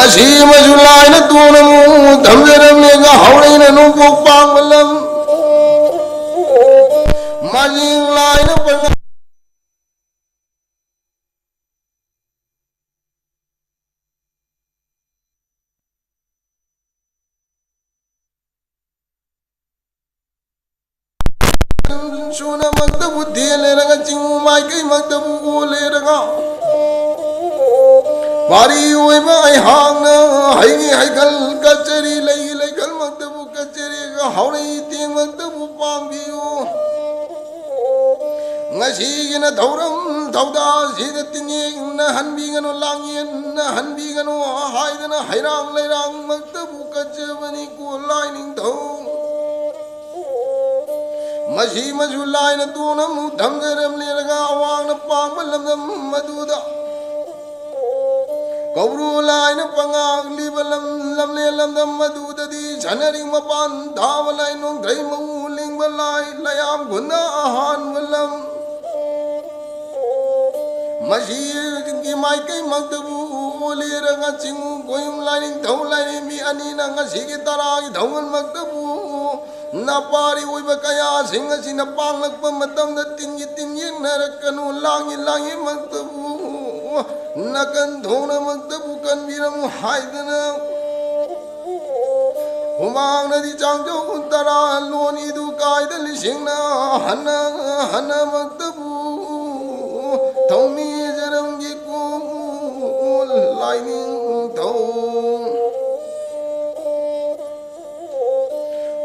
ngasi majulai na tunamu damjaram lega haulai na nupok pangwalam majing lai na pang suna magtabu dile raga chingu mai kai magtabu ole raga Bari oi ba ai hang na hai ni hai gal kachari lai gal magtabu kachari ga haulai ting magtabu pang biu ngasi gina thauram thauda sida tinye na hanbi gano langien na hanbi gano haidana hairang lairang magtabu kachabani ko lai ning thau Mashi majulai na tunam dhamgaram liraga awang na pangbalam maduda Kauru lai na pangag libalam lamle lamdam maduda di chanaring mapan dhavalai nung drai mauling balai layam guna ahan balam Mashi ki mai kai magdabu liraga chingu koyum laining thau lai mi anina ngasi ki taragi thauman magdabu Napari uiba kaya singa sinapang nagpamatam na tingi narakanu langi magtabu nakandho na magtabu kanbiram haidana humang na di changjo untara lon idu kaida lising na hana magtabu thaumi jaram giku lightning thau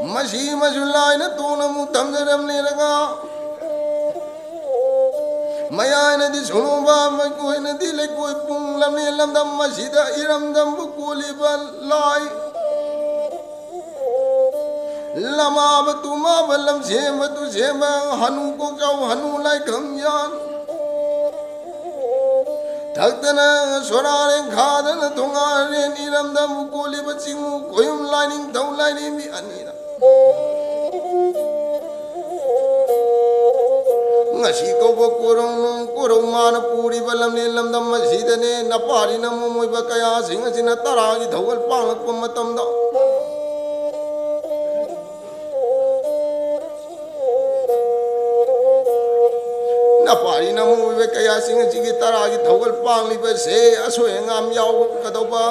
Mashi majulai na tunamu tamjaram liraga Maya na di sunuba magkoi na di lekoi pung lamni lamdam masida iram dam bukuli balai Lama batuma balam sema tu sema hanu kok jau hanu lai kamyan Thakdana soraren khadana thungaren iram dam bukuli bachingu koyum lining thau lining mi anira ngasi ko bo korong mana puri balam ne lamdam masidane napari namu moiba kaya singa sina taragi dhawal pangak pamatam da napari namu moiba kaya singa sigi taragi dhawal pangli ba se asoe ngam yaw kadauba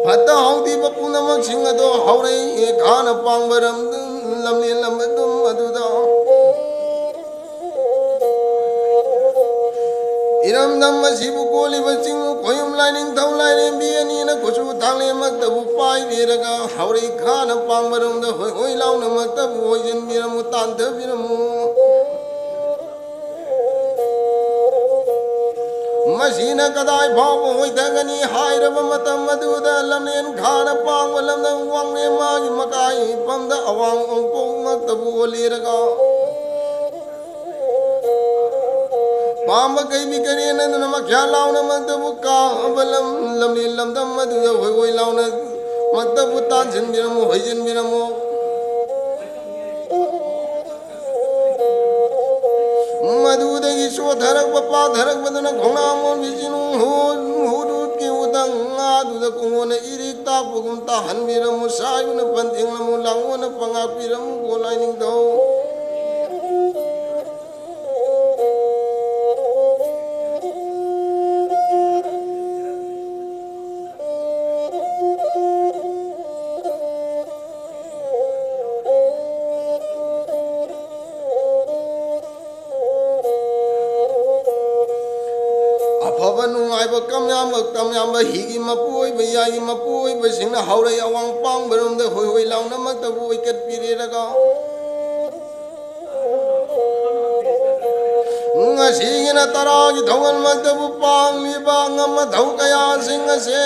Hata haudi bapuna magsinga do haurei khana pangbaram lamni lamadum maduda Iram dam masibu koli baching koyum lining thau lining biani na kuchu thangle magtabu pai viraga haurei khana pangbaram da hoi launa magtabu hoijin biramu tantha biramu Masina kadai bhavu hoitagani hairaba matam maduda lamnen khana pangwalam da wangne magi makai pamda awang ongpong magtabu oliraga Pamba kai mi kare na makya launa magtabu ka balam lamni lamdam maduda hoi launa magtabu tan jin biramu hoijin biramu Maduda ki so dharak papa dharak badana khona mon bijinu hudut ki udang aduda kungona irik ta pugum ta hanbiram musayuna panting lamu langona pangapiram golaining dau Kamyamba higi mapui bayagi mapui basingna haurei awang pang barum da hoi launa magtabu ikat piriraga ngasi gina taragi thawal magtabu pang liba ngama thau kaya singa se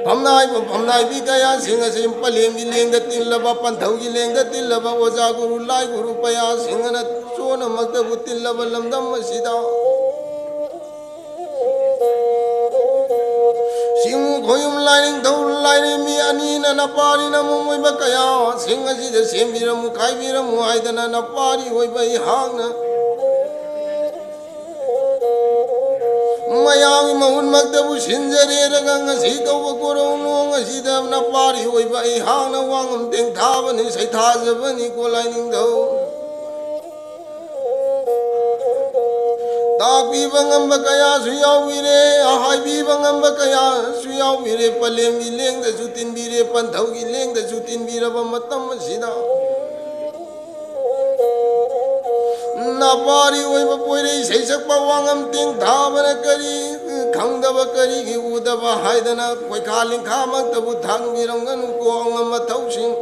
phamnai bi kaya singa se palem gi lengda tillaba panthau gi lengda tillaba oja guru lai guru paya singa na chona magtabu tillaba lamdam masida Koyum lining thau lining mi anina napari na mumoi ba kaya singa si da sembiramu khaibiramu aidana napari hoi ba ihang na ꯃꯌꯥꯝꯒꯤ ꯃꯍꯨꯠꯃꯛꯇꯕꯨ ꯁꯤꯟꯖꯔꯦꯔꯒ ꯉꯁꯤ ꯇꯧꯕ ꯀꯣꯔꯧꯅꯣꯡ ꯑꯁꯤꯗ ꯅꯄꯥꯔꯤ ꯑꯣꯏꯕ ꯑꯩꯍꯥꯛꯅ ꯋꯥꯉꯝ ꯇꯦꯡꯊꯥꯕꯅꯤ ꯁꯩꯊꯥꯖꯕꯅꯤꯀꯣ ꯂꯥꯏꯅꯤꯡꯊꯧ ꯇꯥꯛꯄꯤꯕ ꯉꯝꯕ ꯀꯌꯥꯁꯨ ꯌꯥꯎꯕꯤꯔꯦ ꯍꯥꯏꯕꯤꯕ ꯉꯝꯕ ꯀꯌꯥꯁꯨ ꯌꯥꯎꯕꯤꯔꯦ ꯄꯂꯦꯝꯒꯤ ꯂꯦꯡꯗꯁꯨ ꯇꯤꯟꯕꯤꯔꯦ ꯄꯟꯊꯧꯒꯤ ꯂꯦꯡꯗꯁꯨ ꯇꯤꯟꯕꯤꯔꯕ ꯃꯇꯝ ꯑꯁꯤꯗ ꯅꯄꯥꯔꯤ ꯑꯣꯏꯕ ꯄꯣꯏꯔꯩ ꯁꯩꯁꯛꯄ ꯋꯥꯉꯝ ꯇꯦꯡꯊꯥꯕꯅ ꯀꯔꯤ ꯈꯪꯗꯕ ꯀꯔꯤꯒꯤ ꯎꯗꯕ ꯍꯥꯏꯗꯅ ꯀꯣꯏꯈꯥ ꯂꯤꯡꯈꯥꯃꯛꯇꯕꯨ ꯊꯥꯡꯕꯤꯔꯝꯒꯅꯨꯀꯣ ꯑꯉꯝ ꯃꯊꯧꯁꯤꯡ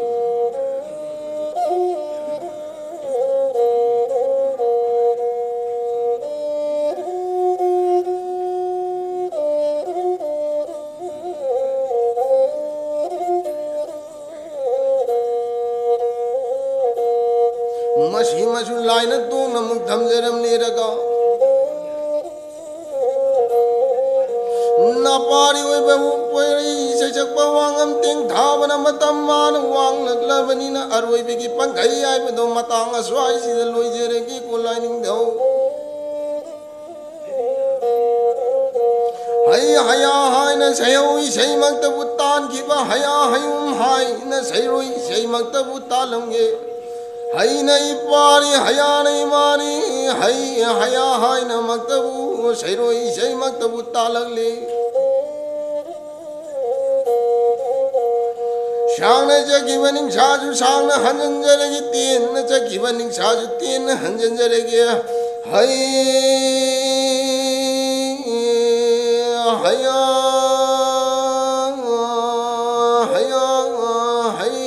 ꯃꯁꯤꯃꯁꯨ ꯂꯥꯏꯅ ꯇꯣꯡꯅ ꯑꯃꯨꯛ ꯊꯝꯖꯔꯝꯂꯦꯔꯒ ꯅꯄꯥꯔꯤ ꯑꯣꯏꯕ ꯄꯣꯏꯔꯩ ꯁꯩꯁꯛꯄ ꯋꯥꯉꯝ ꯇꯦꯡꯊꯥꯕꯅ ꯃꯇꯝ ꯃꯥꯅ ꯋꯥꯡꯂꯛꯂꯕꯅꯤꯅ ꯑꯔꯣꯏꯕꯒꯤ ꯄꯥꯡꯈꯩ ꯍꯥꯏꯕꯗꯣ ꯃꯇꯥꯡ ꯑꯁ꯭ꯋꯥꯏꯁꯤꯗ ꯂꯣꯏꯖꯔꯒꯦꯀꯣ ꯂꯥꯏꯅꯤꯡꯊꯧ ꯍꯩ ꯍꯌꯥ ꯍꯥꯏꯅ ꯁꯩꯍꯧ ꯏꯁꯩꯃꯛꯇꯕꯨ ꯇꯥꯟꯈꯤꯕ ꯍꯌꯥ ꯍꯌꯨꯝ ꯍꯥꯏꯅ ꯁꯩꯔꯣꯏ ꯏꯁꯩꯃꯛꯇꯕꯨ ꯇꯥꯜꯂꯝꯒꯦ ꯍꯩꯅ ꯏꯄꯥꯔꯤ ꯍꯌꯥꯅ ꯏꯃꯥꯅꯤ ꯍꯩ ꯍꯌꯥ ꯍꯥꯏꯅꯃꯛꯇꯕꯨ ꯁꯩꯔꯣꯏ ꯏꯁꯩꯃꯛꯇꯕꯨ ꯇꯥꯜꯂꯛꯂꯤ ꯁꯥꯡꯅ ꯆꯠꯈꯤꯕ ꯅꯤꯡꯁꯥꯁꯨ ꯁꯥꯡꯅ ꯍꯟꯖꯤꯟꯖꯔꯒꯦ ꯇꯦꯟꯅ ꯆꯠꯈꯤꯕ ꯅꯤꯡꯁꯥꯁꯨ ꯇꯦꯟꯅ ꯍꯟꯖꯤꯟꯖꯔꯒꯦ ꯍꯩ ꯍꯌꯥ ꯍꯌꯥ ꯍꯩ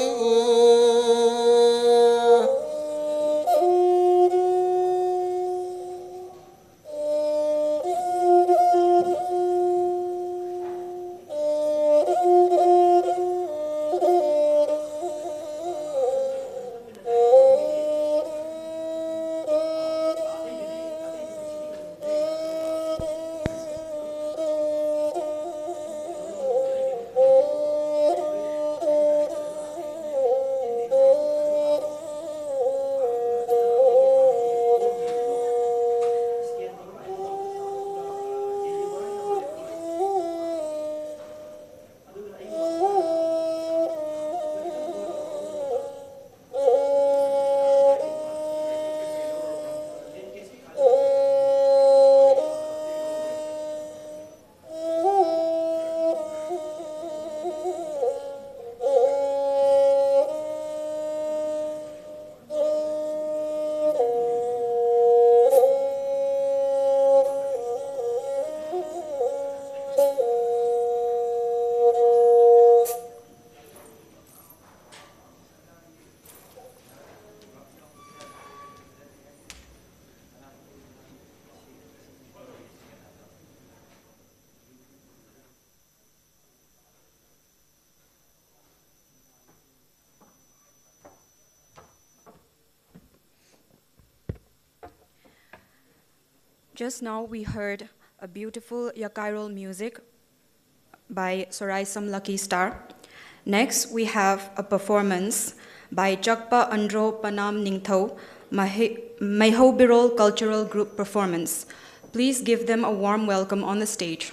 Just now we heard a beautiful Yakairol music by Soraisam Lucky Star. Next we have a performance by Jakpa Andro Panam Ningtho, Maihobirol Cultural Group Performance. Please give them a warm welcome on the stage.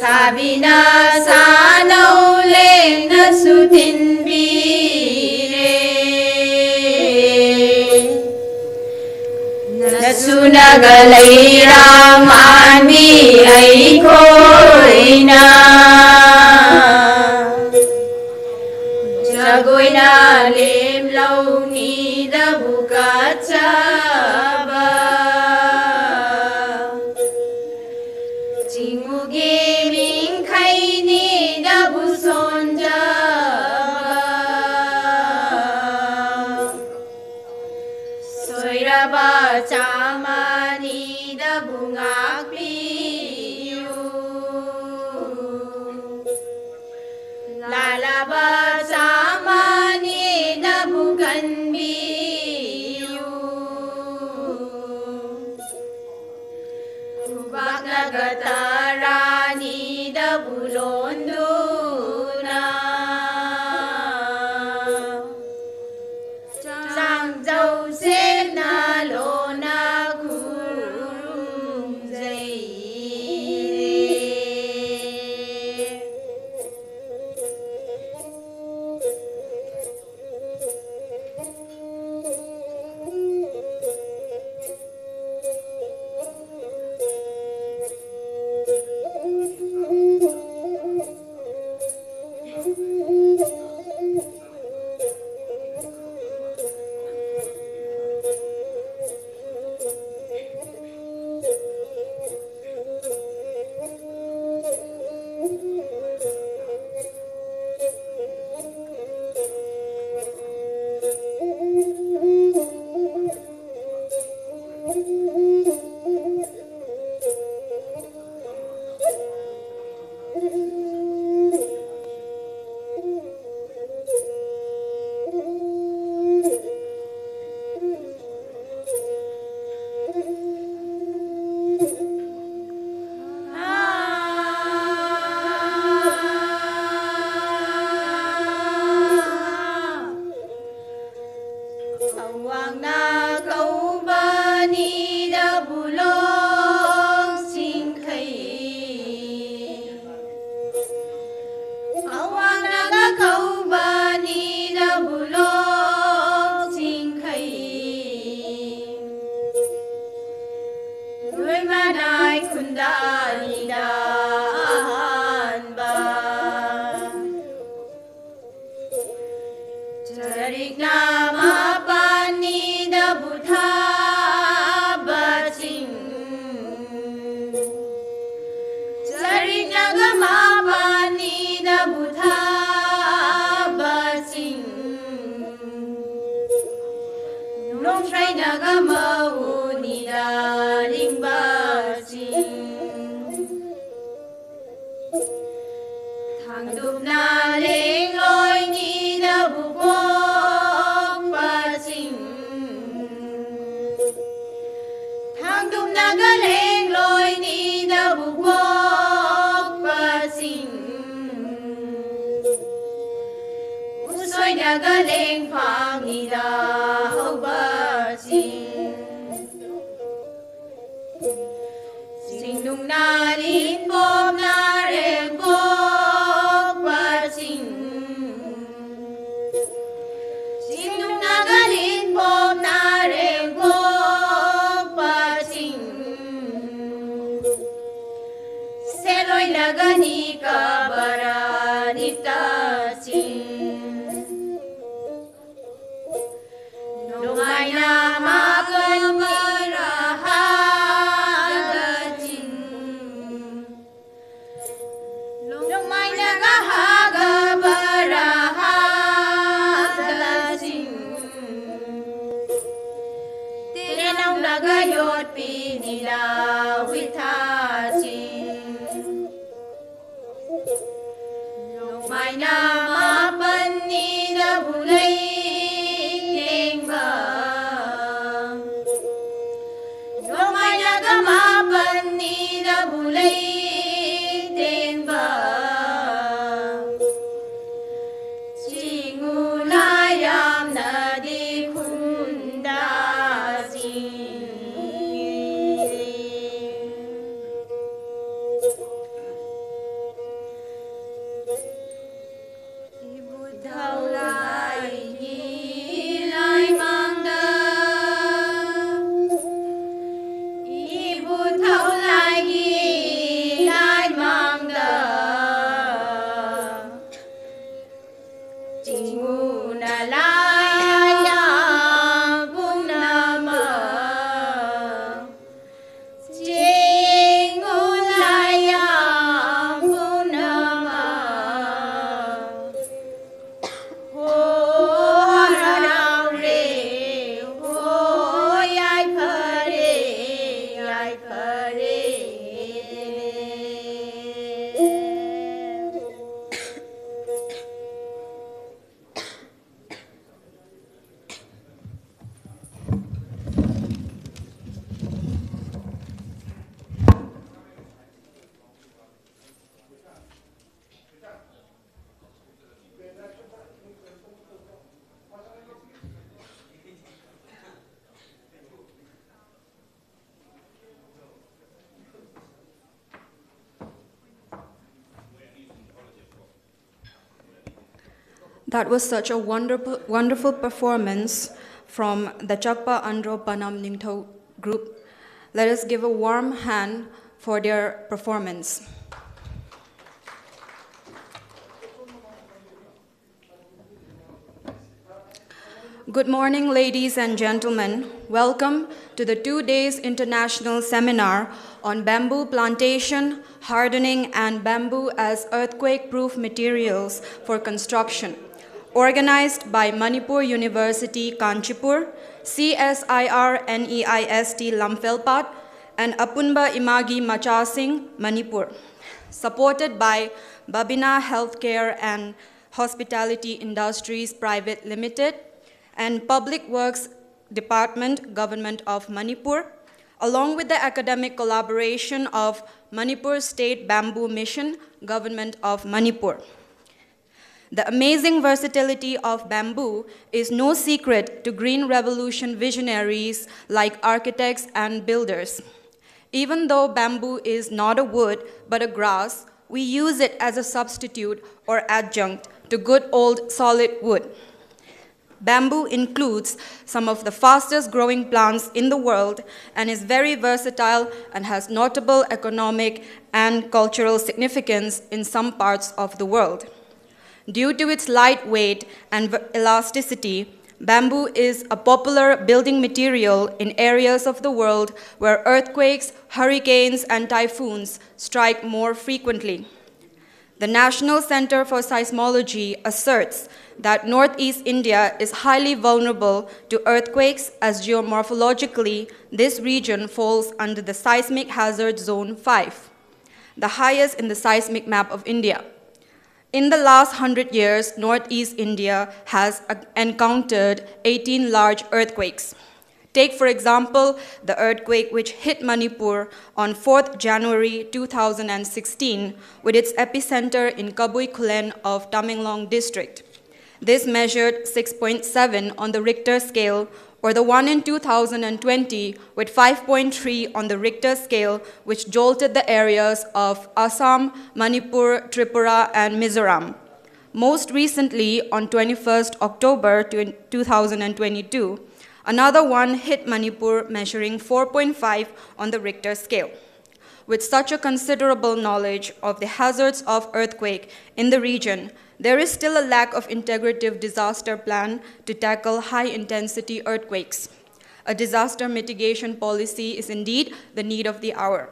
Sabina sanole na sutinbire Nasunagalirang mami ay koina Jagoy na limlaw ni dabukat saba Jingugi ming kay ni dabuson jaba Soiraba chama ni dabungak piyu Lalaba chama ni dabukan biyu Kubak nagatarani dabulonduna Sang Joseph na lona Awang na kauba ni dabulong singkay Awang na kauba ni dabulong singkay Long trai naga mau ni da ling ba sing thang dup na leng loi ni da bu bok ba sing thang dup naga leng loi ni da bu bok ba sing usoi naga leng phang ni da hau ba sing nung na lin bom na reng bok ba sing nung na ga lin bom na reng bok ba sing se loi la ga ni ka bara ni ta sing nung ai na ma kan bara ha nung mai na ga ha ga bara ha da sing tere nau na ga yot pi ni la wi tha sing nung mai na ma pan ni da bu lai teng ba nung mai na ga ma pan ni da bu lai teng ba Chingu la yam na di khun da sing Ibu thau lai ni lai mang da Ibu thau lai ni lai mang da Chingu na la ya bung na ma Chingu la ya bung na ma Ho ra rao re ho yai pha re That was such a wonderful performance from the Chakpa Andro Panam Ningtho group. Let us give a warm hand for their performance. Good morning, ladies and gentlemen. Welcome to the 2 days international seminar on bamboo plantation, hardening, and bamboo as earthquake-proof materials for construction, organized by Manipur University, Kanchipur, CSIR NEIST Lamphel-Pat, and Apunba Imagi Machasing, Manipur, supported by Babina Healthcare and Hospitality Industries Private Limited, and Public Works Department, Government of Manipur, along with the academic collaboration of Manipur State Bamboo Mission, Government of Manipur. The amazing versatility of bamboo is no secret to Green Revolution visionaries like architects and builders. Even though bamboo is not a wood but a grass, we use it as a substitute or adjunct to good old solid wood. Bamboo includes some of the fastest growing plants in the world and is very versatile and has notable economic and cultural significance in some parts of the world. Due to its light weight and elasticity, bamboo is a popular building material in areas of the world where earthquakes, hurricanes, and typhoons strike more frequently. The National Center for Seismology asserts that Northeast India is highly vulnerable to earthquakes as geomorphologically this region falls under the seismic hazard zone 5, the highest in the seismic map of India. In the last 100 years, Northeast India has encountered 18 large earthquakes. Take, for example, the earthquake which hit Manipur on 4th January 2016 with its epicenter in Kabui Kulen of Tamenglong district. This measured 6.7 on the Richter scale, or the one in 2020 with 5.3 on the Richter scale, which jolted the areas of Assam, Manipur, Tripura, and Mizoram. Most recently, on 21st October 2022, another one hit Manipur, measuring 4.5 on the Richter scale. With such a considerable knowledge of the hazards of earthquake in the region, there is still a lack of integrative disaster plan to tackle high-intensity earthquakes. A disaster mitigation policy is indeed the need of the hour.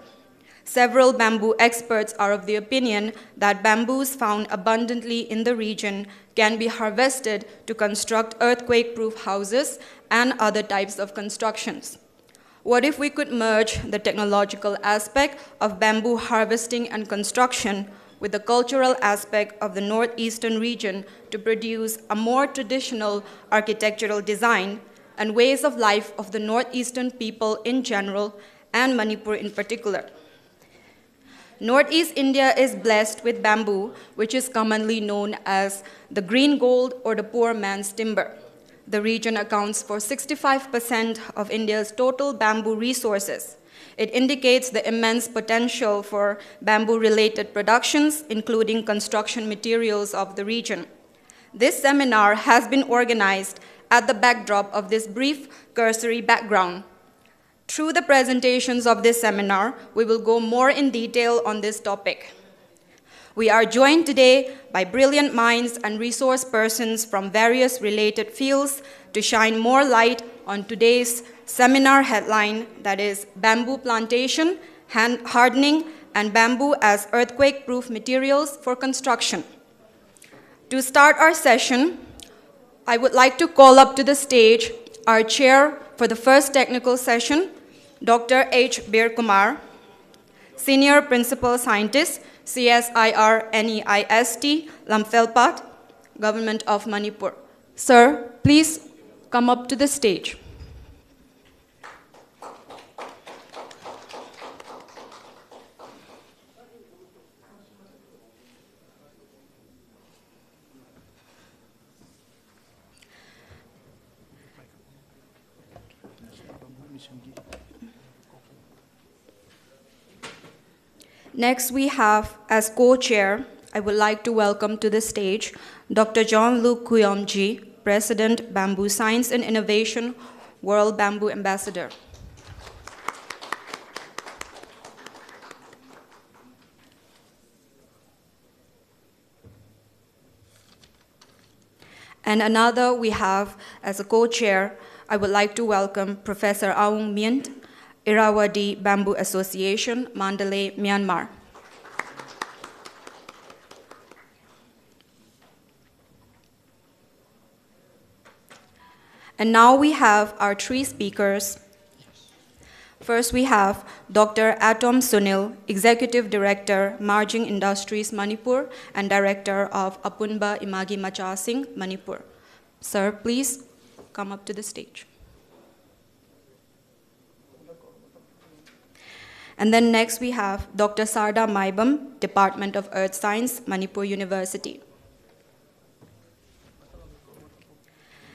Several bamboo experts are of the opinion that bamboos found abundantly in the region can be harvested to construct earthquake-proof houses and other types of constructions. What if we could merge the technological aspect of bamboo harvesting and construction with the cultural aspect of the northeastern region to produce a more traditional architectural design and ways of life of the northeastern people in general and Manipur in particular? Northeast India is blessed with bamboo, which is commonly known as the green gold or the poor man's timber. The region accounts for 65% of India's total bamboo resources. It indicates the immense potential for bamboo-related productions, including construction materials of the region. This seminar has been organized at the backdrop of this brief cursory background. Through the presentations of this seminar, we will go more in detail on this topic. We are joined today by brilliant minds and resource persons from various related fields to shine more light on today's seminar headline, that is Bamboo Plantation, Hardening, and Bamboo as Earthquake-Proof Materials for Construction. To start our session, I would like to call up to the stage our chair for the first technical session, Dr. H. Bir Kumar, Senior Principal Scientist, CSIR NEIST, Lamphel-Pat, Government of Manipur. Sir, please come up to the stage. Next, we have, as co-chair, I would like to welcome to the stage Dr. Jean-Luc Kuyomji, President, Bamboo Science and Innovation, World Bamboo Ambassador. And another we have, as a co-chair, I would like to welcome Professor Aung Myint, Irrawaddy Bamboo Association, Mandalay, Myanmar. And now we have our three speakers. First, we have Dr. Atom Sunil, Executive Director, Marjing Industries, Manipur, and Director of Apunba Imagi Machasing, Manipur. Sir, please come up to the stage. And then next we have Dr. Sarda Maibam, Department of Earth Science, Manipur University.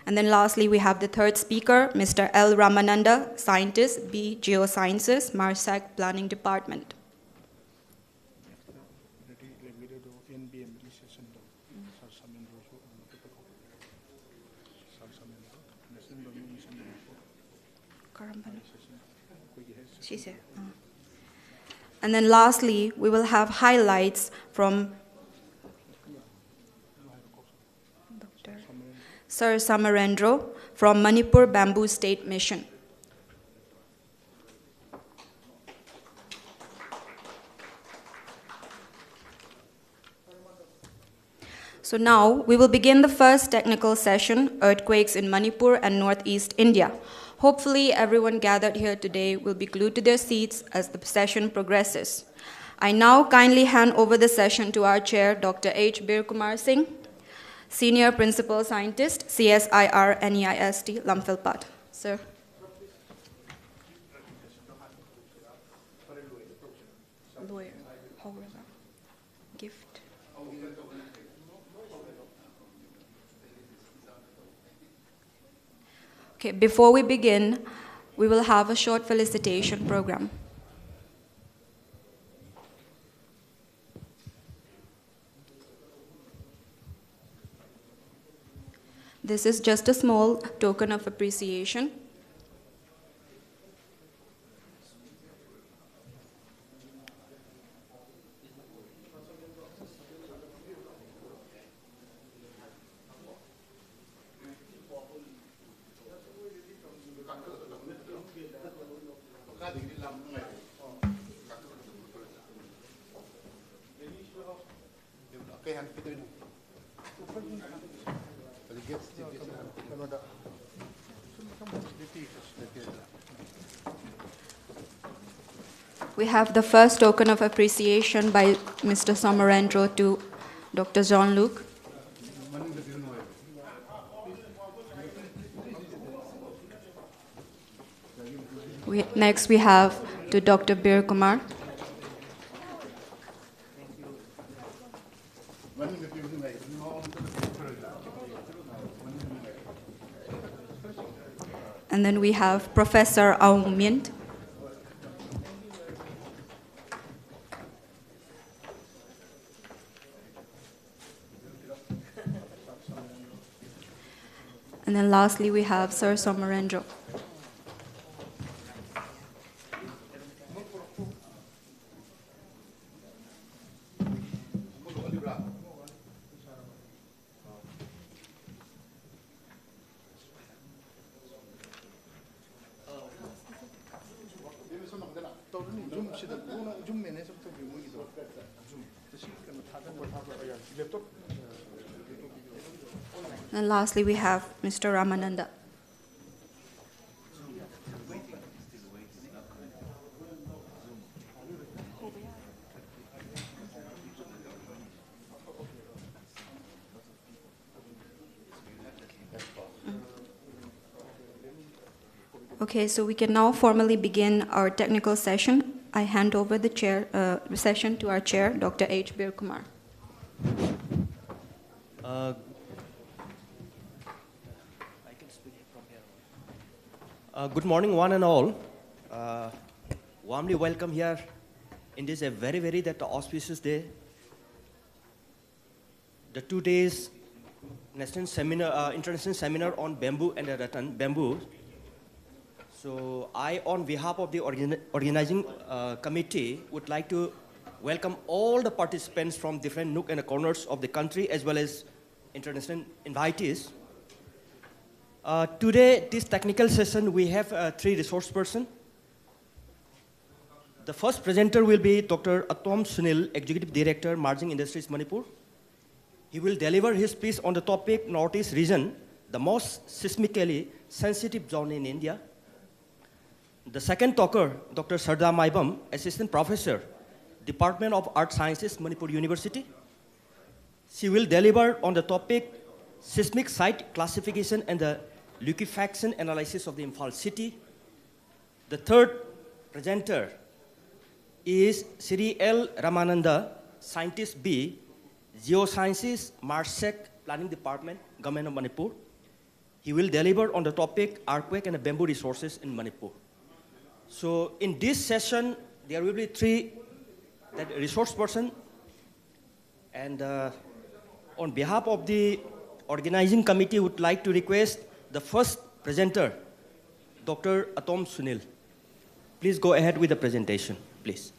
And then lastly, we have the third speaker, Mr. L. Ramananda, Scientist, B. Geosciences, MARSAC Planning Department. And then lastly, we will have highlights from Dr. Sir Samarendro from Manipur Bamboo State Mission. So now we will begin the first technical session, Earthquakes in Manipur and Northeast India. Hopefully everyone gathered here today will be glued to their seats as the session progresses. I now kindly hand over the session to our chair, Dr. H. Bir Kumar Singh, Senior Principal Scientist, CSIR NEIST, Lamphilpat. Sir. Lawyer, however, gift. Okay, before we begin, we will have a short felicitation program. This is just a small token of appreciation. We have the first token of appreciation by Mr. Somarendro to Dr. Jean-Luc. Next we have to Dr. Bir Kumar. And then we have Professor Aung Myint. And then lastly, we have Sir Somarendro. And lastly, we have Mr. Ramananda. Okay, so we can now formally begin our technical session. I hand over the session to our chair, Dr. H. Bir Kumar. Good morning, one and all. Warmly welcome here in this a very, very auspicious day. The 2 days international seminar on bamboo and rattan bamboo. So I, on behalf of the organizing committee, would like to welcome all the participants from different nook and corners of the country, as well as international invitees. Today, this technical session, we have 3 resource persons. The first presenter will be Dr. Atom Sunil, Executive Director, Merging Industries, Manipur. He will deliver his piece on the topic Northeast region, the most seismically sensitive zone in India. The second talker, Dr. Sarda Maibam, Assistant Professor, Department of Art Sciences, Manipur University. She will deliver on the topic seismic site classification and the liquefaction analysis of the Imphal city. The third presenter is Sri L. Ramananda, Scientist B, Geosciences, MARSEC, Planning Department, Government of Manipur. He will deliver on the topic earthquake and bamboo resources in Manipur. So in this session, there will be 3 resource persons. And on behalf of the organizing committee, would like to request the first presenter, Dr. Atom Sunil. Please go ahead with the presentation, please.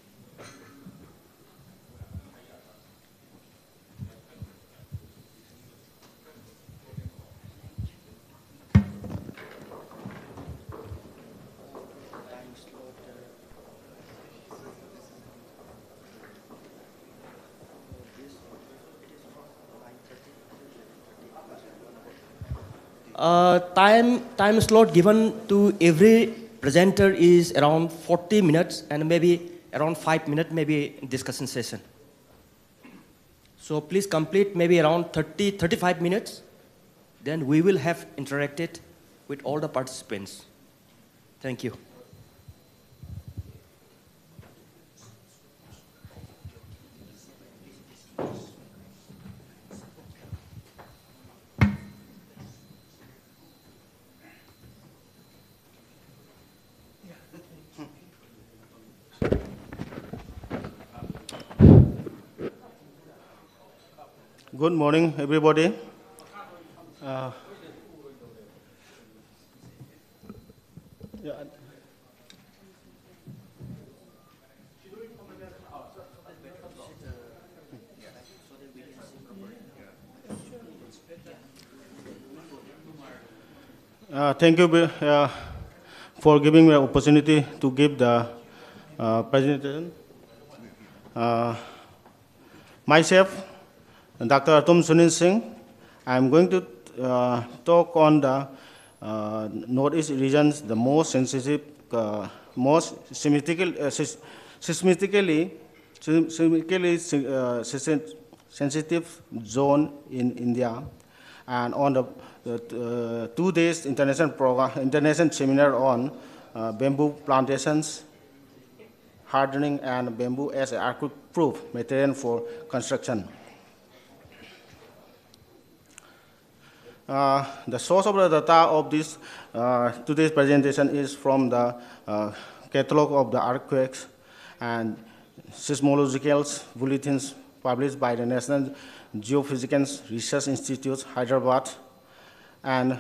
Time slot given to every presenter is around 40 minutes and maybe around 5 minutes, maybe discussion session. So please complete maybe around 35 minutes. Then we will have interacted with all the participants. Thank you. Good morning, everybody. Thank you for giving me an opportunity to give the presentation. Myself, Dr. Atom Sunil Singh, I'm going to talk on the Northeast regions, the most sensitive, most seismically sensitive zone in India, and on the 2 days international seminar on bamboo plantations, hardening, and bamboo as an earthquake-proof material for construction. The source of the data of this today's presentation is from the catalog of the earthquakes and seismological bulletins published by the National Geophysical Research Institute, Hyderabad, and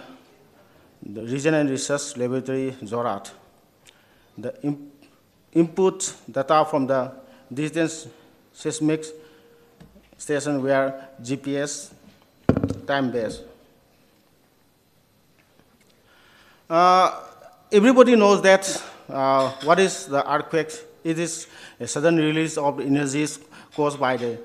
the Regional Research Laboratory, Zorat. The input data from the distance seismic station were GPS time-based. Everybody knows that what is the earthquake? It is a sudden release of energies caused by the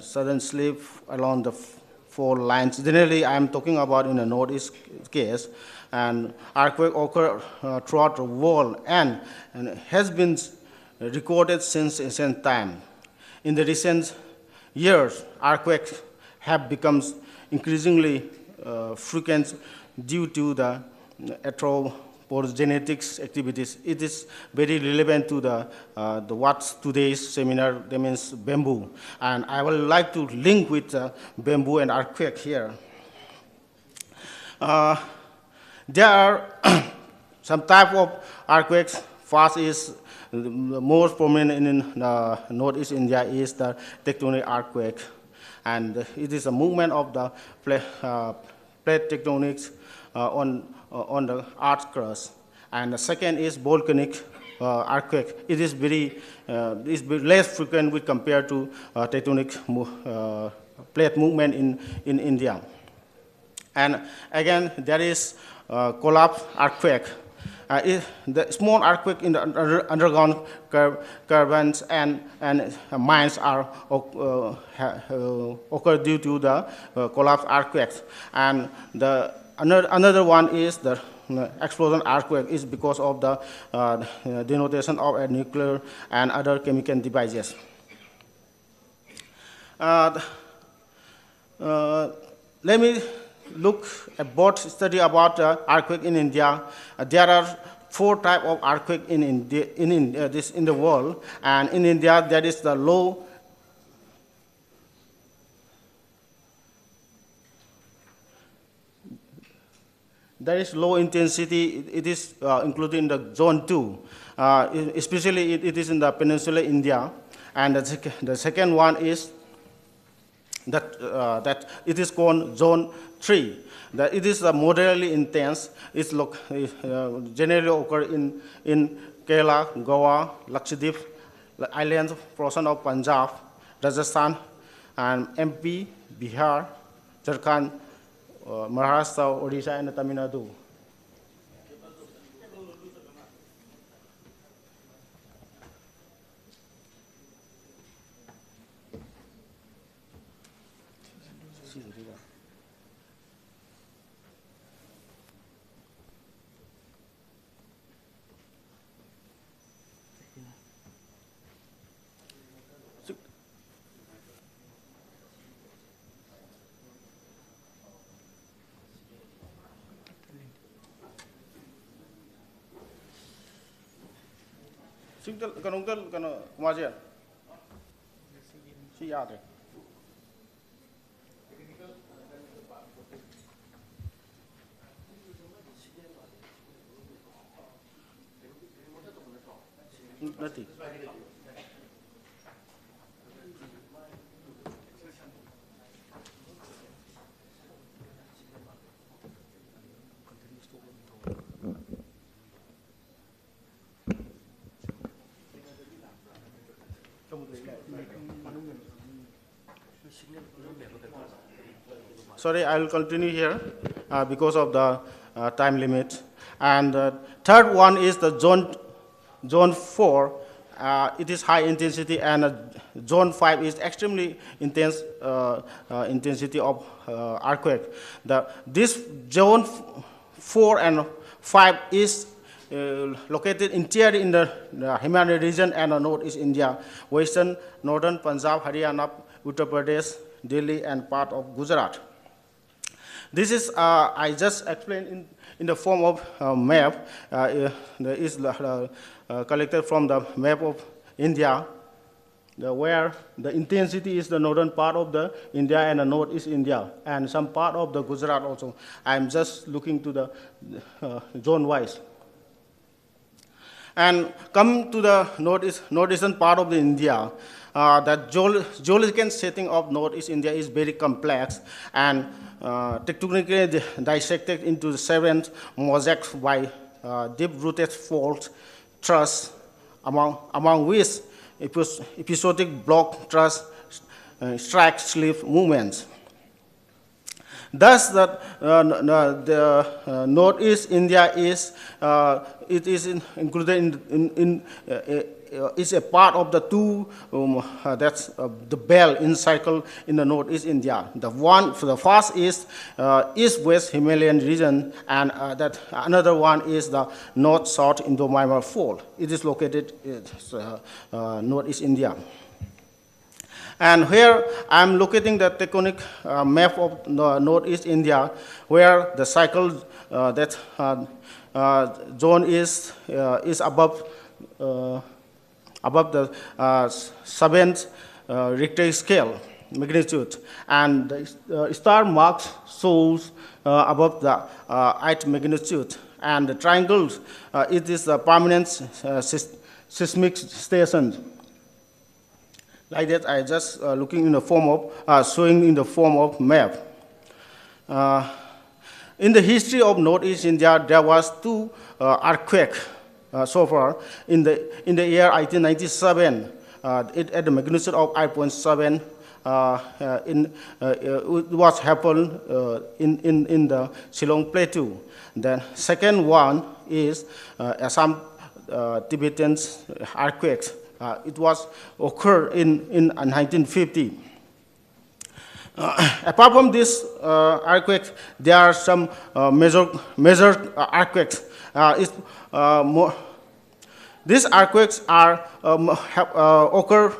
sudden slip along the fault lines. Generally, I am talking about in the Northeast case, and earthquake occur throughout the world and has been recorded since ancient time. In the recent years, earthquakes have become increasingly frequent due to the anthropogenetics activities. It is very relevant to the what today's seminar, that means bamboo. And I would like to link with bamboo and earthquake here. There are some type of earthquakes. First is the most prominent in Northeast India is the tectonic earthquake. And it is a movement of the plate tectonics on the earth crust. And the second is volcanic earthquake. It is very less frequent with compared to tectonic plate movement in India. And again, there is collapse earthquake. The small earthquake in the underground caverns and mines are occur due to the collapse earthquakes. And another one is the explosion earthquake is because of the denotation of a nuclear and other chemical devices. Let me look at broad study about earthquake in India. There are 4 types of earthquake in India, in the world, and in India there is the low. There is low intensity. It is included in the zone 2. Especially it is in the peninsula India, and the second one is that it is called zone 3. That it is moderately intense. It's generally occur in Kerala, Goa, Lakshadweep, the islands portion of Punjab, Rajasthan, and MP, Bihar, Jharkhand, Maharashtra, Odisha, and Tamil Nadu. Singtel kanungtel kana kumaja. Si yate. Nothing. Sorry, I will continue here because of the time limit. And third one is the zone 4. It is high intensity, and zone 5 is extremely intense intensity of earthquake. This zone 4 and 5 is located entirely in the Himalayan region and northeast India, western, northern Punjab, Haryana, Uttar Pradesh, Delhi, and part of Gujarat. This is, I just explained in the form of map, is collected from the map of India, where the intensity is the northern part of the India and the northeast India, and some part of the Gujarat also. I'm just looking to the zone-wise. And come to the northeastern part of the India, the geological setting of northeast India is very complex and technically dissected into seven mosaics by deep-rooted fault truss, among which episodic block truss strike slip movements. Thus, the northeast India is included is a part of the two that's the belt encircled in the northeast India. The first is east-west Himalayan region, and that another one is the north-south Indo-Myanmar Fault. It is located in northeast India. And here I'm locating the tectonic map of northeast India, where the cycle zone is above the 7th Richter scale magnitude, and the star marks shows above the 8th magnitude, and the triangles it is the permanent seismic station. Like that, I just looking in the form of showing in the form of map. In the history of northeast India, there was two earthquakes so far. In the year 1897, it at the magnitude of 8.7. It was happened in the Shillong Plateau. The second one is Assam Tibetan earthquakes. It was occurred in 1950. Apart from this earthquake, there are some major earthquakes. These earthquakes are occur.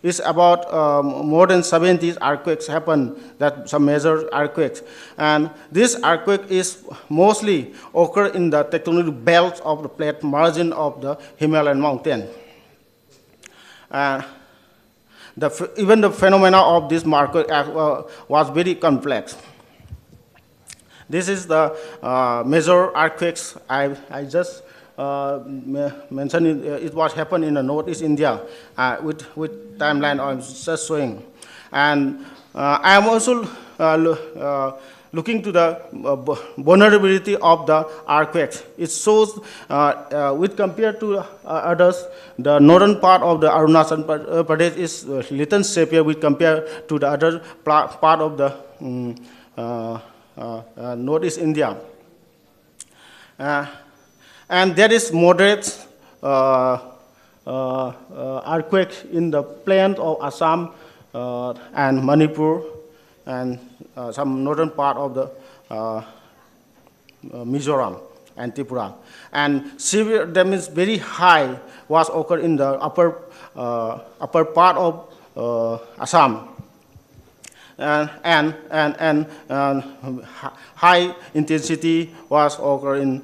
Is about more than 70 earthquakes happen. That some major earthquakes, and this earthquake is mostly occur in the tectonic belts of the plate margin of the Himalayan mountain. Even the phenomena of this market was very complex. This is the major earthquakes I just mentioned. It was happened in the northeast India with timeline I'm just showing, and I am also looking to the vulnerability of the earthquakes. It shows, with compared to others, the northern part of the Arunachal Pradesh is little safer with compared to the other part of the northeast India. And there is moderate earthquake in the plains of Assam and Manipur, and some northern part of the Mizoram and Tripura. And severe damage very high was occurred in the upper part of Assam. high intensity was occurred in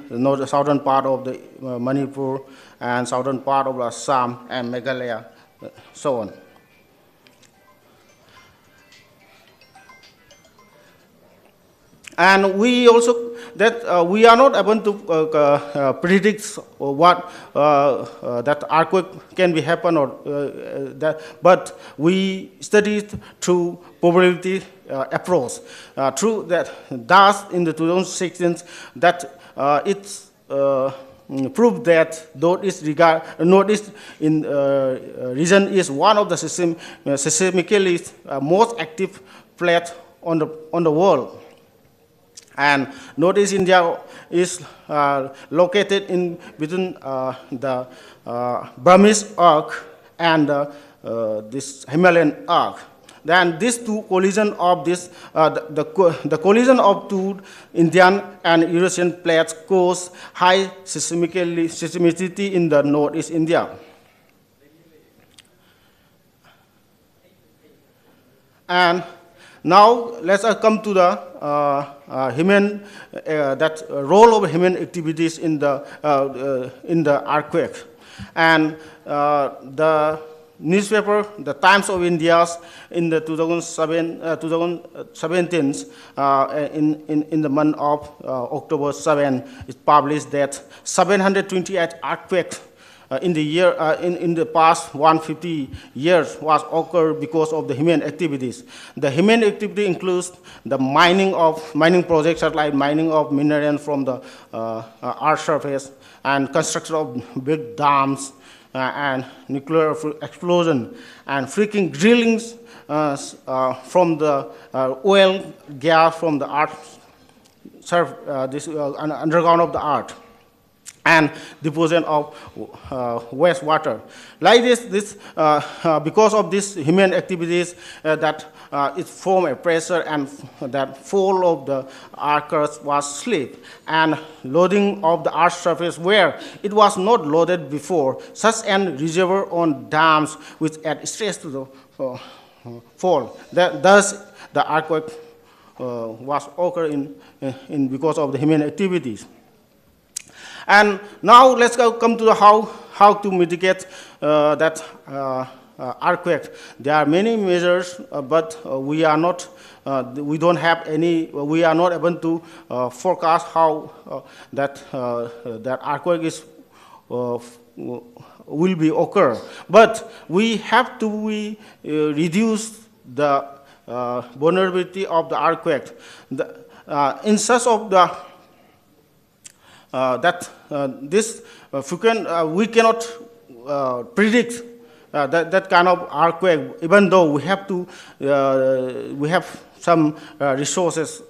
the southern part of the Manipur and southern part of Assam and Meghalaya, so on. And we also that we are not able to predict what that earthquake can be happen or that, but we studied through probability approach. Through that, thus in the 2016, that it's proved that northeast in region is one of the seismically most active plate on the world. And Northeast India is located in between the Burmese arc and this Himalayan arc. Then these two collision of this, the collision of two Indian and Eurasian plates cause high seismicity in the Northeast India. And now let's come to the human that role of human activities in the earthquake, and the newspaper, the Times of India, in the 2017, in the month of October 7, it published that 728 earthquakes in the year in the past 150 years was occurred because of the human activities. The human activity includes the mining projects like mining of minerals from the earth surface and construction of big dams and nuclear explosion and freaking drillings from the oil gas from the earth underground of the earth, and deposition of wastewater. Like this because of these human activities, that it formed a pressure, and that fall of the earth was slip, and loading of the earth surface where it was not loaded before, such an reservoir on dams which add stress to the fall. Thus, the earthquake was occurring in because of the human activities. And now let's come to the how to mitigate that earthquake. There are many measures, but we are not able to forecast how that earthquake will be occur. But we have to reduce the vulnerability of the earthquake. In such of the we cannot predict that kind of earthquake, even though we have some resources,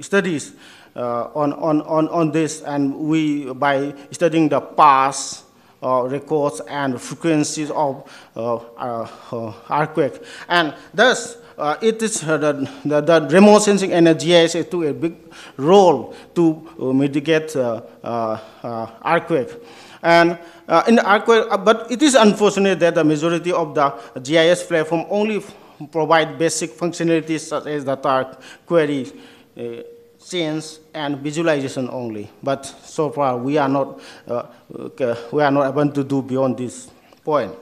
studies on this, and we by studying the past records and frequencies of earthquake, and thus it is the remote sensing and the GIS took a big role to mitigate earthquake. And in the earthquake, but it is unfortunate that the majority of the GIS platform only provide basic functionalities such as data query, change, and visualization only. But so far we are not able to do beyond this point.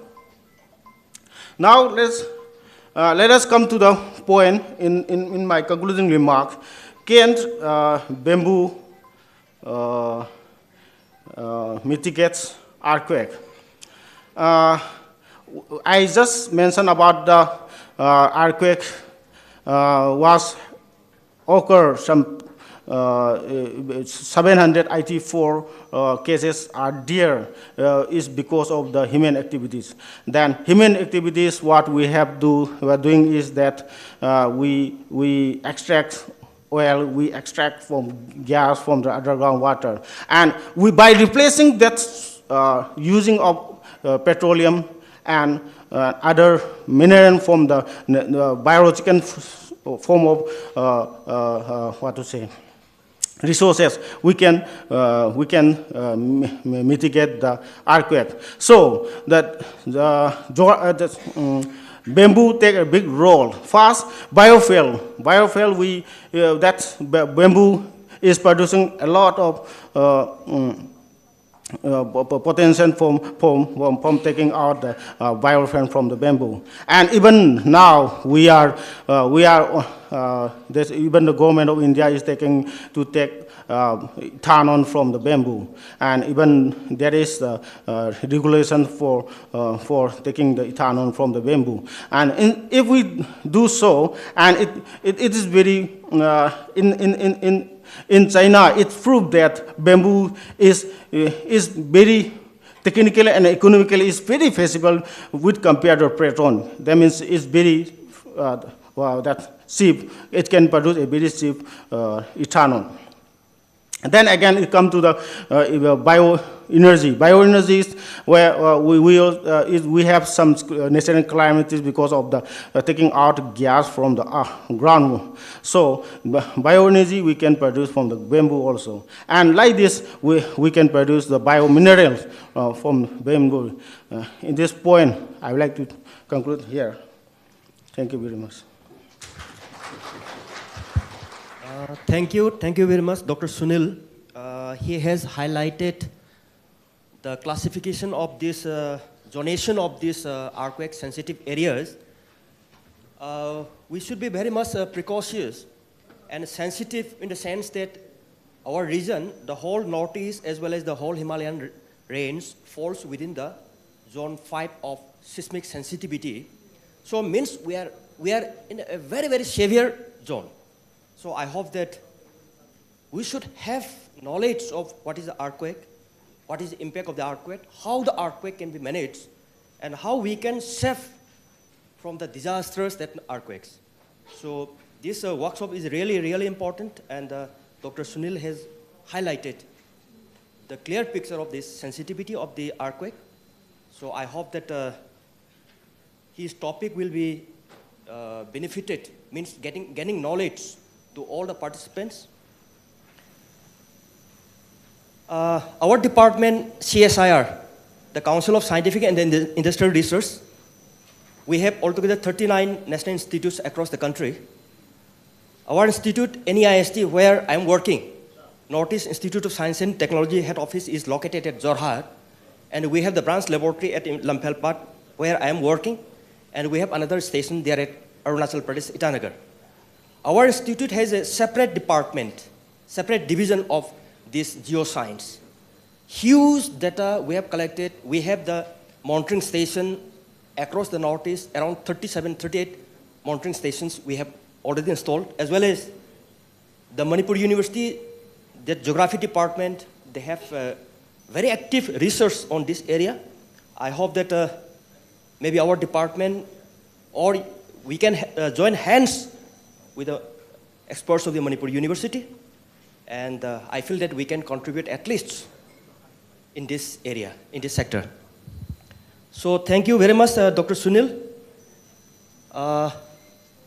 Now let us come to the point in my concluding remark. Can bamboo mitigates earthquake? I just mentioned about the earthquake was occur some 784 cases are there is because of the human activities. Then human activities, what we are doing is that we extract oil, we extract from gas from the underground water, and by replacing that using of petroleum and other mineral from the biological form of resources, we can mitigate the earthquake. So that bamboo take a big role. First, biofuel. Biofuel, bamboo is producing a lot of potential from taking out the biofuel from the bamboo. And even now, even the government of India is taking to take ethanol from the bamboo, and even there is regulation for taking the ethanol from the bamboo. And if we do so, and it is very in China, it's proved that bamboo is very technically and economically is very feasible with compared to petroleum. That means it's very that cheap. It can produce a very cheap ethanol. And then again, it comes to the bioenergy. Bioenergy is where we have some natural calamities because of the taking out gas from the ground. So bioenergy we can produce from the bamboo also. And like this, we can produce the biominerals from bamboo. In this point, I would like to conclude here. Thank you very much. Thank you very much, Dr. Sunil. He has highlighted the classification of this zonation of these earthquake-sensitive areas. We should be very much precautious and sensitive in the sense that our region, the whole Northeast as well as the whole Himalayan range, falls within the zone 5 of seismic sensitivity. So means we are in a very, very severe zone. So I hope that we should have knowledge of what is the earthquake, what is the impact of the earthquake, how the earthquake can be managed, and how we can save from the disasters that earthquakes. So this workshop is really, really important, and Dr. Sunil has highlighted the clear picture of this sensitivity of the earthquake. So I hope that his topic will be benefited, means gaining knowledge to all the participants. Our department, CSIR, the Council of Scientific and Industrial Research, we have altogether 39 national institutes across the country. Our institute, NEIST, where I am working, Northeast Institute of Science and Technology head office is located at Jorhat, and we have the branch laboratory at Lamphelpat, where I am working, and we have another station there at Arunachal Pradesh, Itanagar. Our institute has a separate department, separate division of this geoscience. Huge data we have collected. We have the monitoring station across the Northeast, around 38 monitoring stations we have already installed, as well as the Manipur University, the geography department, they have very active research on this area. I hope that maybe our department, or we can join hands with the experts of the Manipur University, and I feel that we can contribute at least in this area, in this sector. So thank you very much, Dr. Sunil.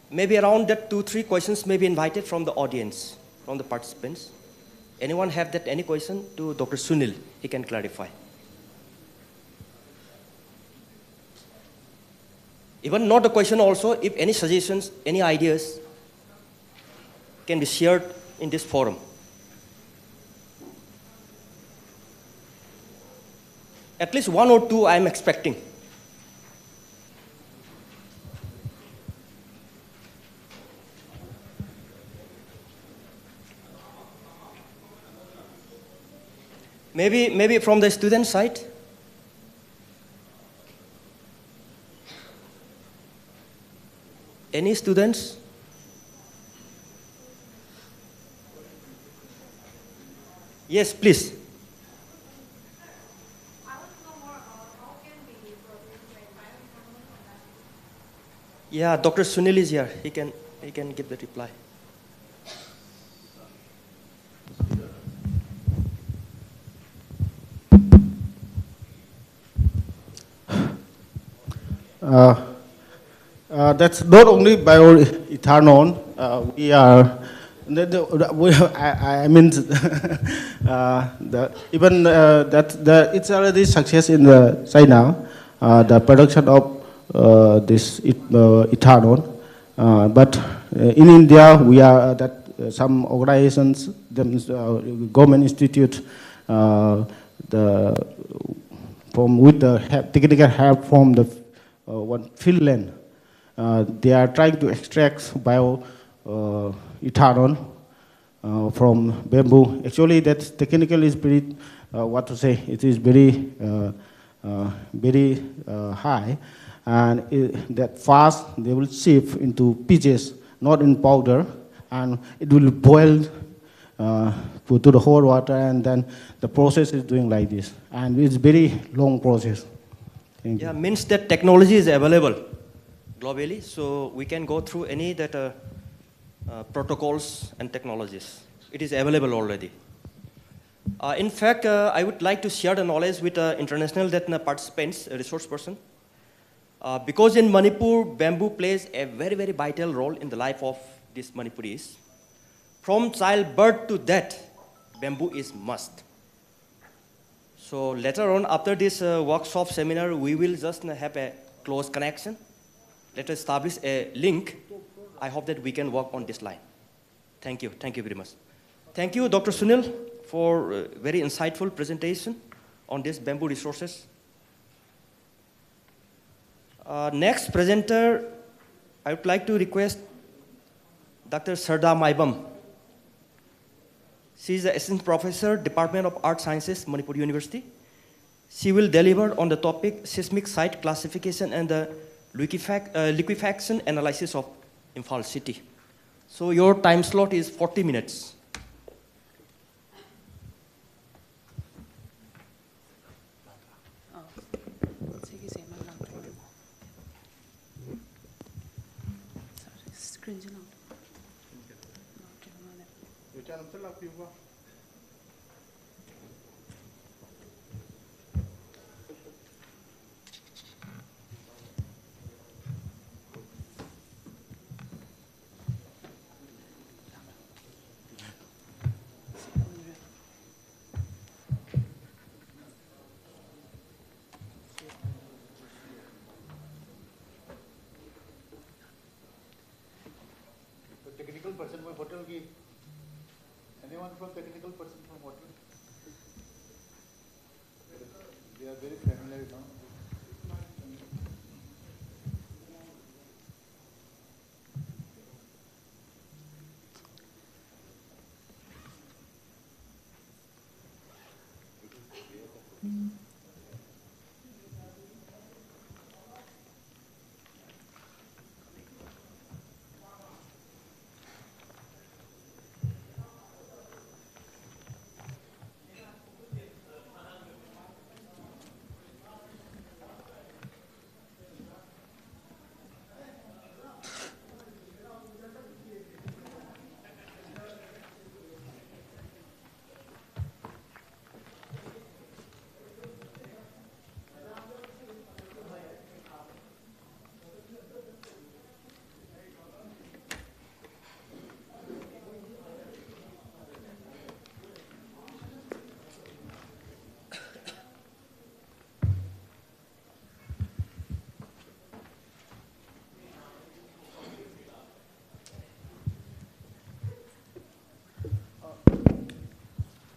Maybe around that 2-3 questions may be invited from the audience, from the participants. Anyone have that any question to Dr. Sunil? He can clarify. Even not a question also, if any suggestions, any ideas can be shared in this forum. At least 1 or 2 I am expecting. Maybe from the student side. Any students? Yes, please. Yeah, Dr. Sunil is here. He can give the reply. That's not only bioethanol. I mean, it's already success in China. The production of this ethanol. But in India, we are some organizations, government institute, with the technical help from the Finland, they are trying to extract bio ethanol from bamboo. Actually, that technical is very, it is very, very high, and that fast they will shift into pieces, not in powder, and it will boil to the hot water, and then the process is doing like this, and it's very long process. Thank you. Yeah, means that technology is available globally, so we can go through any that protocols and technologies. It is available already. In fact, I would like to share the knowledge with international participants, a resource person. Because in Manipur, bamboo plays a very, very vital role in the life of these Manipuris. From childbirth to death, bamboo is must. So later on, after this workshop seminar, we will just have a close connection. Let us establish a link. I hope that we can work on this line. Thank you very much. Thank you, Dr. Sunil, for a very insightful presentation on this bamboo resources. Next presenter, I would like to request Dr. Sarda Maibam. She is the Assistant Professor, Department of Art Sciences, Manipur University. She will deliver on the topic seismic site classification and the liquefaction analysis of Imphal city. So your time slot is 40 minutes. Technical person from hotel ki anyone from technical person from hotel? They are very familiar now.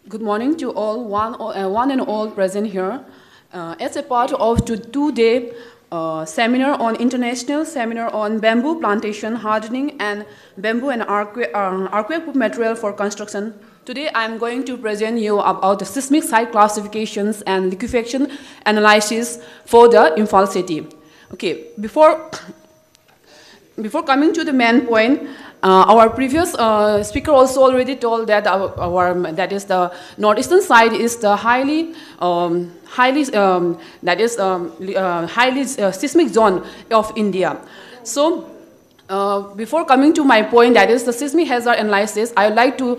Good morning to all, one and all present here. As a part of the two-day international seminar on bamboo plantation hardening and bamboo and earthquake material for construction, today I am going to present you about the seismic site classifications and liquefaction analysis for the Imphal city. Okay, before coming to the main point, our previous speaker also already told that that is the northeastern side is the highly seismic zone of India. So before coming to my point, that is the seismic hazard analysis, I would like to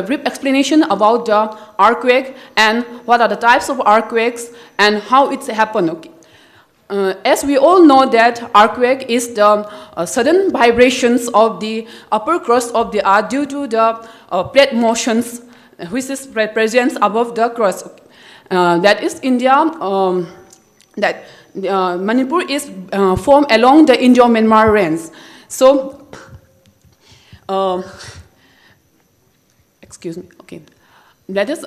brief explanation about the earthquake and what are the types of earthquakes and how it's happened. Okay. As we all know that earthquake is the sudden vibrations of the upper crust of the earth due to the plate motions which is present above the crust. That is India. Manipur is formed along the Indo-Myanmar range. So, excuse me, okay. That is,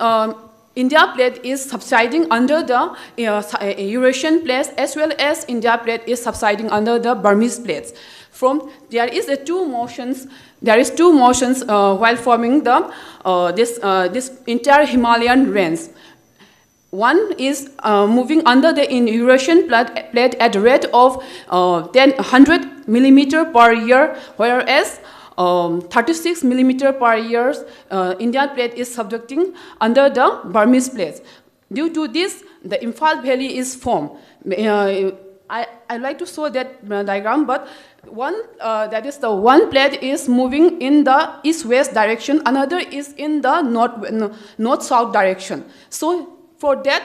India plate is subsiding under the Eurasian plates, as well as India plate is subsiding under the Burmese plates. There is two motions while forming the this entire Himalayan range. One is moving under the Eurasian plate at the rate of 100 millimeter per year, whereas 36 millimeter per year Indian plate is subducting under the Burmese plates. Due to this, the Imphal Valley is formed. I like to show that diagram, but that is the one plate is moving in the east-west direction, another is in the north-south direction. So for that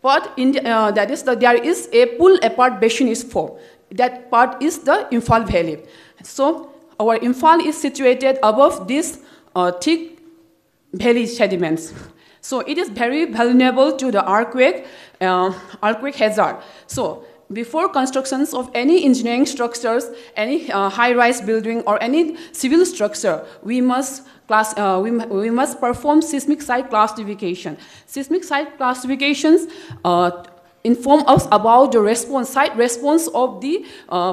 part, there is a pull-apart basin is formed. That part is the Imphal Valley. So our Imphal is situated above this thick valley sediments. So it is very vulnerable to the earthquake hazard. So before constructions of any engineering structures, any high-rise building or any civil structure, we must perform seismic site classification. Seismic site classifications inform us about the site response of the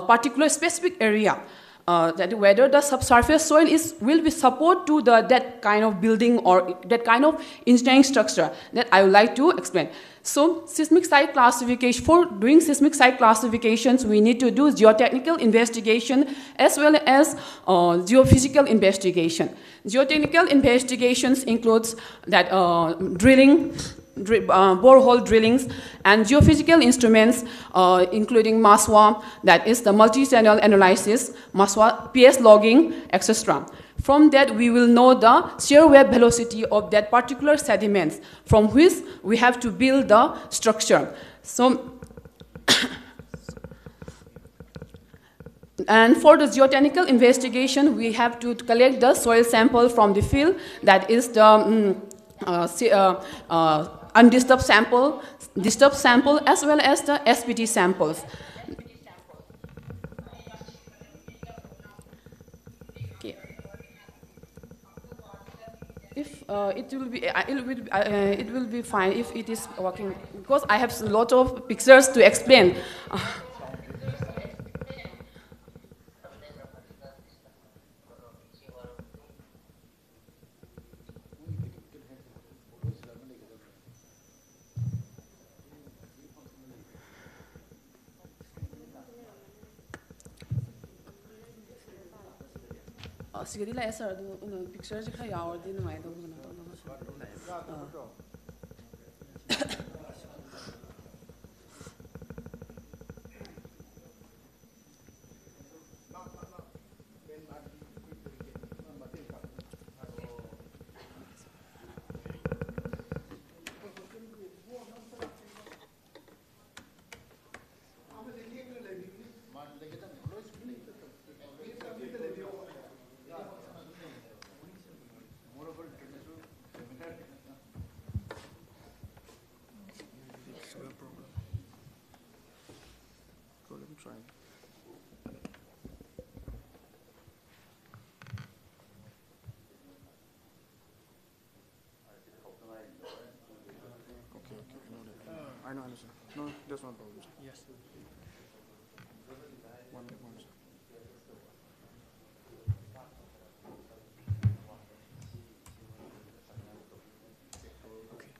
particular specific area. That whether the subsurface soil will be support to that kind of building or that kind of engineering structure that I would like to explain. So seismic site classification, for doing seismic site classifications, we need to do geotechnical investigation as well as geophysical investigation. Geotechnical investigations includes that drilling, borehole drillings, and geophysical instruments, including MASWA, that is the multi-channel analysis, MASWA, PS logging, etc. From that, we will know the shear wave velocity of that particular sediments, from which we have to build the structure. So, and for the geotechnical investigation, we have to collect the soil sample from the field, that is the undisturbed sample, disturbed sample, as well as the SPT samples. Okay. If it will be fine if it is working, because I have a lot of pictures to explain. Sigari la sir picture ji khaya aur din mai do I know, sir. No, there's no problem, sir. Yes. One, sir. Okay.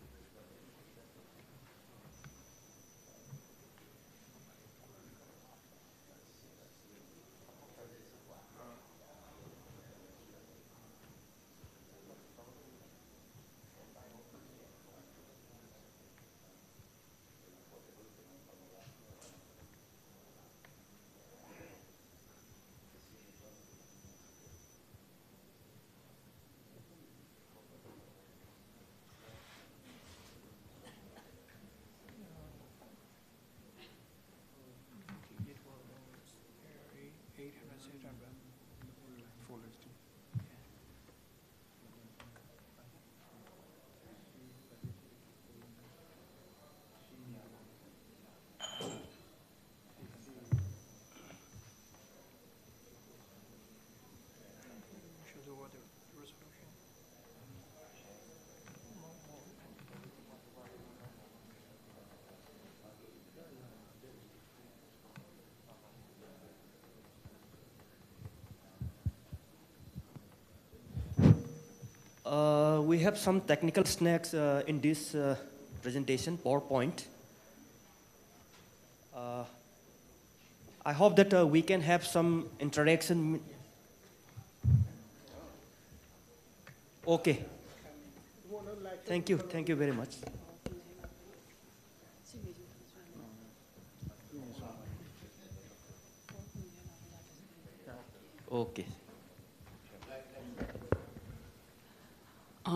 we have some technical snacks in this presentation, PowerPoint. I hope that we can have some interaction. Okay. Thank you very much. Okay.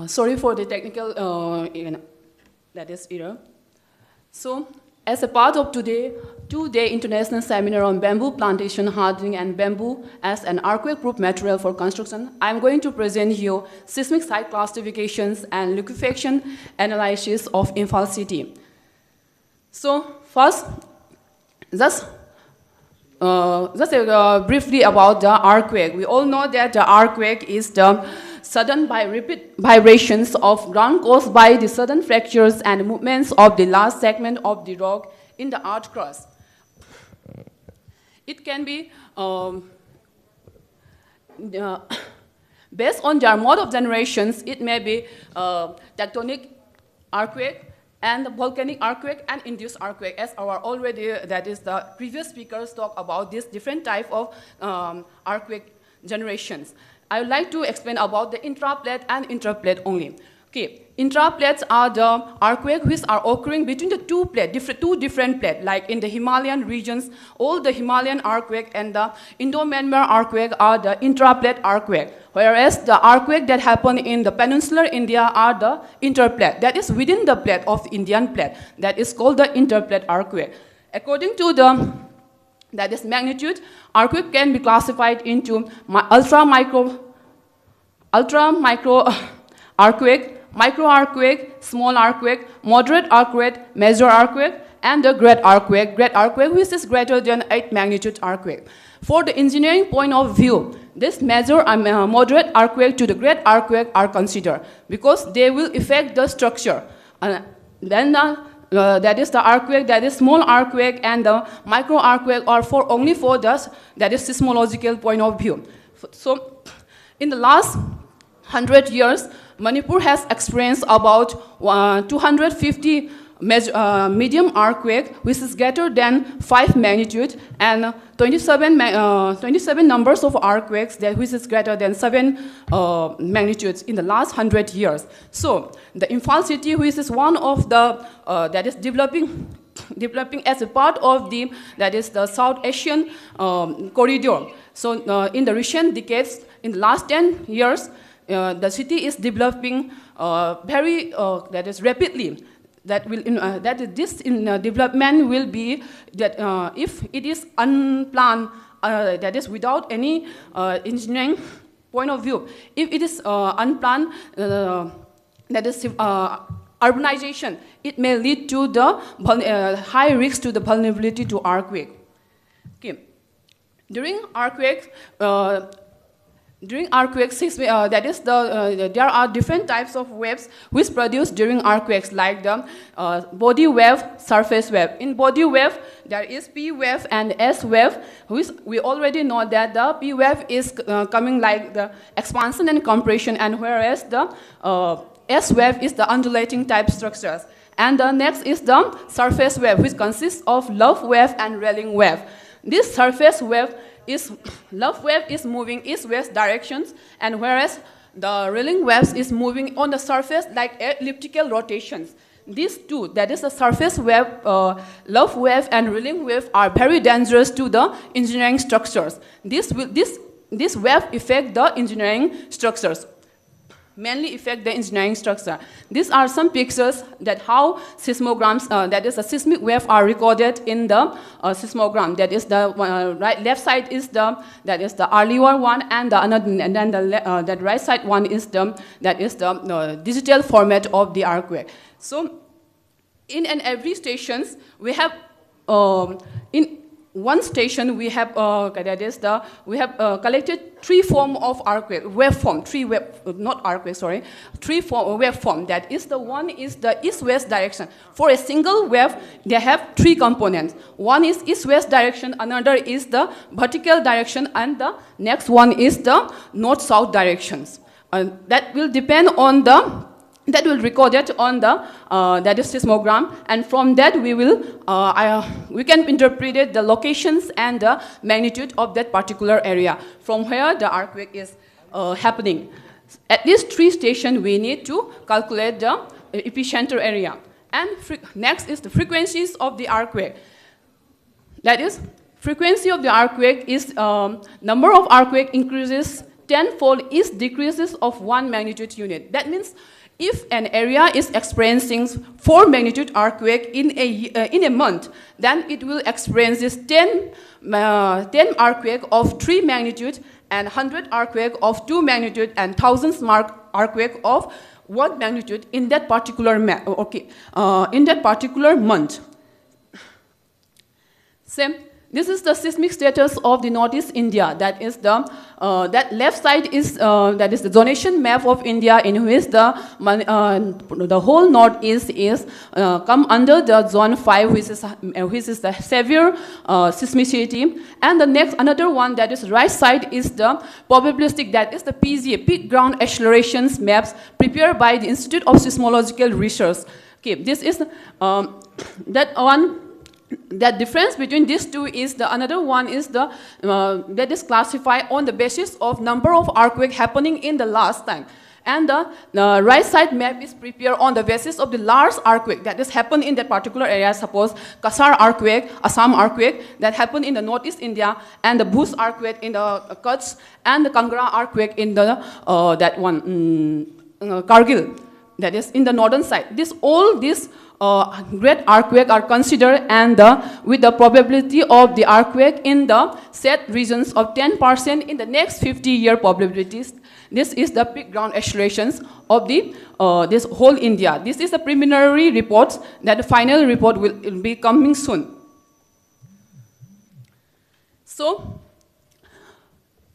Sorry for the technical error. So, as a part of two-day international seminar on bamboo plantation hardening and bamboo as an earthquake-proof material for construction, I'm going to present you seismic site classifications and liquefaction analysis of Imphal city. So, first, just briefly about the earthquake. We all know that the earthquake is the sudden rapid vibrations of ground caused by the sudden fractures and movements of the large segment of the rock in the earth crust. It can be based on their mode of generations. It may be tectonic earthquake and volcanic earthquake and induced earthquake, as the previous speakers talk about this different type of earthquake generations. I would like to explain about the intraplate and interplate only. Okay, intraplates are the earthquakes which are occurring between the two different plates, like in the Himalayan regions. All the Himalayan earthquake and the Indo-Myanmar earthquake are the intraplate earthquake, whereas the earthquake that happen in the peninsular India are the interplate, that is within the plate of the Indian plate. That is called the interplate earthquake. According to the magnitude, earthquake can be classified into ultra micro earthquake, micro earthquake, small earthquake, moderate earthquake, major earthquake, and the great earthquake, which is greater than 8 magnitude earthquake. For the engineering point of view, this major and moderate earthquake to the great earthquake are considered because they will affect the structure. That is the earthquake, that is small earthquake, and the micro earthquake are only for the seismological point of view. So, in the last 100 years, Manipur has experienced about 250 medium earthquake, which is greater than 5 magnitude, and 27 numbers of earthquakes which is greater than 7 magnitudes in the last 100 years. So the Imphal city, which is one of the that is developing as a part of the South Asian corridor. So in the recent decades, in the last 10 years, the city is developing very rapidly. Development will be that if it is unplanned, that is without any engineering point of view. If it is unplanned, that is urbanization, it may lead to the high risk to the vulnerability to earthquake. Okay. During earthquakes, there are different types of waves which produce during earthquakes, like the body wave, surface wave. In body wave, there is P wave and S wave, which we already know that the P wave is coming like the expansion and compression, and whereas the S wave is the undulating type structures. And the next is the surface wave, which consists of luff wave and railing wave. This surface wave luff wave is moving east-west directions, and whereas the railing waves is moving on the surface like elliptical rotations. These two, that is the surface wave, luff wave and railing wave, are very dangerous to the engineering structures. This wave affect the engineering structures. Mainly affect the engineering structure. These are some pictures that how seismograms, that is the seismic wave, are recorded in the seismogram. That is the left side is the earlier one, and then the right side one is the digital format of the earthquake. So, in and every stations we have in one station we have collected 3 form of earthquake waveform, three waveform. That is the one is the east-west direction. For a single wave, they have 3 components. One is east-west direction, another is the vertical direction, and the next one is the north-south directions. that will depend on the, that will record it on the that is seismogram, and from that we can interpret it, the locations and the magnitude of that particular area from where the earthquake is happening. At least 3 stations we need to calculate the epicenter area. And next is the frequencies of the earthquake. That is, frequency of the earthquake is number of earthquake increases tenfold is decreases of 1 magnitude unit. That means if an area is experiencing 4 magnitude earthquake in a month, then it will experience 10 earthquake of 3 magnitude and 100 earthquake of 2 magnitude and thousands earthquake of 1 magnitude in that particular in that particular month. Same. This is the seismic status of the Northeast India. That is the that left side is that is the zonation map of India, in which the whole Northeast is come under the zone 5, which is the severe seismicity. And the next another one, that is right side, is the probabilistic, that is the PGA, peak ground accelerations maps prepared by the Institute of Seismological Research. Okay, this is that one. That difference between these two is the another one is the that is classified on the basis of number of earthquake happening in the last time, and the right side map is prepared on the basis of the large earthquake that has happened in that particular area. Suppose Kasar earthquake, Assam earthquake that happened in the Northeast India, and the Bhuj earthquake in the Kutch, and the Kangra earthquake in the that one Kargil, that is in the northern side. All these great earthquake are considered, and with the probability of the earthquake in the set regions of 10% in the next 50-year probabilities. This is the peak ground accelerations of the this whole India. This is the preliminary reports. That the final report will be coming soon. So,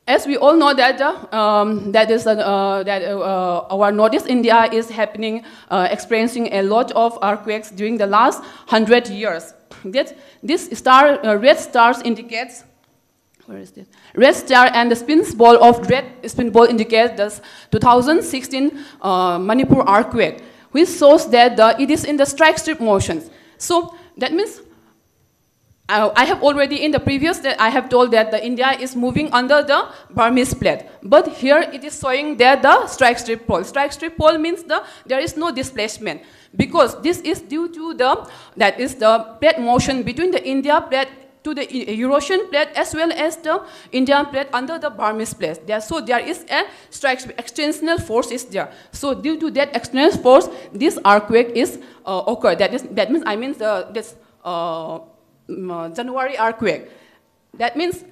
as we all know that our Northeast India is experiencing a lot of earthquakes during the last 100 years. This red stars indicates, where is this? Red star and the red spin ball indicates the 2016 Manipur earthquake, which shows that it is in the strike strip motions. So that means I have already in the previous that I have told that the India is moving under the Burmese plate, but here it is showing that the strike strip pole. Strike strip pole means there is no displacement, because this is due to the plate motion between the India plate to the Eurasian plate as well as the Indian plate under the Burmese plate. So there is a extensional force is there. So due to that external force, this earthquake is occurred. That means this. January earthquake. That means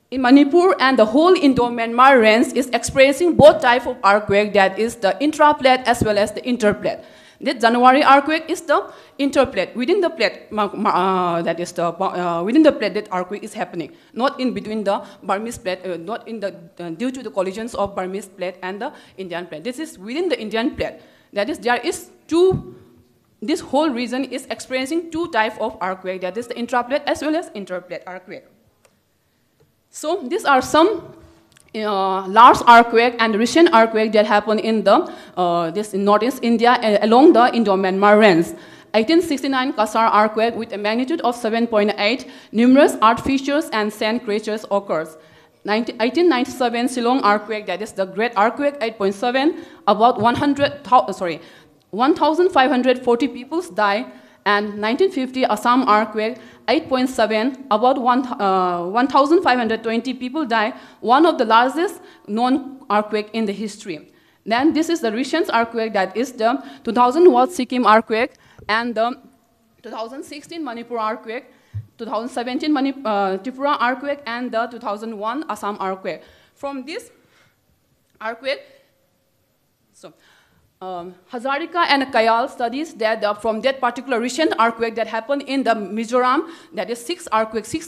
in Manipur and the whole Indo-Myanmar range is experiencing both types of earthquake, that is the intraplate as well as the interplate. The January earthquake is the interplate. Within the plate, within the plate that earthquake is happening, not in between the Burmese plate, not in the due to the collisions of Burmese plate and the Indian plate. This is within the Indian plate. That is, there is two. This whole region is experiencing 2 types of earthquake, that is the intraplate as well as interplate earthquake. So these are some large earthquake and recent earthquake that happened in this in Northeast India along the Indo-Myanmar range. 1869 Kasar earthquake with a magnitude of 7.8, numerous earth fissures and sand craters occurs. 1897 Shillong earthquake, that is the great earthquake, 8.7, about 1,540 people died, and 1950 Assam earthquake, 8.7, about 1,520 people died, one of the largest known earthquake in the history. Then this is the recent earthquake, that is the 2001 Sikkim earthquake, and the 2016 Manipur earthquake, 2017 Tripura earthquake, and the 2001 Assam earthquake. From this earthquake, so Hazarika and Kayal studies that from that particular recent earthquake that happened in the Mizoram, that is 6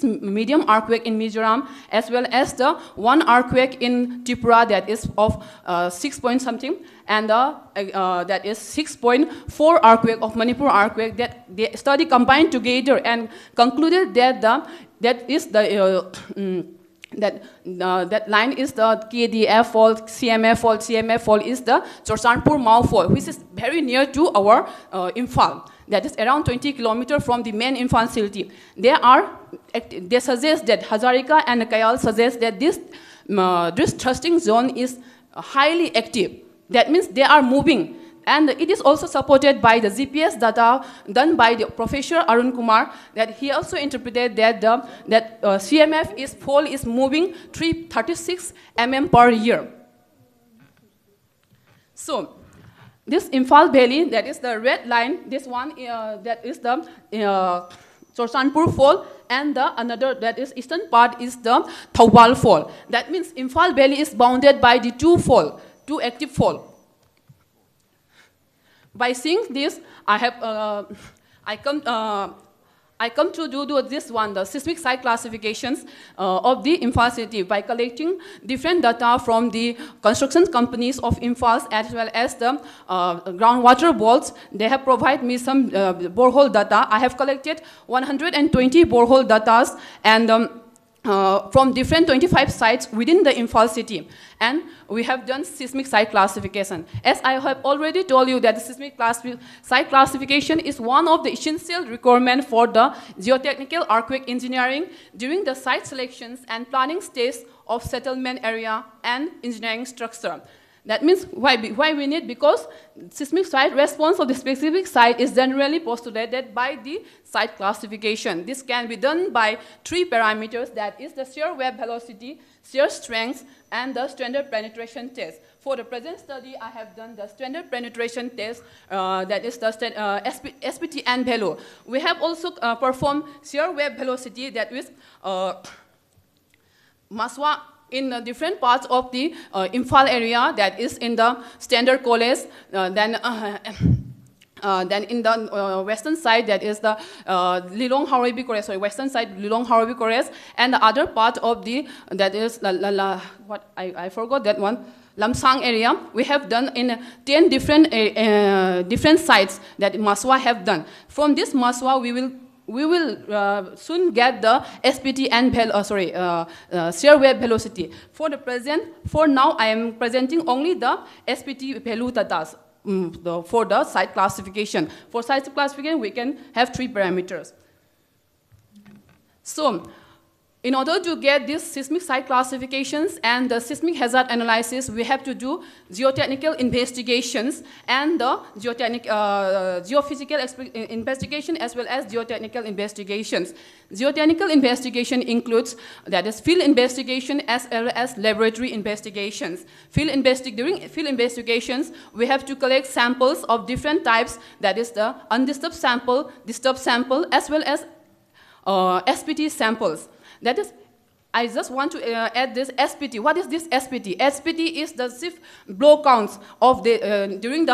medium earthquake in Mizoram, as well as the 1 earthquake in Tripura that is of 6 point something, and that is 6.4 earthquake of Manipur earthquake, that the study combined together and concluded that that is the that line is the KDF fault, CMF fault. CMF fault is the Chorsanpur Mao fault, which is very near to our Imphal. That is around 20 kilometers from the main Imphal city. They suggest that Hazarika and Kayal suggest that this thrusting zone is highly active. That means they are moving. And it is also supported by the GPS data done by the Professor Arun Kumar, that he also interpreted that CMF pole is moving 336 mm per year. So this Imphal Valley, that is the red line, this one that is the Chorsanpur Fall, and the another, that is eastern part, is the Thawbal Fall. That means Imphal Valley is bounded by the two active fall. By seeing this, I come to do this one, the seismic site classifications of the Imphal city, by collecting different data from the construction companies of Imphal as well as the groundwater boards. They have provided me some borehole data. I have collected 120 borehole data and from different 25 sites within the Imphal city. And we have done seismic site classification. As I have already told you that the seismic site classification is one of the essential requirements for the geotechnical earthquake engineering during the site selections and planning stage of settlement area and engineering structure. That means why we need, because seismic site response of the specific site is generally postulated by the site classification. This can be done by 3 parameters, that is the shear wave velocity, shear strength, and the standard penetration test. For the present study, I have done the standard penetration test, that is the SPT and value. We have also performed shear wave velocity, that is Maswa, in different parts of the Imphal area, that is in the standard college, then in the western side, that is the Lilong Haurabi Kores, sorry, western side Lilong Haurabi Kores, and the other part of the, that is I forgot that one, Lamsang area. We have done in 10 different sites that Maswa have done. From this Maswa, we will soon get the SPT and shear wave velocity. For now, I am presenting only the SPT value data for the site classification. For site classification, we can have 3 parameters. So, in order to get these seismic site classifications and the seismic hazard analysis, we have to do geotechnical investigations and the geophysical investigation as well as geotechnical investigations. Geotechnical investigation includes, that is, field investigation as well as laboratory investigations. During field investigations, we have to collect samples of different types, that is the undisturbed sample, disturbed sample, as well as SPT samples. That is, I just want to add this SPT. What is this SPT? SPT is the shift blow counts of the during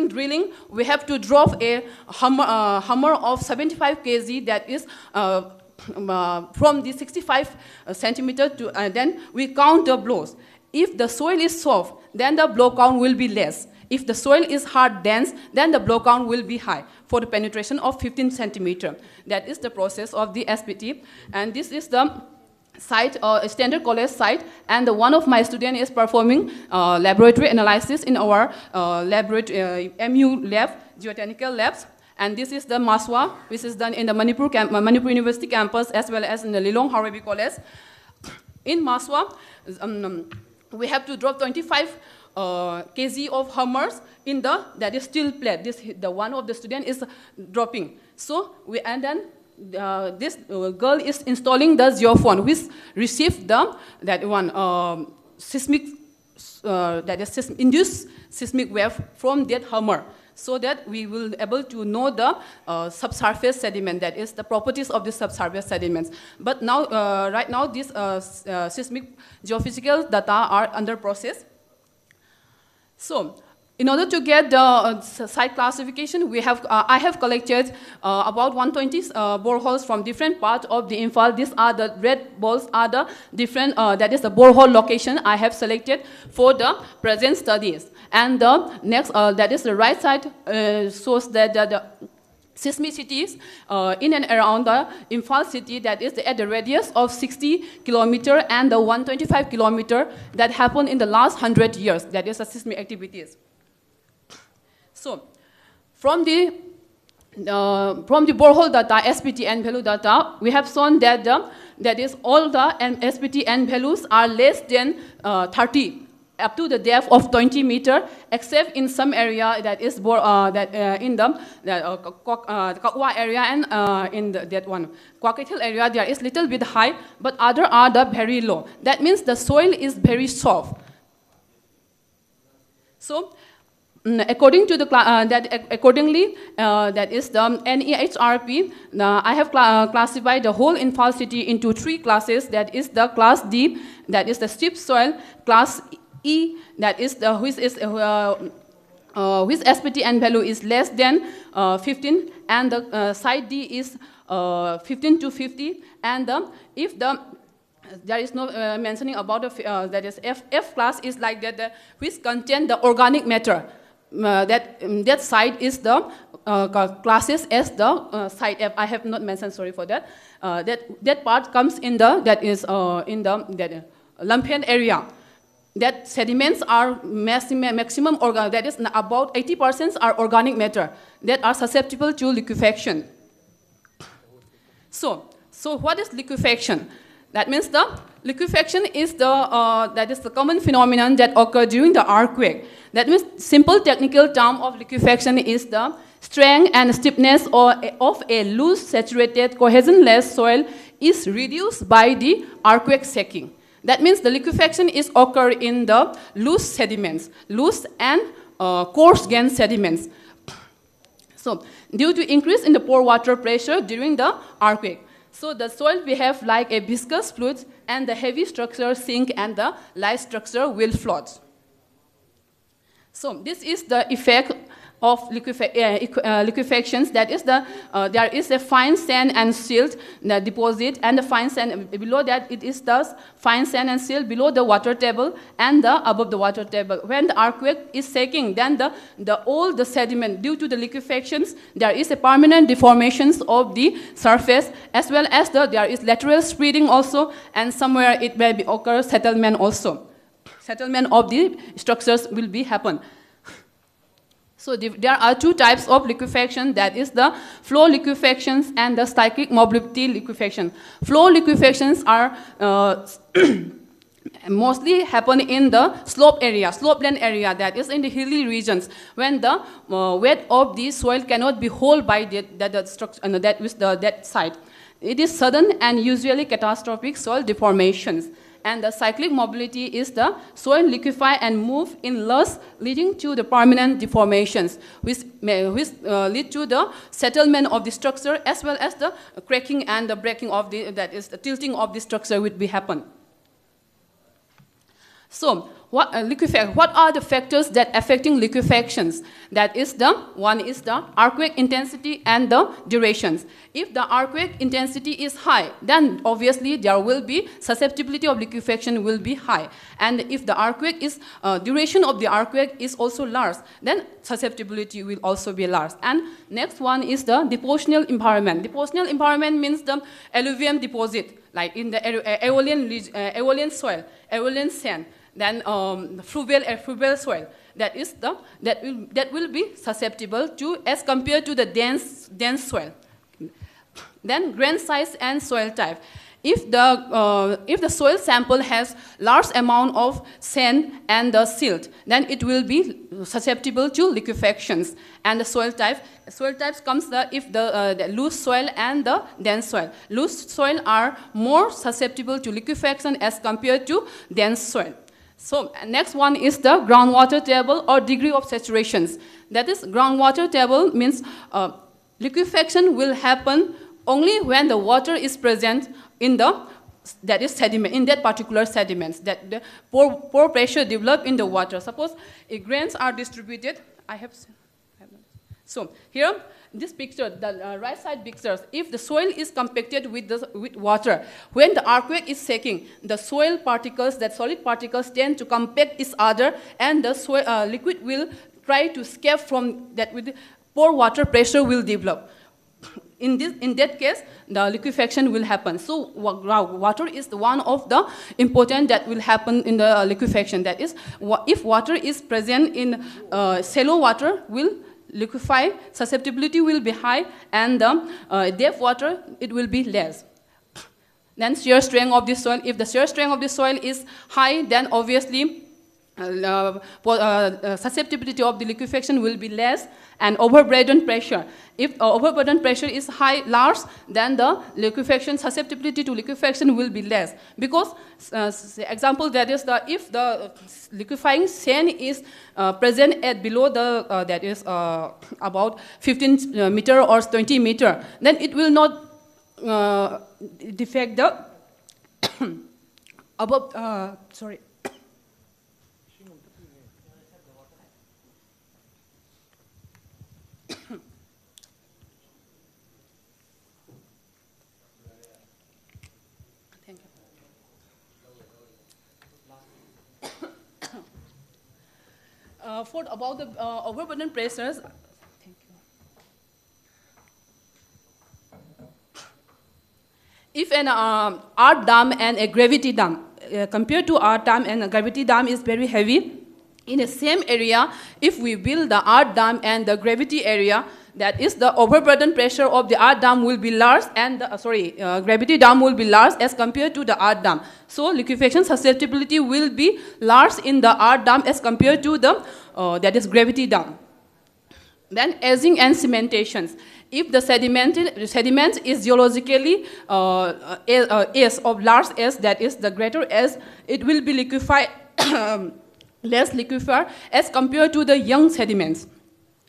drilling. We have to drop a hammer of 75 kg, that is from the 65 centimeter to, then we count the blows. If the soil is soft, then the blow count will be less. If the soil is hard, dense, then the blow count will be high for the penetration of 15 centimeter. That is the process of the SPT. And this is the site, standard college site, and one of my students is performing laboratory analysis in our laboratory MU lab, geotechnical labs. And this is the Maswa, which is done in the Manipur University campus as well as in the Lilong Haurabi College. In Maswa, we have to drop 25 kg of hammers in that is steel plate. The one of the student is dropping. So this girl is installing the geophone, which received seismic induced seismic wave from that hammer, so that we will able to know the subsurface sediment, that is the properties of the subsurface sediments. But now, right now, these seismic geophysical data are under process. So, in order to get the site classification, I have collected about 120 boreholes from different parts of the Imphal. These are the red balls, are the different, that is the borehole location I have selected for the present studies. And the next, that is the right side, shows that seismicities in and around the Imphal city, that is at the radius of 60 kilometer and the 125 kilometer that happened in the last 100 years, that is the seismic activities. So, from the borehole data, SPT and value data, we have shown that that is all the SPT and values are less than 30 up to the depth of 20 meter, except in some area that is in the Kakwa area and in that one. Kwakit Hill area, there is little bit high, but other are the very low. That means the soil is very soft. So, according to the that is the NEHRP. I have classified the whole Imphal city into 3 classes. That is the class D, that is the steep soil. Class E, that is the which SPT and value is less than 15, and the side D is 15 to 50, and if there is no mentioning about the that is F class is like that, which contain the organic matter. That side is the classes as the side F. I have not mentioned, sorry for that. That part comes in the in the Lumpian area. That sediments are maximum organic, that is about 80% are organic matter that are susceptible to liquefaction. So what is liquefaction? That means the liquefaction is the common phenomenon that occurs during the earthquake. That means simple technical term of liquefaction is the strength and stiffness of a loose saturated cohesionless soil is reduced by the earthquake shaking. That means the liquefaction is occur in the loose sediments, loose and coarse grained sediments. So due to increase in the pore water pressure during the earthquake. So the soil behave like a viscous fluid, and the heavy structure sink and the light structure will float. So this is the effect of liquefactions. That is there is a fine sand and silt deposit, and the fine sand below that it is thus fine sand and silt below the water table and above the water table. When the earthquake is shaking, then all the sediment due to the liquefactions, there is a permanent deformations of the surface, as well as there is lateral spreading also, and somewhere it may occur settlement also. Settlement of the structures will be happen. So there are 2 types of liquefaction, that is the flow liquefactions and the cyclic mobility liquefaction. Flow liquefactions are mostly happen in the slopeland area, that is in the hilly regions, when the weight of the soil cannot be held by that structure, that side. It is sudden and usually catastrophic soil deformations. And the cyclic mobility is the soil liquefy and move in loss, leading to the permanent deformations, which lead to the settlement of the structure, as well as the cracking and the breaking of the tilting of the structure will be happen. So what are the factors that affecting liquefactions? That is one is the earthquake intensity and the durations. If the earthquake intensity is high, then obviously there will be susceptibility of liquefaction will be high. And if the earthquake is duration of the earthquake is also large, then susceptibility will also be large. And next one is the depositional environment. Depositional environment means the alluvium deposit, like in the aeolian soil, aeolian sand. Then fluvial soil, that will be susceptible to as compared to the dense soil. Then grain size and soil type. If the soil sample has large amount of sand and the silt, then it will be susceptible to liquefactions. And the soil types comes if the loose soil and the dense soil. Loose soil are more susceptible to liquefaction as compared to dense soil. So next one is the groundwater table or degree of saturations. That is, groundwater table means liquefaction will happen only when the water is present in sediment, in that particular sediments, that the pore pressure develop in the water. Suppose grains are distributed. So here, this picture, the right side pictures, if the soil is compacted with water, when the earthquake is shaking, the soil particles, that solid particles tend to compact each other, and the soil, liquid will try to escape from that with pore water pressure will develop. in that case, the liquefaction will happen. So water is one of the important that will happen in the liquefaction. That is, if water is present in shallow water, will liquefy, susceptibility will be high, and the depth water, it will be less. Then shear strength of the soil. If the shear strength of the soil is high, then obviously susceptibility of the liquefaction will be less, and overburden pressure. If overburden pressure is large, then the liquefaction susceptibility to liquefaction will be less. Because, example, that is if the liquefying sand is present at below the that is about 15 meter or 20 meter, then it will not defect the above. Sorry. Thank you. For about the overburden pressures. If an art dam and a gravity dam, compared to art dam and a gravity dam is very heavy, in the same area, if we build the art dam and the gravity area, that is the overburden pressure of the art dam will be large, and the, gravity dam will be large as compared to the art dam. So liquefaction susceptibility will be large in the art dam as compared to the that is gravity dam. Then aging and cementations. If the sediment is geologically S of large S, that is the greater S, it will be liquefied less liquefier as compared to the young sediments,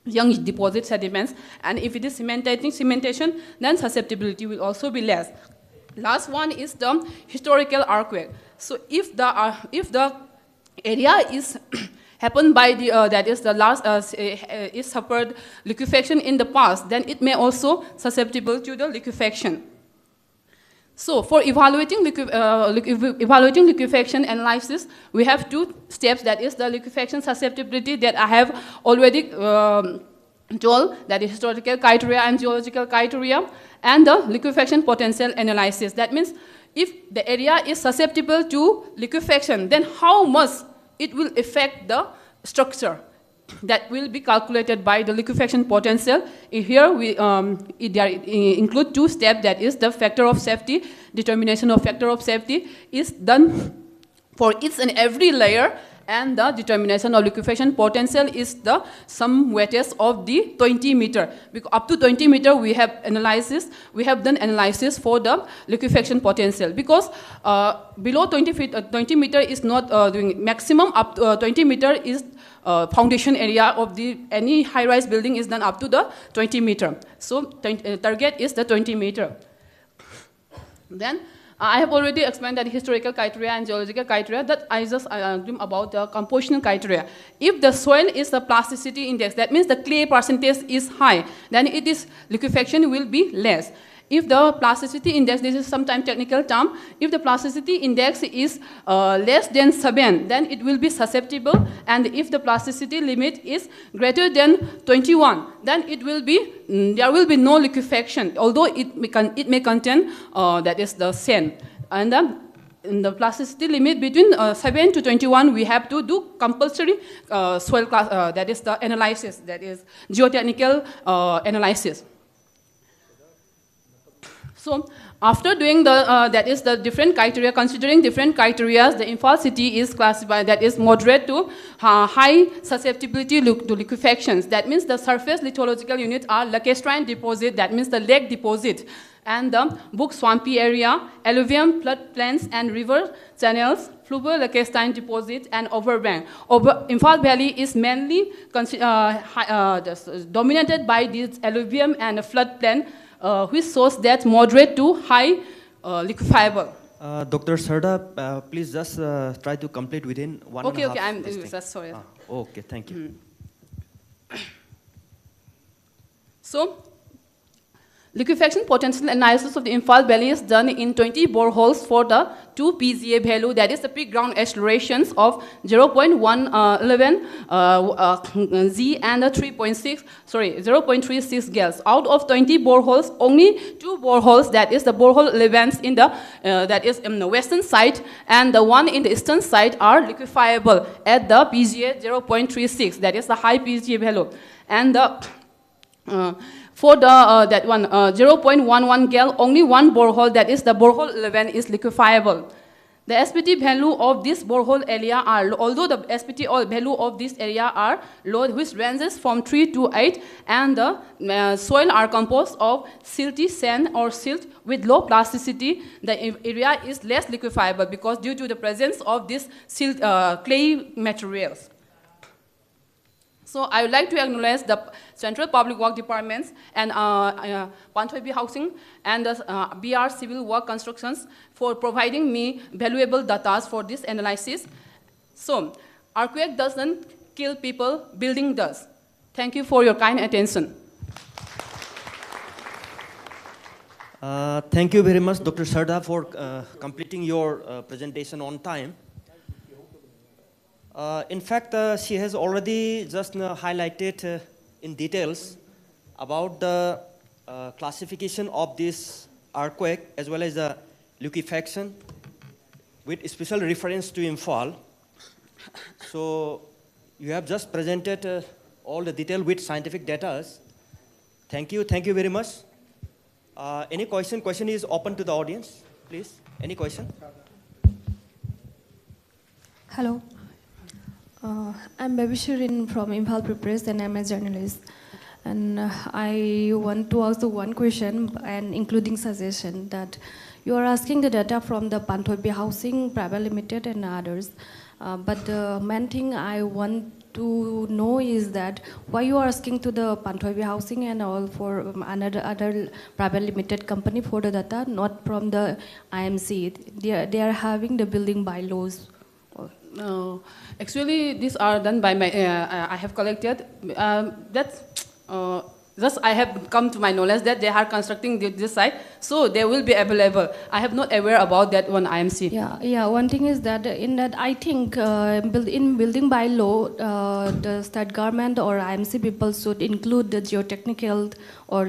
young deposit sediments. And if it is cementation, then susceptibility will also be less. Last one is the historical earthquake. So if the area is happened by the that is the last is suffered liquefaction in the past, then it may also susceptible to the liquefaction. So for evaluating liquefaction analysis, we have two steps. That is the liquefaction susceptibility that I have already told, that is historical criteria and geological criteria, and the liquefaction potential analysis. That means if the area is susceptible to liquefaction, then how much it will affect the structure. That will be calculated by the liquefaction potential. Here we include two steps. That is the factor of safety. Determination of factor of safety is done for each and every layer, and the determination of liquefaction potential is the sum weightage of the 20 meter. Because up to 20 meter we have done analysis for the liquefaction potential. Because below 20 meter is not doing maximum. Up to 20 meter is foundation area of any high-rise building is done up to the 20 meter. So target is the 20 meter. Then I have already explained that historical criteria and geological criteria. That I just about the compositional criteria. If the soil is the plasticity index, that means the clay percentage is high, then it is liquefaction will be less. If the plasticity index, this is sometimes technical term, if the plasticity index is less than 7, then it will be susceptible. And if the plasticity limit is greater than 21, then it will be, there will be no liquefaction, although it may contain, that is the sand. And in the plasticity limit between 7 to 21, we have to do compulsory soil class, that is the analysis, that is geotechnical analysis. So after doing the, that is the different criteria, considering different criteria, the Imphal city is classified, that is moderate to high susceptibility to liquefactions. That means the surface lithological units are lacustrine deposit, that means the lake deposit, and the book swampy area, alluvium floodplains and river channels, fluvial lacustrine deposit, and overbank. Imphal Valley is mainly dominated by this alluvium and floodplain, which shows that moderate to high liquefiable. Dr. Sarda, please just try to complete within 1.5 Okay, I'm just sorry. Okay, thank you. So, Liquefaction potential analysis of the Imphal Valley is done in 20 boreholes for the 2 PGA value, that is the peak ground accelerations of 0.111 Z and 0.36 gals. Out of 20 boreholes, only 2 boreholes, that is the borehole 11 in the western side and the one in the eastern side, are liquefiable at the PGA 0.36, that is the high PGA value. And the for the 0.11 gal, only one borehole, that is the borehole 11, is liquefiable. The SPT value of this borehole area are, although the SPT value of this area are low, which ranges from 3 to 8, and the soil are composed of silty sand or silt with low plasticity, the area is less liquefiable because due to the presence of this silt, clay materials. So I would like to acknowledge the Central Public Work Departments and Panthoibi Housing and the BR Civil Work Constructions for providing me valuable data for this analysis. So, earthquake doesn't kill people, building does. Thank you for your kind attention. Thank you very much, Dr. Sarda, for completing your presentation on time. In fact, she has already just highlighted in details about the classification of this earthquake as well as the liquefaction with special reference to Imphal. So you have just presented all the detail with scientific data. Thank you very much. Any question? Question is open to the audience, please. Any question? Hello. I'm Baby Shirin from Imphal Press and I'm a journalist. And I want to ask the one question and including suggestion that you are asking the data from the Panthoibi Housing Private Limited and others. But the main thing I want to know is that why you are asking to the Panthoibi Housing and all for other private limited company for the data, not from the IMC. They are having the building bylaws. No, actually, these are done by my. I have collected. Just I have come to my knowledge that they are constructing this site, so they will be available. I have not aware about that one IMC. Yeah. One thing is that in that I think in building by law, the state government or IMC people should include the geotechnical or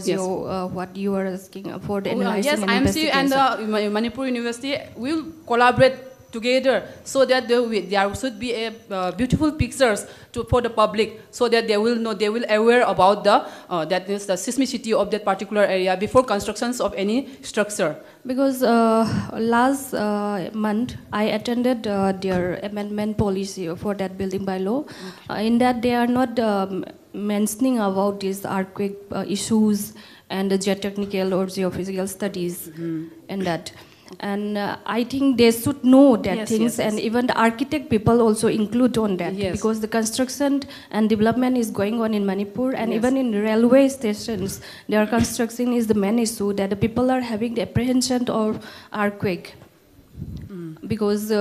what you are asking for the analysis. Yes, IMC and the Manipur University will collaborate together so that there should be a beautiful pictures for the public, so that they will know, they will aware about the that is the seismicity of that particular area before constructions of any structure. Because last month I attended their amendment policy for that building by law. In that they are not mentioning about these earthquake issues and the geotechnical or geophysical studies and that. And I think they should know that things, and even the architect people also include on that, because the construction and development is going on in Manipur, and even in railway stations, their construction is the main issue, that the people are having the apprehension of earthquake. Because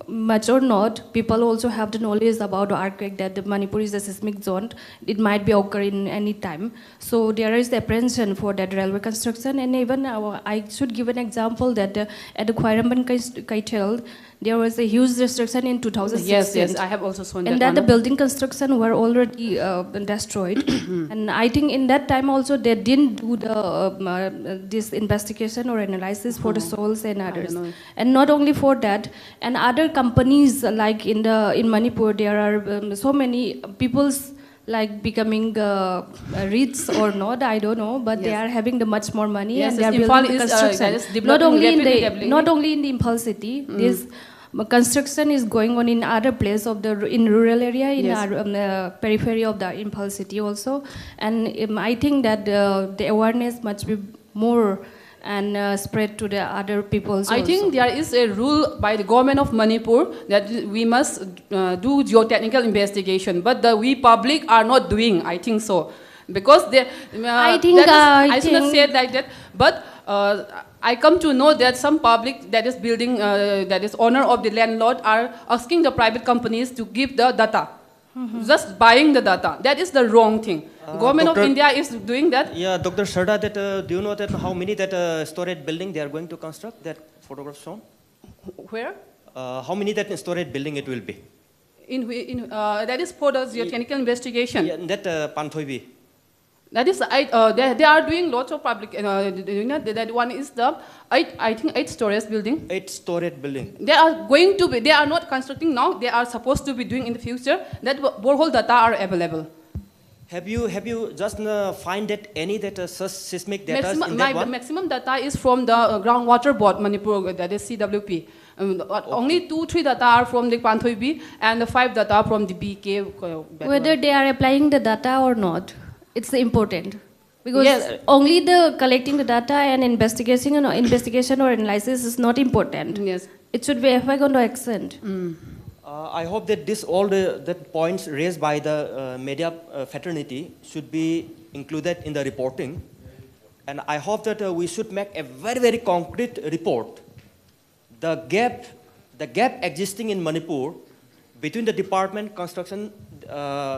much or not, people also have the knowledge about the earthquake, that the Manipur is a seismic zone. It might be occurring any time. So there is the apprehension for that railway construction. And even I should give an example that at the Khairamban Kaitel, there was a huge destruction in 2016. Yes, I have also seen that. And that the building construction were already destroyed. And I think in that time also they didn't do the this investigation or analysis for the soils and others. And not only for that, and other companies like in Manipur, there are so many people's like becoming rich or not, I don't know, but they are having the much more money, and they are building the construction. Not only in the Imphal city, this construction is going on in other places of in rural area, in our periphery of the Imphal city also, and I think that the awareness must be more and spread to the other peoples. I think there is a rule by the government of Manipur that we must do geotechnical investigation, but we public are not doing. I think so, because they. I should not say it like that, but. I come to know that some public that is building, that is owner of the landlord, are asking the private companies to give the data. just buying the data. That is the wrong thing. Government of Doctor- India is doing that. Yeah, Dr. Sarda, that do you know that how many that storage building they are going to construct? That photograph shown. Where? How many that storage building it will be? That is for the geotechnical investigation. Yeah, that Panthoibi. That is, they are doing lots of public, that one is the, I think 8 storage building. 8 storage building. They are going to be, they are not constructing now, they are supposed to be doing in the future, that borehole data are available. Have you just find that any that seismic data in Maximum, that one? maximum data is from the groundwater board, Manipur, that is CWP. Only 2-3 data are from the Panthoibi and the 5 data from the BK. Whether they are applying the data or not, it's important. Because Yes. only the collecting the data and investigation or analysis is not important. Yes. It should be effect on the accent. I hope that all the points raised by the media fraternity should be included in the reporting. And I hope that we should make a very, very concrete report. The gap existing in Manipur between the department, construction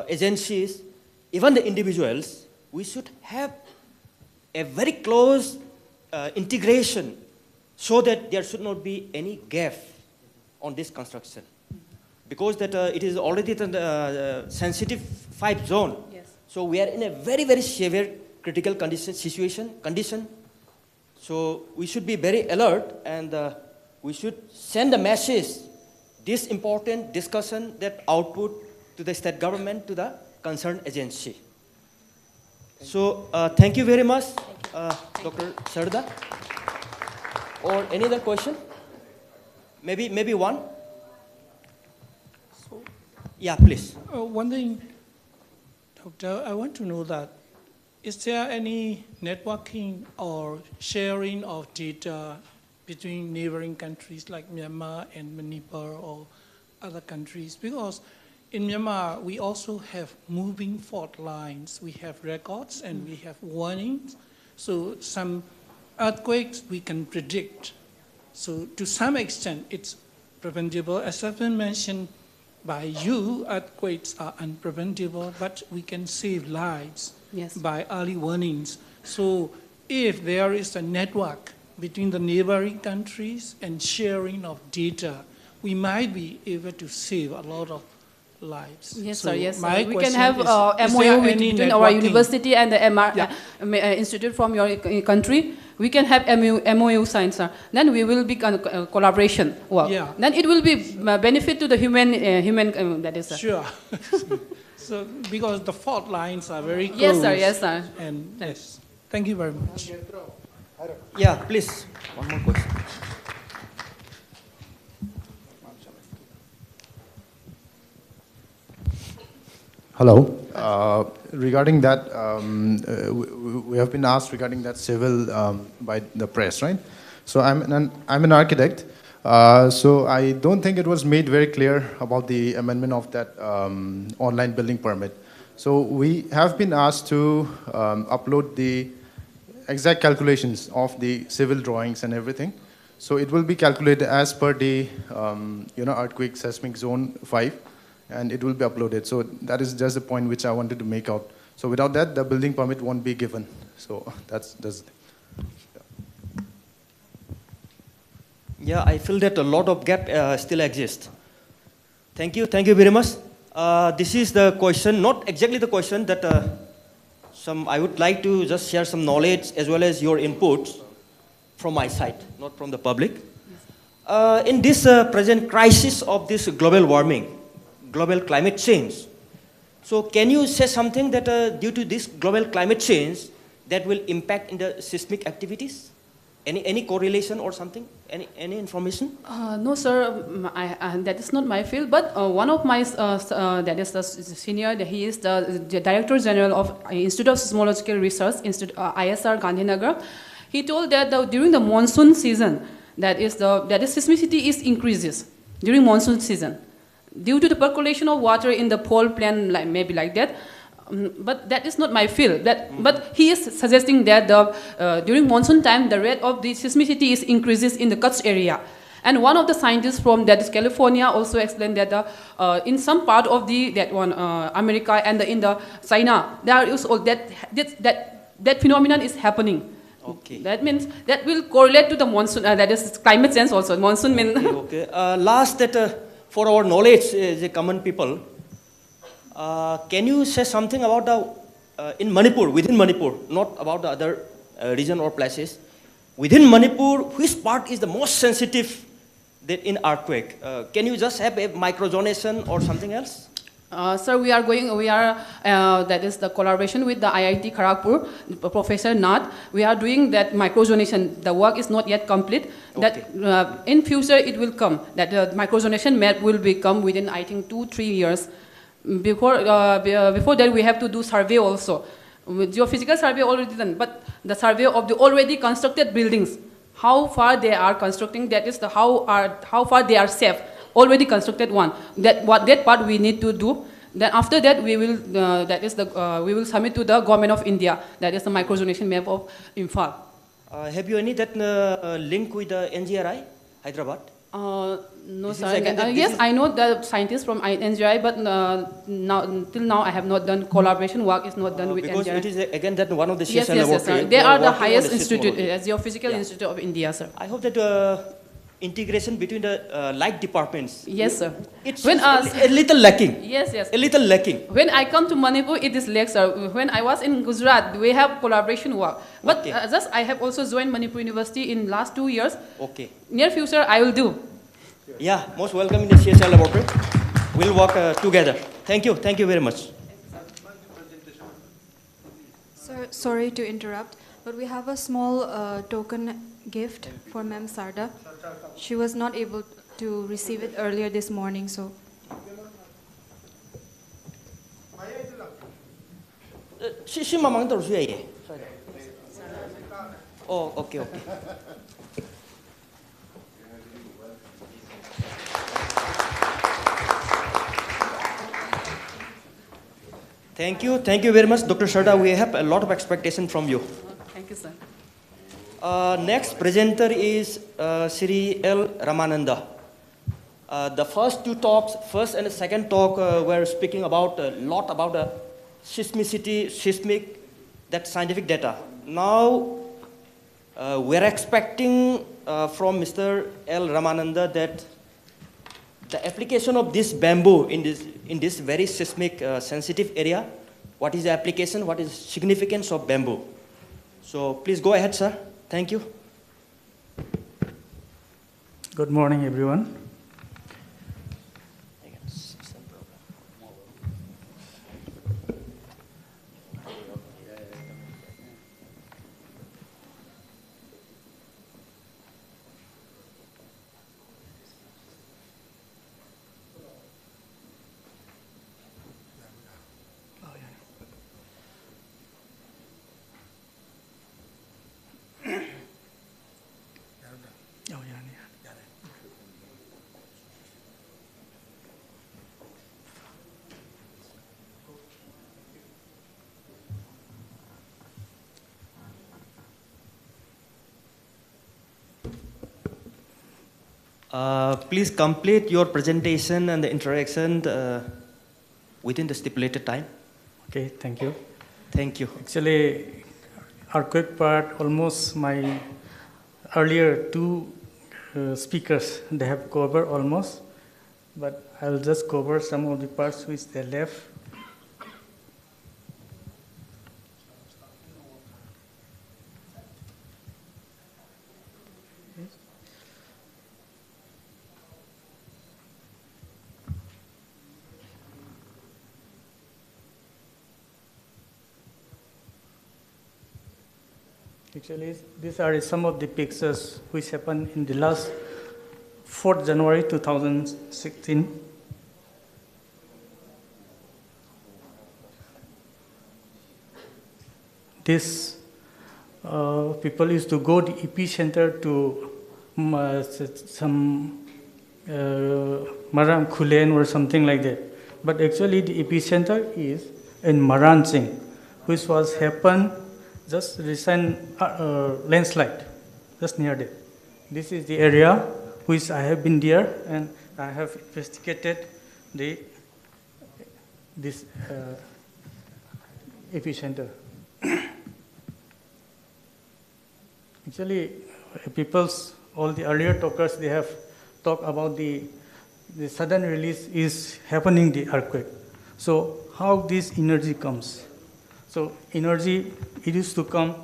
agencies, even the individuals, we should have a very close integration so that there should not be any gap on this construction. Because that it is already the sensitive 5 zone. Yes. So we are in a very, very severe critical condition. So we should be very alert and we should send a message, this important discussion, that output to the state government, to the concerned agency. So thank you very much, Dr. Sarda. Or any other question? Maybe one? Yeah, please. One thing, Doctor, I want to know that, is there any networking or sharing of data between neighboring countries like Myanmar and Manipur or other countries? Because in Myanmar, we also have moving fault lines. We have records and we have warnings. So some earthquakes we can predict. So to some extent, it's preventable. As has been mentioned by you, earthquakes are unpreventable, but we can save lives by early warnings. So if there is a network between the neighboring countries and sharing of data, we might be able to save a lot of lives. Yes, So sir. Yes, my sir. We can question have is MOU there between any our networking? university and the institute from your country. We can have MOU signed, sir. Then we will be collaboration work. Yeah. Then it will be benefit to the human that is. Sure. So because the fault lines are very close. Yes, sir. Yes, sir. And yes, thank you very much. Yeah, please. One more question. Hello. Regarding that, we have been asked regarding that civil by the press, right? So I'm an architect. So I don't think it was made very clear about the amendment of that online building permit. So we have been asked to upload the exact calculations of the civil drawings and everything. So it will be calculated as per the earthquake seismic zone 5. And it will be uploaded. So that is just the point which I wanted to make out. So without that, the building permit won't be given. So that's the thing. Yeah, I feel that a lot of gap still exists. Thank you very much. This is the question, not exactly the question that I would like to just share some knowledge as well as your inputs from my side, not from the public. In this present crisis of this global warming, global climate change. So can you say something that due to this global climate change that will impact in the seismic activities? Any correlation or something? Any information? No, sir. That is not my field. But one of my that is the senior. He is the Director General of Institute of Seismological Research, ISR Gandhinagar. He told that during the monsoon season, that is seismicity increases during monsoon season, due to the percolation of water in the pole plane, maybe like that. But that is not my field. But he is suggesting that during monsoon time, the rate of the seismicity increases in the Kutch area. And one of the scientists from that is California also explained that in some part of America and in the China, there is all that phenomenon is happening. Okay. That means that will correlate to the monsoon. That is climate change also. Monsoon means. Okay. Last, that for our knowledge, the common people, can you say something about in Manipur, within Manipur, not about the other region or places, within Manipur, which part is the most sensitive in earthquake? Can you just have a microzonation or something else? Sir, that is the collaboration with the IIT Kharagpur, Professor Nath. We are doing that microzonation. The work is not yet complete. Okay. That in future it will come. That microzonation map will become within, I think, 2-3 years. Before that, we have to do survey also. Geophysical survey already done, but the survey of the already constructed buildings, how far they are constructing, that is how far they are safe. Already constructed one. That part we need to do. Then after that we will we will submit to the government of India. That is the microzonation map of Imphal. Have you any that link with the NGRI, Hyderabad? No, sir. Yes, I know the scientists from NGI, but till now I have not done collaboration work. Is not done with NGI. Because it is again that one of the yes, CSL yes, sir. They are the highest institute, Geophysical Institute of India, sir. I hope that integration between the like departments. Yes, sir. It's a little lacking. Yes, yes. A little lacking. When I come to Manipur, it is less, sir. When I was in Gujarat, we have collaboration work. But Okay. just I have also joined Manipur University in last 2 years. Okay. Near future, I will do. Yeah, most welcome in the CSL laboratory. We'll work together. Thank you. Thank you very much. Sir, sorry to interrupt, but we have a small token gift for Ma'am Sarda. She was not able to receive it earlier this morning, so. Si mamang terus ya. Oh, okay, okay. Thank you very much, Dr. Sarda. We have a lot of expectation from you. Thank you, sir. Next presenter is Sri L. Ramananda. The first two talks, first and the second talk, were speaking about a lot about the seismic, that scientific data. Now, we're expecting from Mr. L. Ramananda that the application of this bamboo in this very seismic sensitive area, what is the application, what is significance of bamboo? So please go ahead, sir. Thank you. Good morning, everyone. Please complete your presentation and the interaction within the stipulated time. Okay, thank you. Thank you. Actually, earthquake part, almost my earlier two speakers, they have covered almost, but I will just cover some of the parts which they left. Actually, these are some of the pictures which happened in the last 4th January 2016. This people used to go to the epicenter to some Maram Khulen or something like that. But actually the epicenter is in Maranching, which was happened just recent landslide, just near there. This is the area which I have been there and I have investigated this epicenter. Actually, all the earlier talkers, they have talked about the sudden release is happening the earthquake. So how this energy comes? So energy, it is to come.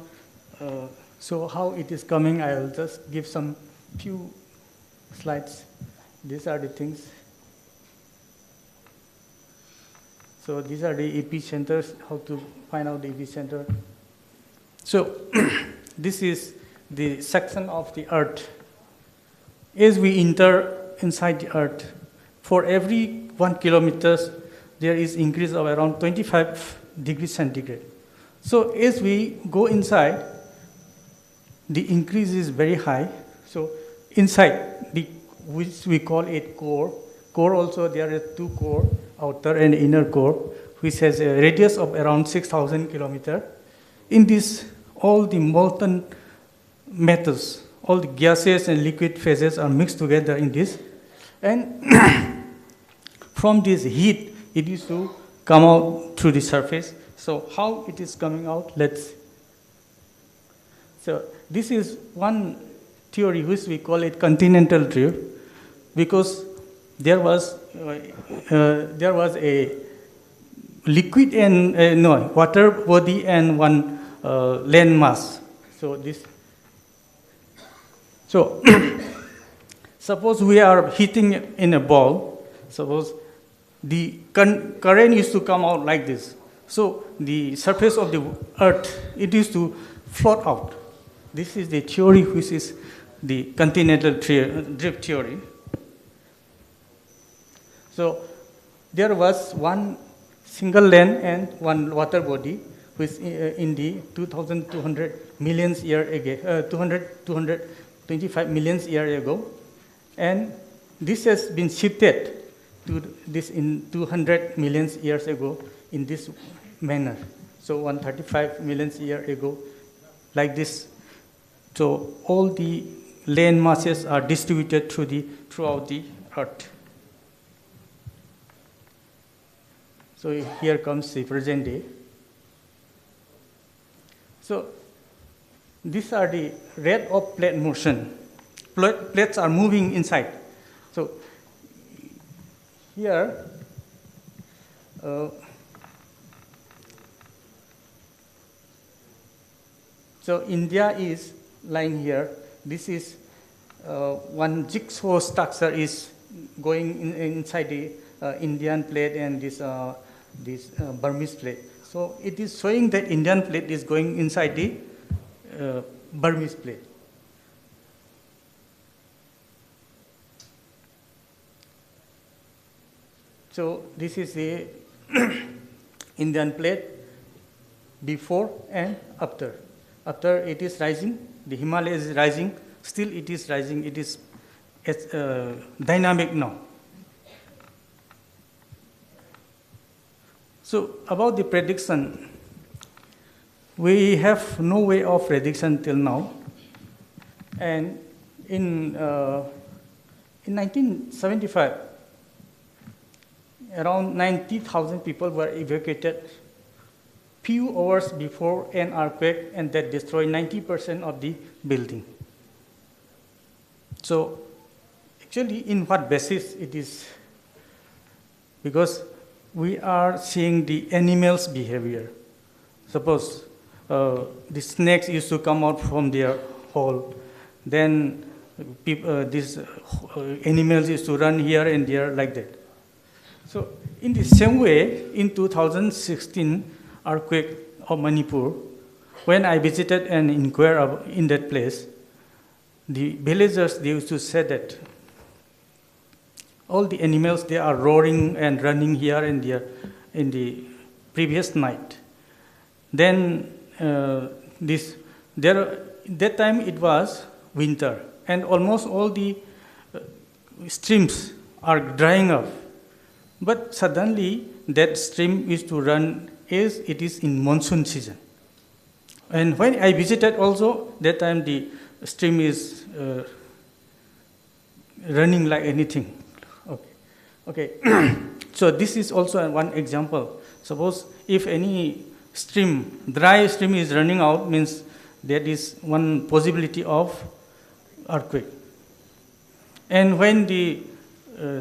So how it is coming, I will just give some few slides. These are the things. So these are the epicenters, how to find out the epicenter. So this is the section of the earth. As we enter inside the earth, for every 1 kilometer, there is increase of around 25 degrees centigrade. So as we go inside, the increase is very high. So inside, which we call it core also, there are 2 core, outer and inner core, which has a radius of around 6,000 kilometers. In this, all the molten metals, all the gases and liquid phases are mixed together in this. And from this heat, it is to come out through the surface. So how it is coming out, let's see. So this is one theory which we call it continental drift, because there was a liquid and water body and one land mass. So suppose we are hitting in a ball. Suppose the current used to come out like this. So the surface of the earth, it used to float out. This is the theory which is the continental drift theory. So there was one single land and one water body, which in the 2,200 million years ago, 225 million years ago, and this has been shifted to this in 200 million years ago in this manner. So 135 million years ago, like this. So all the land masses are distributed throughout the earth. So here comes the present day. So these are the rate of plate motion. Plates are moving inside. So here, so India is lying here. This is one jigsaw structure is going inside the Indian plate and this Burmese plate. So it is showing that Indian plate is going inside the Burmese plate. So this is the Indian plate before and after. After it is rising, the Himalayas is rising, still it is rising, it is dynamic now. So about the prediction, we have no way of prediction till now. And in 1975, around 90,000 people were evacuated few hours before an earthquake, and that destroyed 90% of the building. So actually, in what basis it is? Because we are seeing the animals' behavior. Suppose the snakes used to come out from their hole, then these animals used to run here and there like that. So in the same way, in 2016 earthquake of Manipur, when I visited and inquired in that place, the villagers, they used to say that all the animals, they are roaring and running here and there in the previous night. Then that time it was winter, and almost all the streams are drying up. But suddenly that stream used to run as it is in monsoon season. And when I visited also, that time the stream is running like anything. Okay. So this is also one example. Suppose if any stream, dry stream is running out, means there is one possibility of earthquake. And when the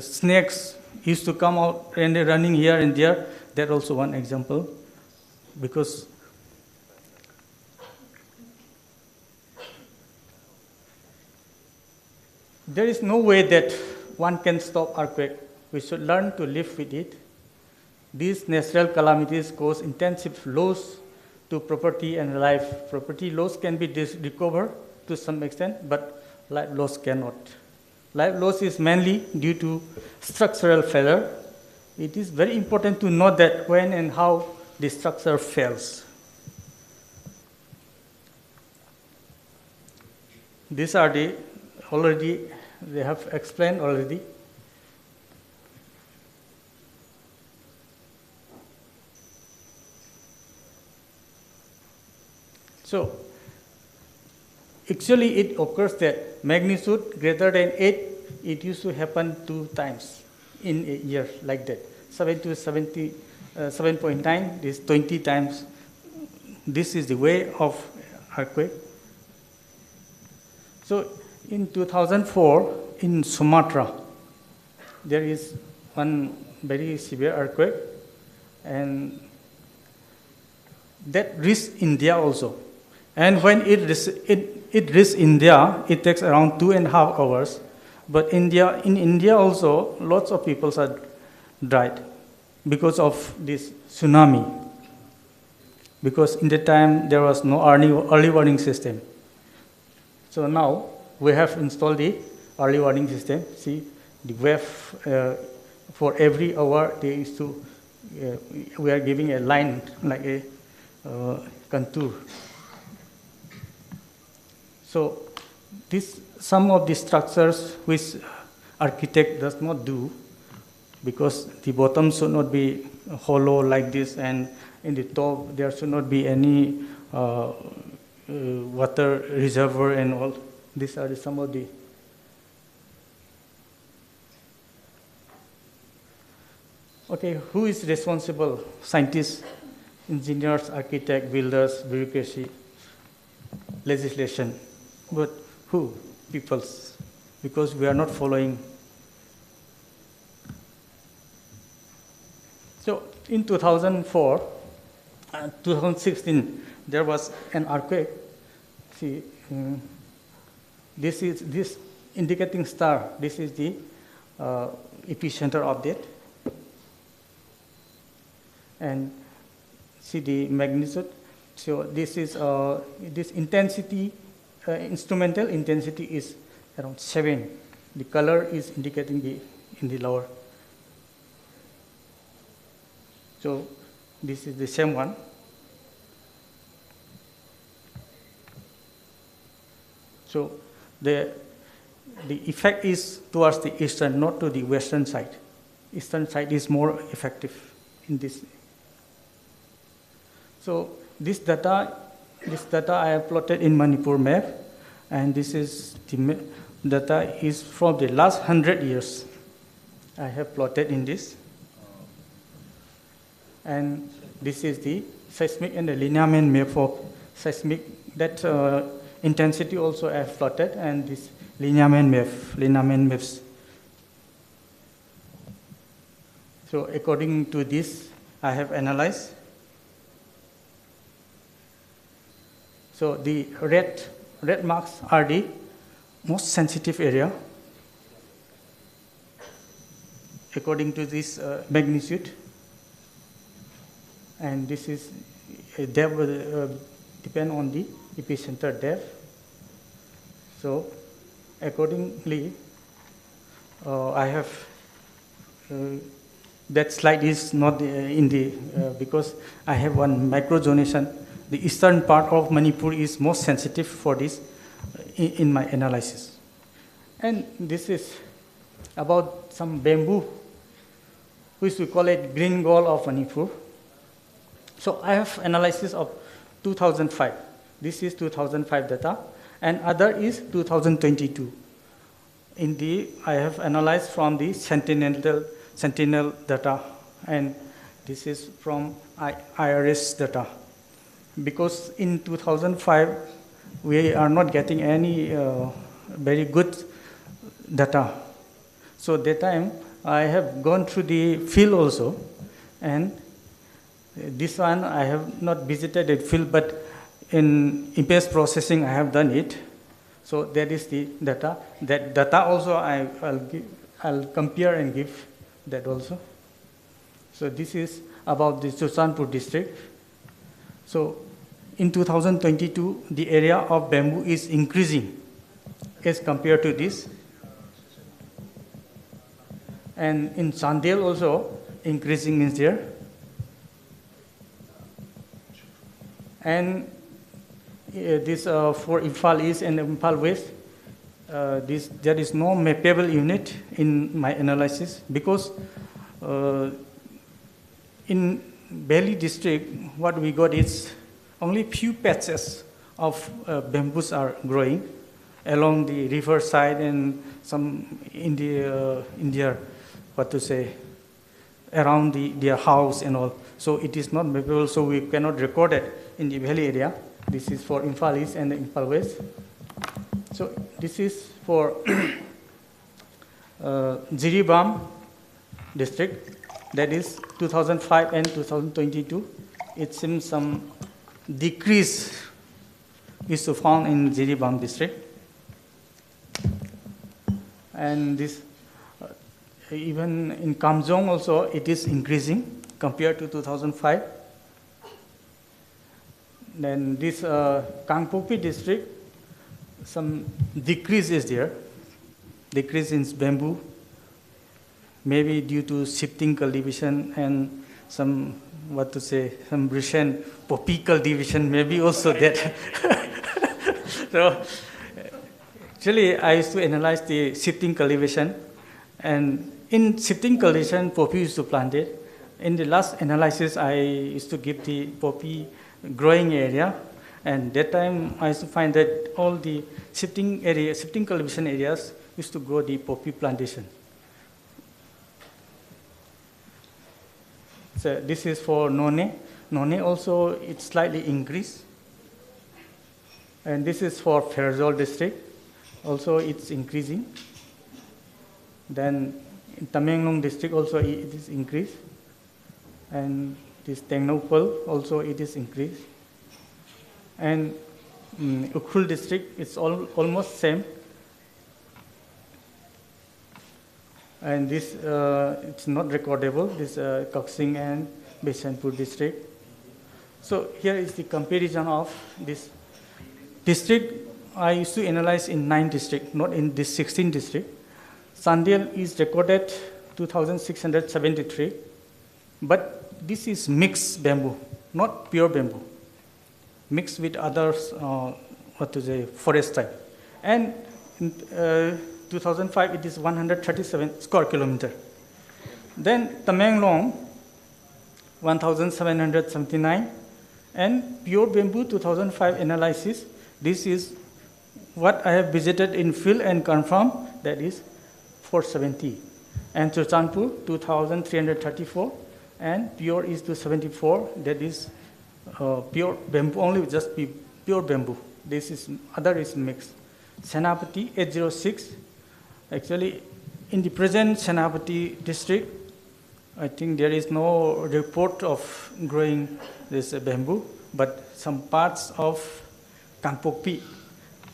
snakes used to come out and they're running here and there, that also one example, because there is no way that one can stop earthquake. We should learn to live with it. These natural calamities cause intensive loss to property and life. Property loss can be recovered to some extent, but life loss cannot. Life loss is mainly due to structural failure. It is very important to know that when and how the structure fails. These are the already, they have explained already. So, actually it occurs that magnitude greater than 8, it used to happen 2 times in a year like that. 7 to 7.9 is 20 times. This is the way of earthquake. So in 2004 in Sumatra, there is one very severe earthquake, and that reached India also. And when it reached India, it takes around 2.5 hours. But in India also, lots of people are died because of this tsunami. Because in the time there was no early warning system. So now we have installed the early warning system. See, the wave for every hour they used to, we are giving a line like a contour. So some of the structures which architect does not do, because the bottom should not be hollow like this, and in the top there should not be any water reservoir and all. These are some of the. Okay, who is responsible? Scientists, engineers, architects, builders, bureaucracy, legislation. But who? Peoples. Because we are not following. So in 2004, 2016, there was an earthquake. See, this is this indicating star. This is the epicenter of that. And see the magnitude. So this is this intensity, instrumental intensity is around 7. The color is indicating in the lower. So this is the same one. So the effect is towards the eastern, not to the western side. Eastern side is more effective in this. So this data I have plotted in Manipur map, and this is the data is from the last 100 years. I have plotted in this. And this is the seismic and the lineament map of seismic. That intensity also I have plotted, and this lineament maps. So according to this, I have analyzed. So the red marks are the most sensitive area according to this magnitude. And this is depth depend on the epicenter depth. So accordingly, I have that slide is not in the because I have one microzonation. The eastern part of Manipur is most sensitive for this in my analysis. And this is about some bamboo, which we call it green gold of Manipur. So I have analysis of 2005. This is 2005 data, and other is 2022. I have analyzed from the Sentinel data, and this is from IRS data. Because in 2005, we are not getting any very good data. So that time, I have gone through the field also, and this one I have not visited the field, but in image processing I have done it. So that is the data. That data also I'll compare and give that also. So this is about the Churchandpur district. So in 2022, the area of bamboo is increasing as compared to this. And in Chandel also, increasing is there. And this for Imphal East and Imphal West, there is no mappable unit in my analysis, because in Bali district, what we got is only few patches of bamboos are growing along the river side and some in their, around their house and all. So it is not mappable, so we cannot record it in the valley area. This is for Imphal East and Imphal West. So this is for Jiribam district, that is 2005 and 2022. It seems some decrease is found in Jiribam district. And this, even in Kamjong also, it is increasing compared to 2005. Then this Kangpopi district, some decrease is there, decrease in bamboo, maybe due to shifting cultivation and some, some recent poppy cultivation, maybe also that. So actually, I used to analyze the shifting cultivation, and in shifting cultivation, poppy used to plant it. In the last analysis, I used to give the poppy growing area, and that time I used to find that all the shifting cultivation areas used to grow the poppy plantation. So this is for None. None also, it's slightly increased. And this is for Ferrol district. Also, it's increasing. Then in Tamenglong district also, it is increased. And this Tengnopal also, it is increased. And Ukhrul district, it's almost same. And this, it's not recordable, this Koksing and Bishanpur district. So here is the comparison of this district. I used to analyze in 9 districts, not in this 16 district. Sandel is recorded 2,673, but this is mixed bamboo, not pure bamboo, mixed with others, forest type. And in 2005, it is 137 square kilometer. Then Tamenglong, 1,779, and pure bamboo 2005 analysis. This is what I have visited in field and confirmed, that is 470. And Churchandpur, 2,334, and pure is 274, that is pure bamboo, only just pure bamboo. This is, other is mixed. Senapati, 806. Actually, in the present Senapati district, I think there is no report of growing this bamboo, but some parts of Kangpopi,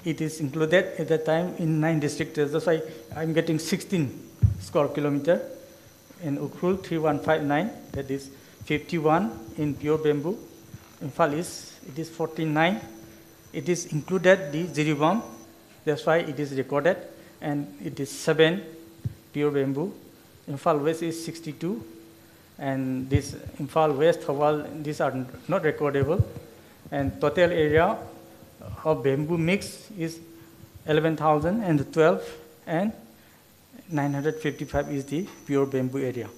it is included at that time in 9 districts. That's why I'm getting 16 square kilometer. In Ukhrul, 3159, that is 51 in pure bamboo. In Imphal East, it is 49. It is included the Jiribam, that's why it is recorded, and it is 7 pure bamboo. Imphal West is 62, and this Imphal West, Hawal, these are not recordable. And total area of bamboo mix is 11,012, and 955 is the pure bamboo area.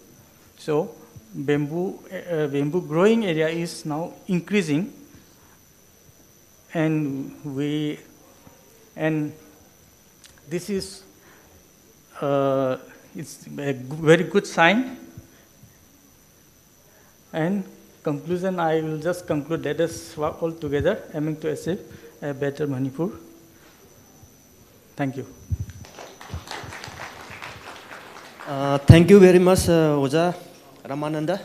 So bamboo growing area is now increasing, and this is it's a very good sign. And conclusion, I will just conclude, let us work all together aiming to achieve a better Manipur. Thank you. Thank you very much, Oja Ramananda,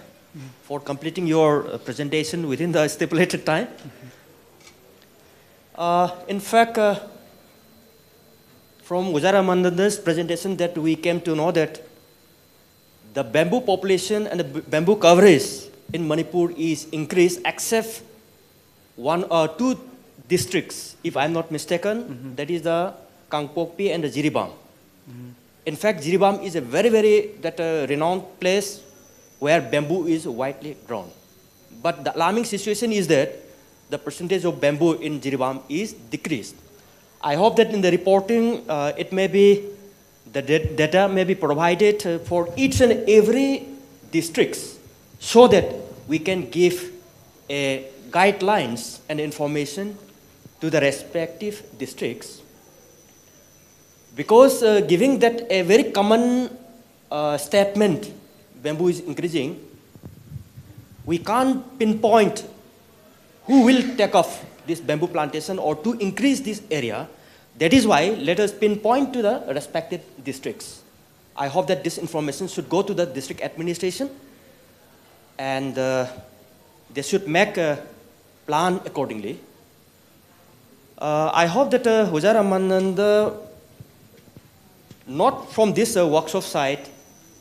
for completing your presentation within the stipulated time. In fact, from Oja Ramananda's presentation that we came to know that the bamboo population and the bamboo coverage in Manipur is increased except one or two districts, if I'm not mistaken, that is the Kangpokpi and the Jiribam. In fact, Jiribam is a very, very renowned place where bamboo is widely grown. But the alarming situation is that the percentage of bamboo in Jiribam is decreased. I hope that in the reporting, it may be, the data may be provided for each and every districts so that we can give guidelines and information to the respective districts. Because giving that a very common statement, bamboo is increasing, we can't pinpoint who will take off this bamboo plantation or to increase this area. That is why let us pinpoint to the respective districts. I hope that this information should go to the district administration and they should make a plan accordingly. I hope that Oja Ramananda, not from this workshop side,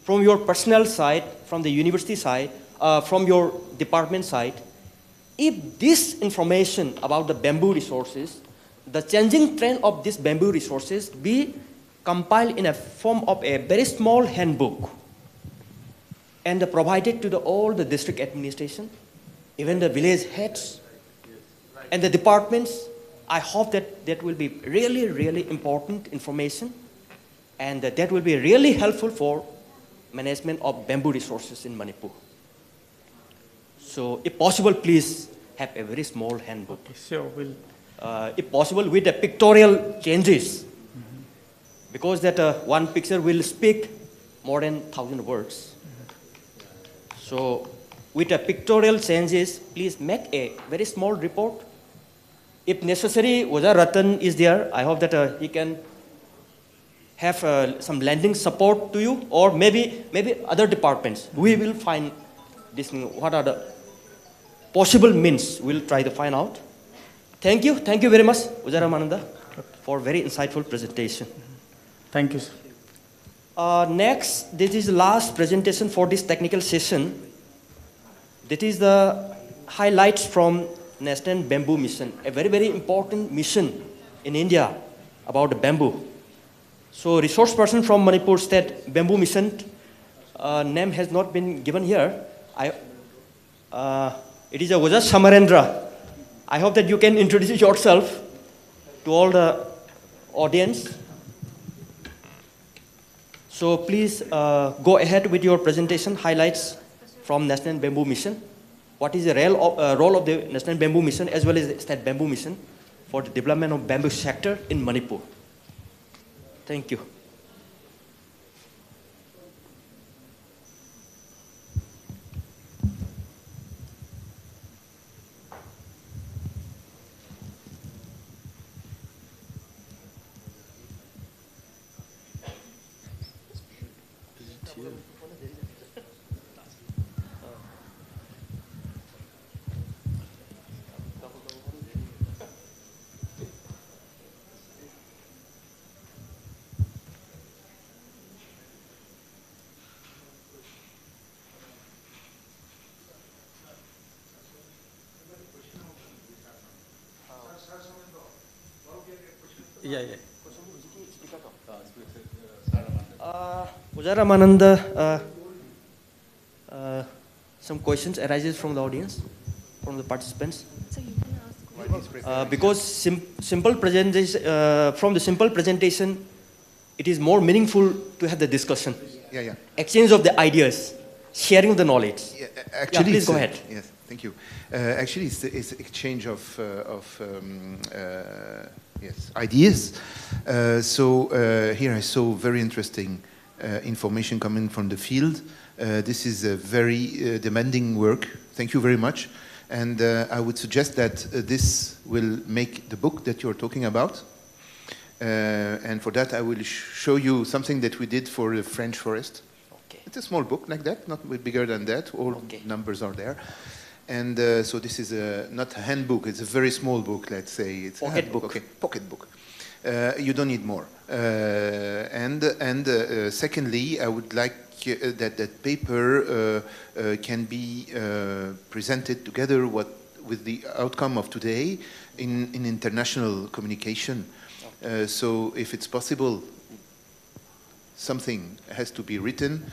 from your personal side, from the university side, from your department side, if this information about the bamboo resources, the changing trend of these bamboo resources be compiled in a form of a very small handbook and provided to all the district administration, even the village heads and the departments, I hope that that will be really, really important information and that will be really helpful for management of bamboo resources in Manipur. So if possible, please have a very small handbook. Okay, sure, we'll. If possible, with the pictorial changes, because that one picture will speak more than 1,000 words. So with the pictorial changes, please make a very small report. If necessary, Oja Ratan is there. I hope that he can have some lending support to you, or maybe other departments. We will find this, what are the possible means. We'll try to find out. Thank you very much, Oja Ramananda, for very insightful presentation. Thank you, sir. Next, this is the last presentation for this technical session. That is the highlights from National Bamboo Mission, a very, very important mission in India about the bamboo. So resource person from Manipur State Bamboo Mission, name has not been given here. It is a Oja Samarendra. I hope that you can introduce yourself to all the audience. So please go ahead with your presentation, highlights from National Bamboo Mission. What is the role of the National Bamboo Mission as well as the State Bamboo Mission for the development of bamboo sector in Manipur? Thank you. Yeah. Oja Ramananda, some questions arises from the audience, from the participants. Because simple presentation, from the simple presentation, it is more meaningful to have the discussion. Yeah. Exchange of the ideas, sharing the knowledge. Actually, please go ahead. Yes. Thank you. Actually, it's exchange of yes, ideas. Here I saw very interesting information coming from the field. This is a very demanding work. Thank you very much. And I would suggest that this will make the book that you're talking about. And for that, I will show you something that we did for the French forest. Okay. It's a small book like that, not bigger than that. All numbers are there. And so this is not a handbook, it's a very small book, let's say. It's pocket book. Okay, pocket book. You don't need more. Secondly, I would like that paper can be presented together with the outcome of today in international communication. So if it's possible, something has to be written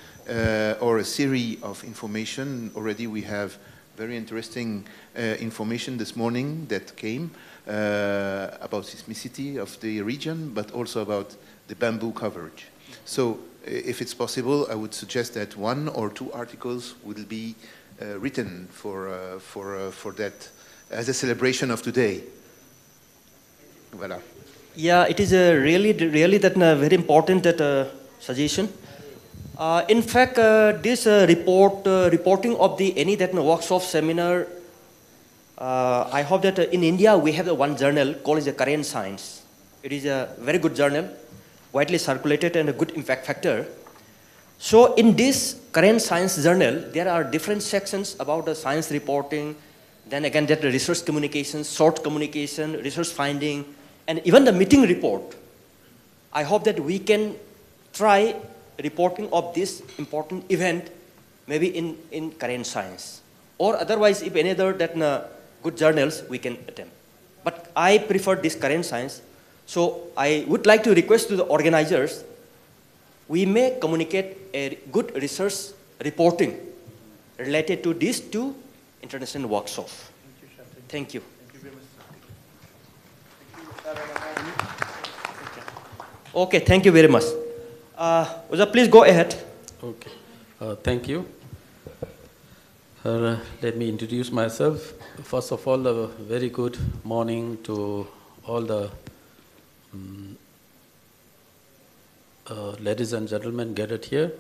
or a series of information. Already we have very interesting information this morning that came about seismicity of the region, but also about the bamboo coverage. So if it's possible, I would suggest that 1 or 2 articles will be written for that as a celebration of today. Voilà. Yeah, it is really that very important suggestion. In fact, this reporting of any workshop seminar, I hope that in India we have one journal called the Current Science. It is a very good journal, widely circulated and a good impact factor. So in this Current Science journal, there are different sections about the science reporting, then again that the research communication, short communication, research finding, and even the meeting report. I hope that we can try reporting of this important event maybe in Current Science. Or otherwise, if any other good journals, we can attempt. But I prefer this Current Science. So I would like to request to the organizers, we may communicate a good research reporting related to these 2 international workshops. Thank you. Okay, thank you very much. Uza, please go ahead. Okay, thank you. Let me introduce myself. First of all, a very good morning to all the ladies and gentlemen gathered here.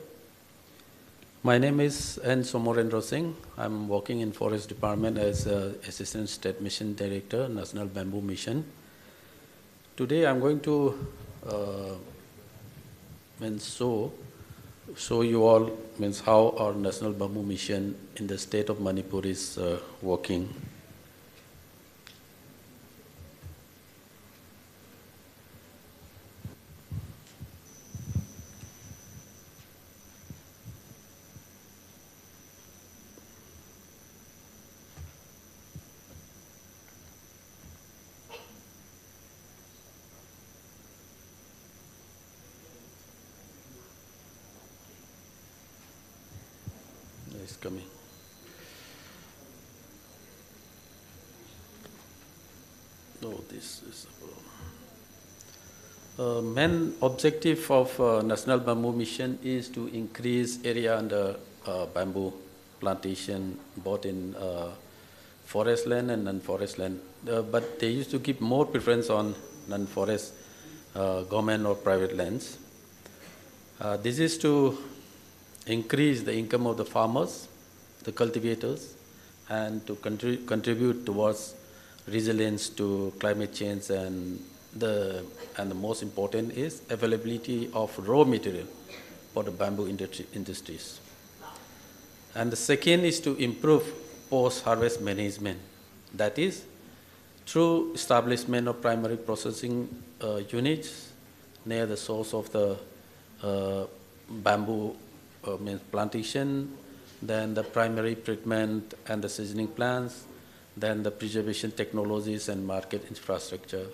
My name is N. Somorendra Singh. I'm working in Forest Department as Assistant State Mission Director, National Bamboo Mission. Today I'm going to show you all how our National Bamboo Mission in the state of Manipur is working. It's coming. No, this is a main objective of National Bamboo Mission is to increase area under bamboo plantation, both in forest land and non-forest land. But they used to give more preference on non-forest government or private lands. This is to increase the income of the farmers, the cultivators, and to contribute towards resilience to climate change, and the most important is availability of raw material for the bamboo industries. And the second is to improve post-harvest management. That is through establishment of primary processing units near the source of the bamboo plantation, then the primary treatment and the seasoning plants, then the preservation technologies and market infrastructure.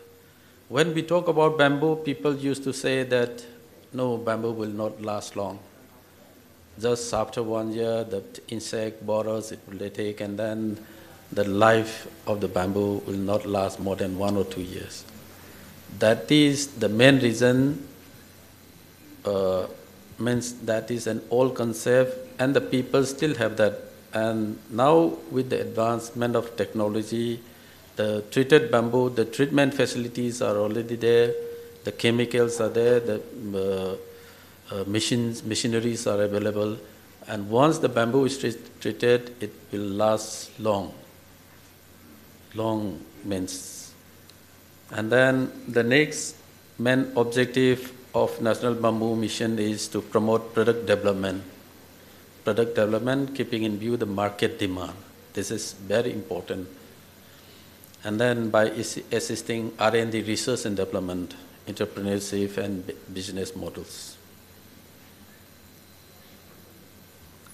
When we talk about bamboo, people used to say that no, bamboo will not last long. Just after 1 year, the insect borers, it will take, and then the life of the bamboo will not last more than 1 or 2 years. That is the main reason, means that is an old concept, and the people still have that And now with the advancement of technology, the treated bamboo, the treatment facilities are already there, the chemicals are there, the machineries are available, and once the bamboo is treated, it will last long. Long means. And then the next main objective of National Bamboo Mission is to promote product development. Product development, keeping in view the market demand. This is very important. And then by assisting R&D, research and development, entrepreneurship and business models.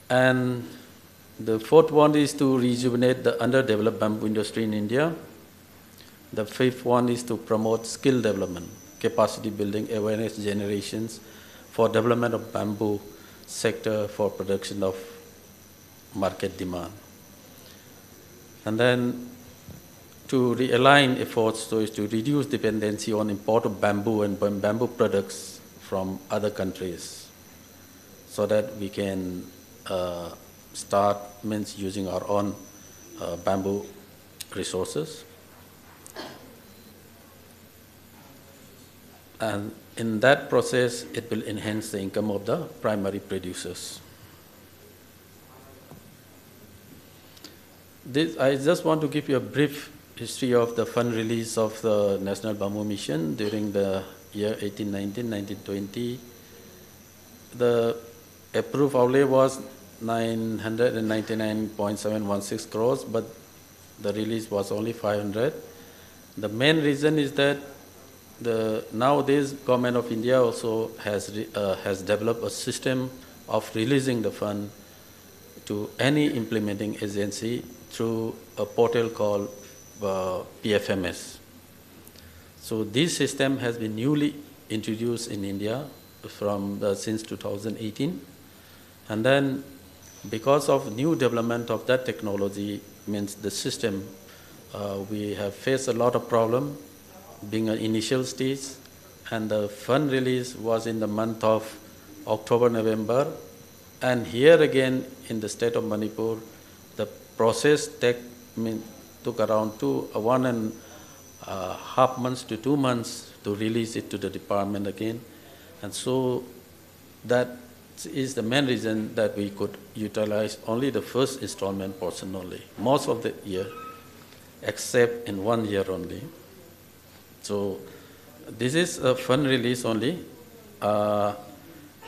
And the fourth one is to rejuvenate the underdeveloped bamboo industry in India. The fifth one is to promote skill development, capacity building, awareness generations for development of bamboo sector for production of market demand. And then to realign efforts so as to reduce dependency on import of bamboo and bamboo products from other countries so that we can start using our own bamboo resources. And in that process, it will enhance the income of the primary producers. I just want to give you a brief history of the fund release of the National Bamboo Mission during the year 1819-1920. The approved outlay was 999.716 crores, but the release was only 500. The main reason is that nowadays Government of India also has developed a system of releasing the fund to any implementing agency through a portal called PFMS. So this system has been newly introduced in India since 2018, and then because of new development of that technology, means the system, we have faced a lot of problem being an initial stage, and the fund release was in the month of October, November, and here again in the state of Manipur, the process took around 1.5 months to 2 months to release it to the department again. And so that is the main reason that we could utilize only the first installment portion only, most of the year, except in 1 year only. So this is a fund release only.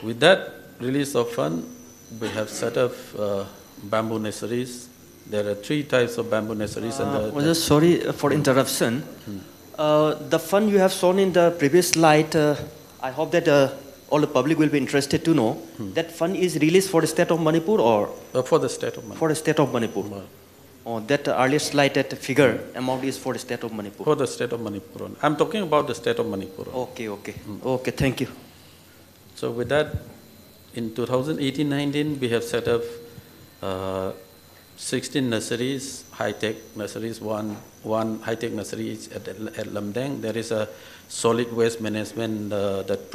With that release of fund, we have set up bamboo nurseries. There are 3 types of bamboo nurseries. Sorry for interruption. The fund you have shown in the previous slide, I hope that all the public will be interested to know. That fund is released for the state of Manipur or? For the state of Manipur. For the state of Manipur. Oh, that earlier slide, that figure amount is for the state of Manipur. For the state of Manipur. I'm talking about the state of Manipur. Okay. Okay, thank you. So with that, in 2018-19, we have set up 16 nurseries, high-tech nurseries. One high-tech nursery is at Lamdang. There is a solid waste management that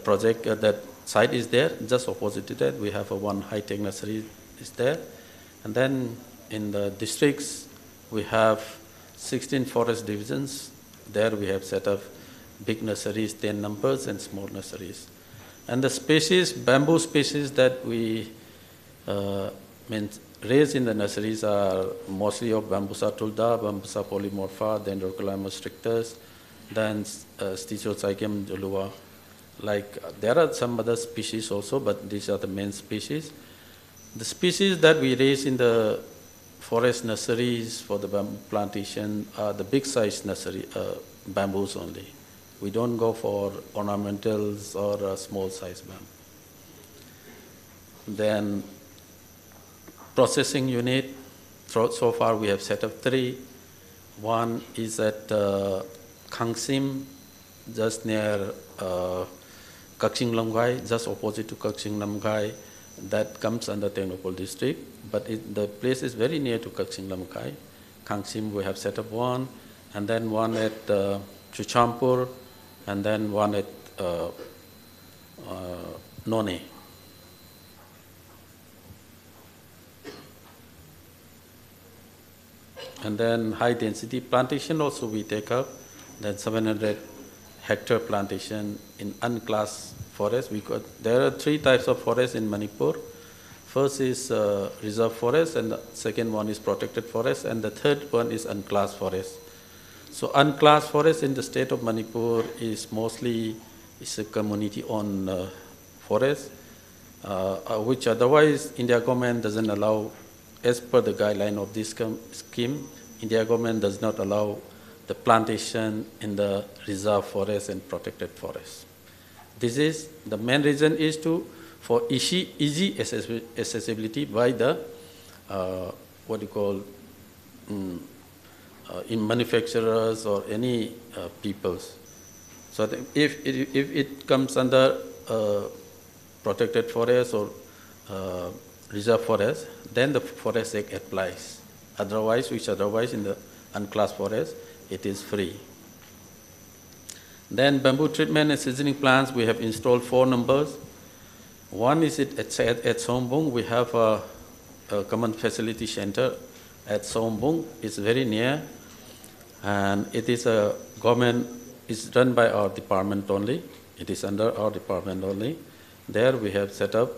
project, that site is there. Just opposite to that, we have one high-tech nursery is there. And then in the districts, we have 16 forest divisions. There we have set up big nurseries, 10 numbers, and small nurseries. And the species, bamboo species that we raise in the nurseries are mostly of Bambusa tulda, Bambusa polymorpha, Dendrocalamus strictus, then Stichocycum julua. There are some other species also, but these are the main species. The species that we raise in the forest nurseries for the bamboo plantation are the big size nursery bamboos only. We don't go for ornamentals or small size bamboo. Then processing unit, so far we have set up 3. One is at Khangsim, just near Kakching Lamgai, just opposite to Kakching Lamgai. That comes under Tengnokhol district, but the place is very near to Kakching Lamgai. Khangsim, we have set up one, and then one at Chuchampur, and then one at None. And then high density plantation also we take up. Then 700 hectare plantation in unclassed forest. There are 3 types of forest in Manipur. First is reserve forest, and the second one is protected forest, and the third one is unclassed forest. So unclassed forest in the state of Manipur is mostly a community-owned forest, which otherwise India government doesn't allow. As per the guideline of this scheme, India government does not allow the plantation in the reserve forest and protected forest. This is the main reason is for easy accessibility by the in manufacturers or any peoples. So if it comes under protected forest or reserve forest, then the Forest Act applies. Otherwise in the unclassed forest, it is free. Then bamboo treatment and seasoning plants, we have installed 4 numbers. One is at Sombung. We have a common facility center at Sombung. It's very near, and it is a government. It's run by our department only. It is under our department only. There we have set up.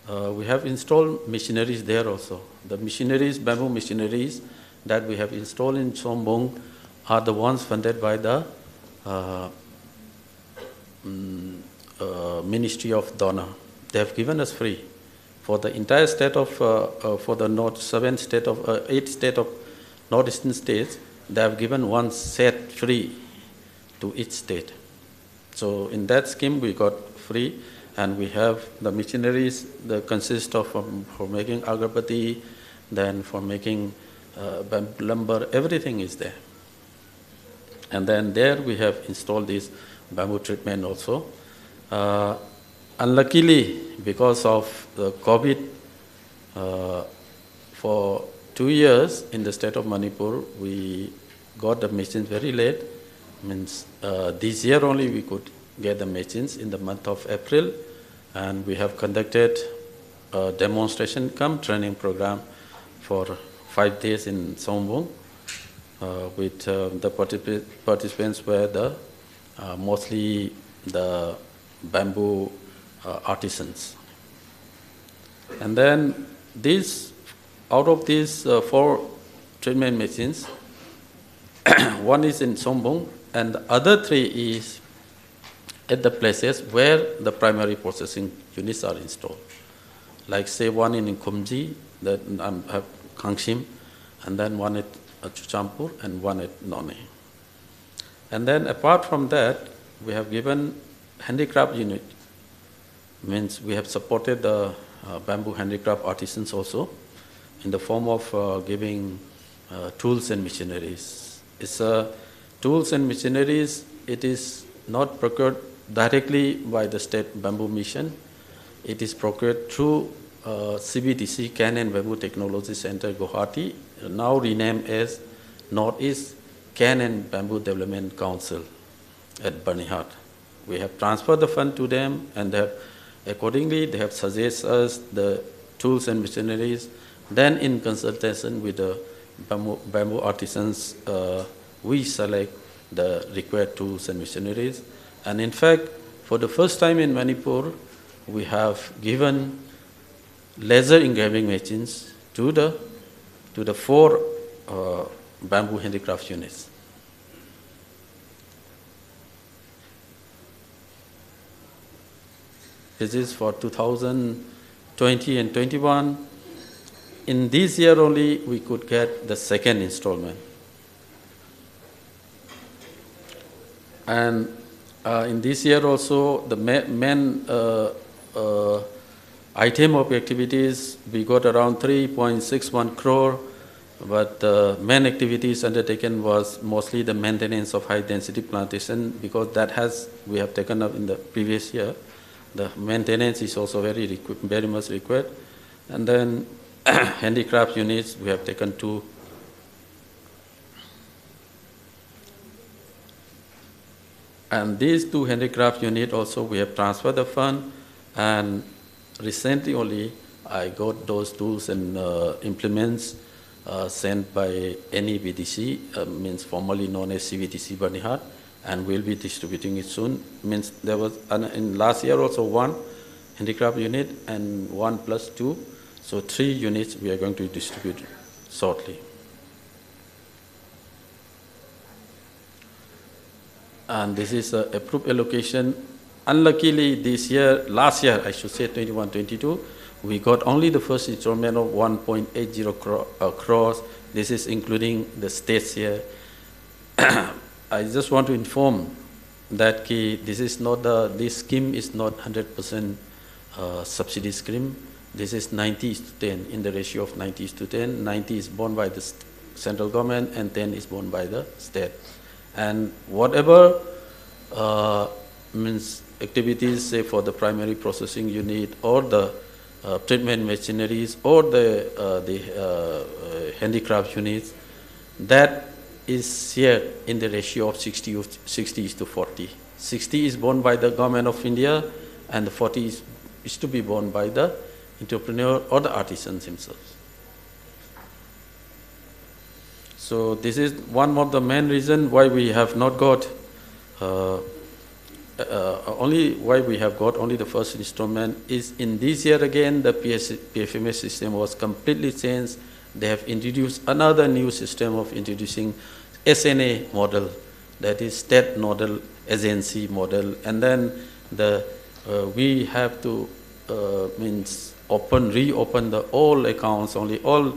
We have installed machineries there also. The machineries, bamboo machineries that we have installed in Sombung are the ones funded by the Ministry of Donor. They have given us free for the entire state of for the 8 state of northeastern states. They have given one set free to each state. So in that scheme we got free, and we have the machineries that consist of for making agarbatti, then for making bamboo lumber. Everything is there. And then there we have installed this bamboo treatment also. Unluckily, because of the COVID, for 2 years in the state of Manipur, we got the machines very late. Means this year only we could get the machines in the month of April, and we have conducted a demonstration cum training program for 5 days in Sombung. With the participants were mostly the bamboo artisans. And then out of these 4 treatment machines, one is in Sombung, and the other 3 is at the places where the primary processing units are installed. Like say one in Kumji, that I have Kangshim, and then one at Chuchampur and one at None. And then apart from that, we have given handicraft unit. Means we have supported the bamboo handicraft artisans also in the form of giving tools and machineries. It's tools and machineries. It is not procured directly by the State Bamboo Mission. It is procured through CBTC, Can and Bamboo Technology Center, Guwahati, now renamed as Northeast Can and Bamboo Development Council at Barnihat. We have transferred the fund to them, and accordingly they have suggested us the tools and machineries. Then in consultation with the bamboo artisans, we select the required tools and machineries. And in fact, for the first time in Manipur, we have given laser engraving machines to the 4 bamboo handicraft units. This is for 2020 and 21. In this year only, we could get the second installment. And in this year also, the main item of activities, we got around 3.61 crore, but the main activities undertaken was mostly the maintenance of high density plantation, because we have taken up in the previous year. The maintenance is also very much required. And then handicraft units, we have taken 2. And these 2 handicraft units also, we have transferred the fund, and recently only I got those tools and implements sent by NEBDC, means formerly known as CVTC Banihar, and we'll be distributing it soon. Means there was, in last year also 1 handicraft unit and 1 plus 2, so 3 units we are going to distribute shortly. And this is a approved allocation. Unluckily this year, last year I should say 21-22, we got only the first installment of 1.80 crores. This is including the states here. I just want to inform that this is not this scheme is not 100% subsidy scheme. This is 90:10 in the ratio of 90:10. 90 is borne by the central government and 10 is borne by the state. And whatever means activities, say for the primary processing unit or the treatment machineries or the handicraft units, that is here in the ratio of 60:40. 60 is borne by the government of India and the 40 is to be borne by the entrepreneur or the artisans themselves. So this is one of the main reasons why we have not got only the first installment is in this year again the PFMS system was completely changed. They have introduced another new system of introducing SNA model, that is state nodal agency model, and then we have to reopen the all accounts, only all,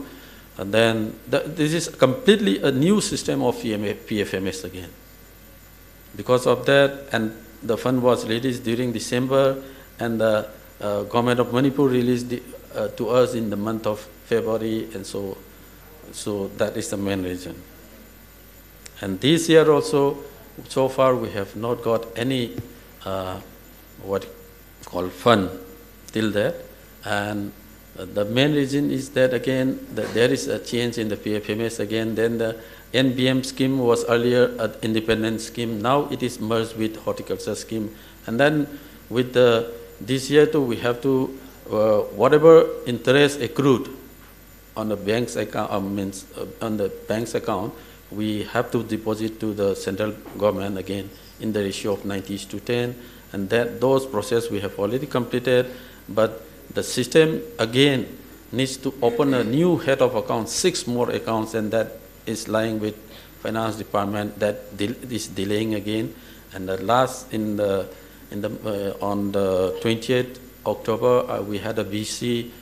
and then this is completely a new system of PFMS again. Because of that, and the fund was released during December, and the government of Manipur released to us in the month of February, and so that is the main reason. And this year also, so far we have not got any what called fund till that, and the main reason is that again there is a change in the PFMS again. Then the NBM scheme was earlier an independent scheme. Now it is merged with horticulture scheme. And then with this year too, we have to whatever interest accrued on the bank's account, on the bank's account, we have to deposit to the central government again in the ratio of 90:10, and those process we have already completed. But the system again needs to open a new head of account, 6 more accounts, and that is lying with finance department. That is delaying again. And the last on the 20th October we had a VC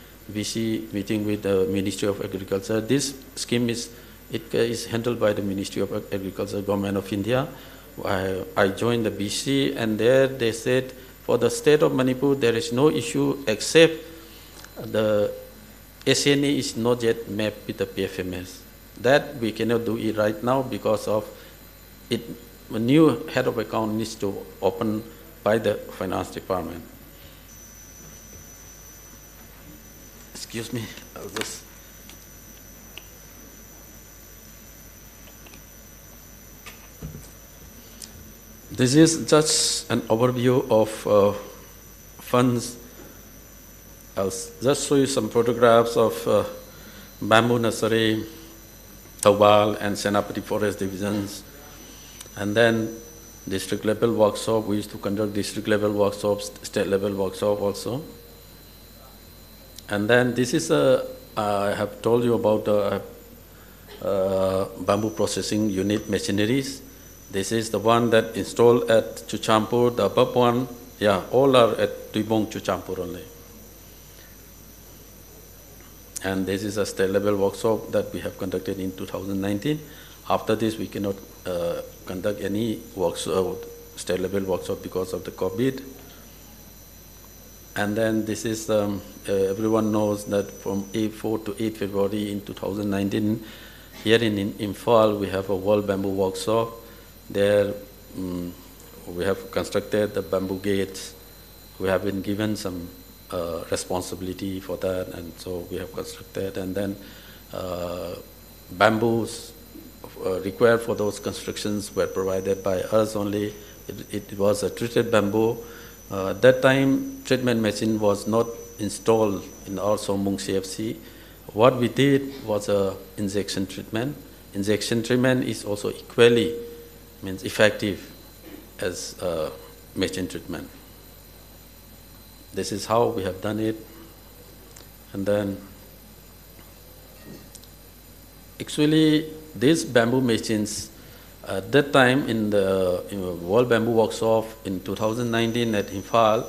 meeting with the Ministry of Agriculture. This scheme is handled by the Ministry of Agriculture, Government of India. I joined the BC, and there they said for the state of Manipur there is no issue except the SNA is not yet mapped with the PFMS. That we cannot do it right now because of it. A new head of account needs to open by the finance department. Excuse me, I'll just. This is just an overview of funds. I'll just show you some photographs of bamboo nursery, Thawal and Senapati Forest Divisions. And then district level workshop, we used to conduct district level workshops, state level workshop also. And then this is I have told you about the bamboo processing unit machineries. This is the one that installed at Chuchampur, the above one, yeah, all are at Tuibong, Chuchampur only. And this is a state level workshop that we have conducted in 2019. After this, we cannot conduct any workshop, state level workshop because of the COVID. And then this is, everyone knows that from 4 to 8 February in 2019, here in Imphal, we have a World Bamboo Workshop. There we have constructed the bamboo gates. We have been given some responsibility for that, and so we have constructed. And then bamboos required for those constructions were provided by us only. It was a treated bamboo. At that time, treatment machine was not installed in our Sombung CFC. what we did was a injection treatment. Injection treatment is also equally means effective as machine treatment. This is how we have done it. And then actually these bamboo machines at that time in the World Bamboo Workshop in 2019 at Imphal,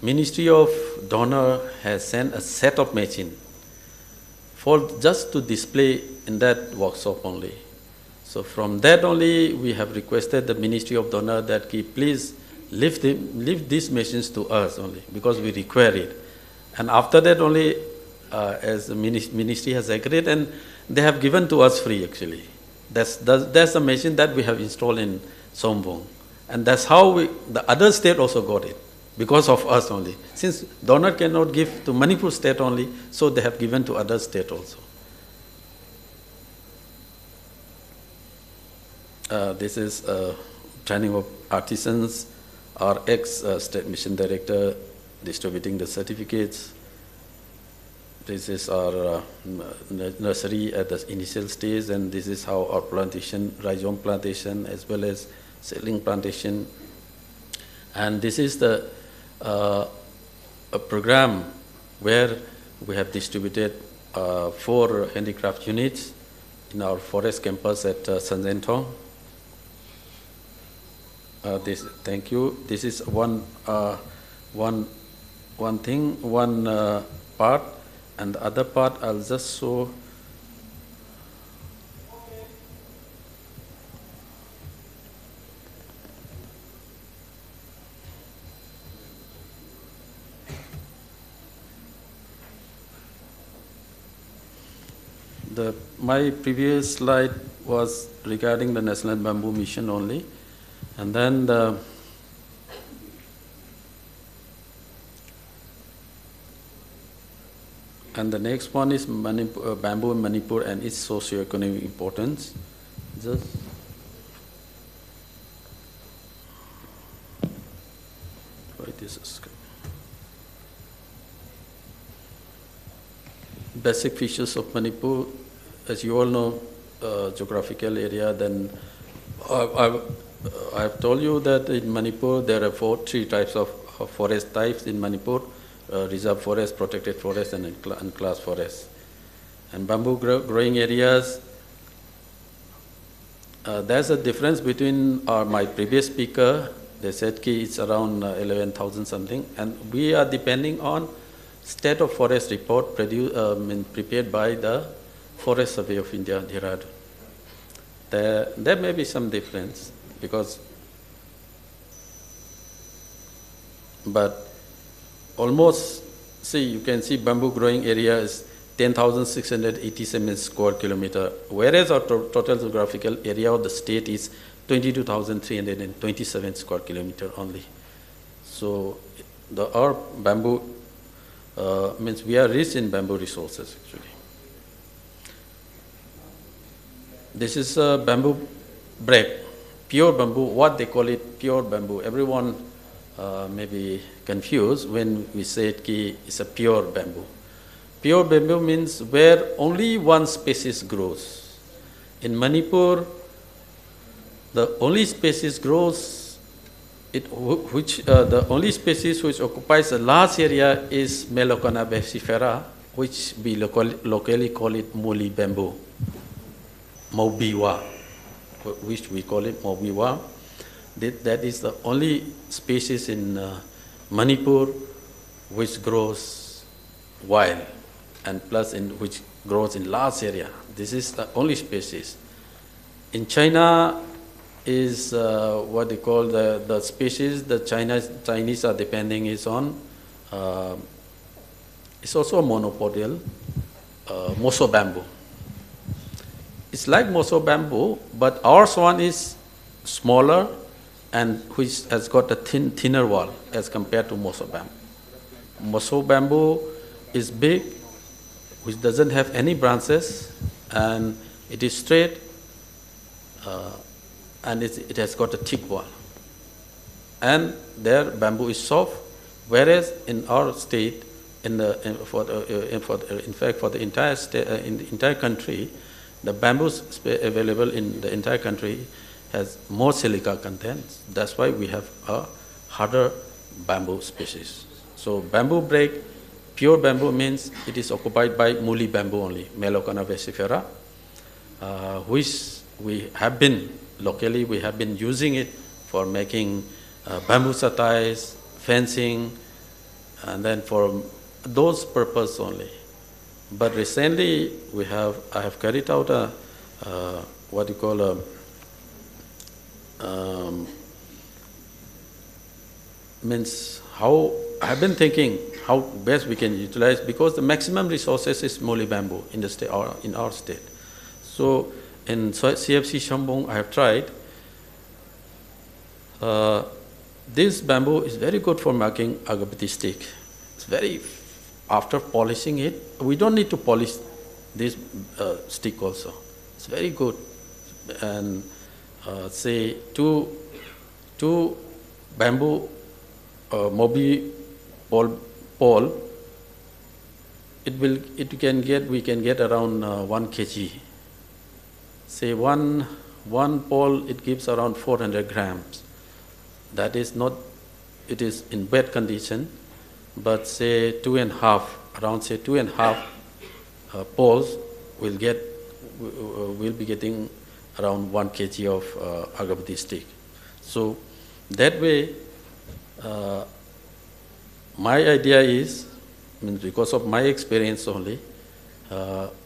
Ministry of Donor has sent a set of machines for just to display in that workshop only. So from that only we have requested the Ministry of Donor that please leave these machines to us only because we require it. And after that only as the ministry has agreed and they have given to us free actually. That's the machine that we have installed in Sombong. And that's how the other state also got it, because of us only. Since donor cannot give to Manipur state only, so they have given to other state also. This is training of artisans, our ex-state mission director distributing the certificates. This is our nursery at the initial stage, and this is how our plantation, rhizome plantation, as well as seedling plantation. And this is the a program where we have distributed 4 handicraft units in our forest campus at Sanjentong. Thank you. This is one part. And the other part, I'll just show. My previous slide was regarding the National Bamboo Mission only. And then the next one is bamboo in Manipur and its socio-economic importance. Just basic features of Manipur. As you all know, geographical area. Then I've told you that in Manipur there are 3 types of forest types in Manipur. Reserve forest, protected forest, and unclassed forest. And bamboo growing areas, there's a difference between my previous speaker. They said it's around 11,000 something, and we are depending on state of forest report prepared by the Forest Survey of India, Dehradun. There may be some difference but almost, you can see bamboo growing area is 10,687 square kilometer, whereas our total geographical area of the state is 22,327 square kilometer only. So our bamboo means we are rich in bamboo resources actually. This is bamboo break, pure bamboo, what they call it, pure bamboo. Everyone may be confused when we say it's a pure bamboo. Pure bamboo means where only one species grows. In Manipur, the only species grows, the only species which occupies a large area is Melocona bacifera, which we locally call it muli bamboo, Mobiwa, which we call it Mobiwa. That is the only species in Manipur which grows wild and plus which grows in large area. This is the only species. In China is what they call the species the Chinese are depending is on. It's also a monopodial, moso bamboo. It's like moso bamboo, but ours one is smaller and which has got a thinner wall as compared to moso bamboo. Moso bamboo is big, which doesn't have any branches, and it is straight, and it has got a thick wall. And their bamboo is soft, whereas in our state, in fact, for the entire in the entire country, the bamboos available in the entire country has more silica content. That's why we have a harder bamboo species. So bamboo break, pure bamboo means it is occupied by woolly bamboo only, Melocana vesifera, which we have been, locally we have been using it for making bamboo satires, fencing, and then for those purpose only. But recently I have carried out a what you call a means how I have been thinking how best we can utilize, because the maximum resources is woolly bamboo in the state or in our state. So in CFC Shambung I have tried. This bamboo is very good for making agabati stick. It's very, after polishing it, we don't need to polish this stick also. It's very good. And say two bamboo mobi pole, we can get around 1 kg. Say one pole, it gives around 400 grams. That is not, it is in wet condition, but say 2.5, around say 2.5 poles will be getting around 1 kg of agabati stick. So that way, my idea is, because of my experience only,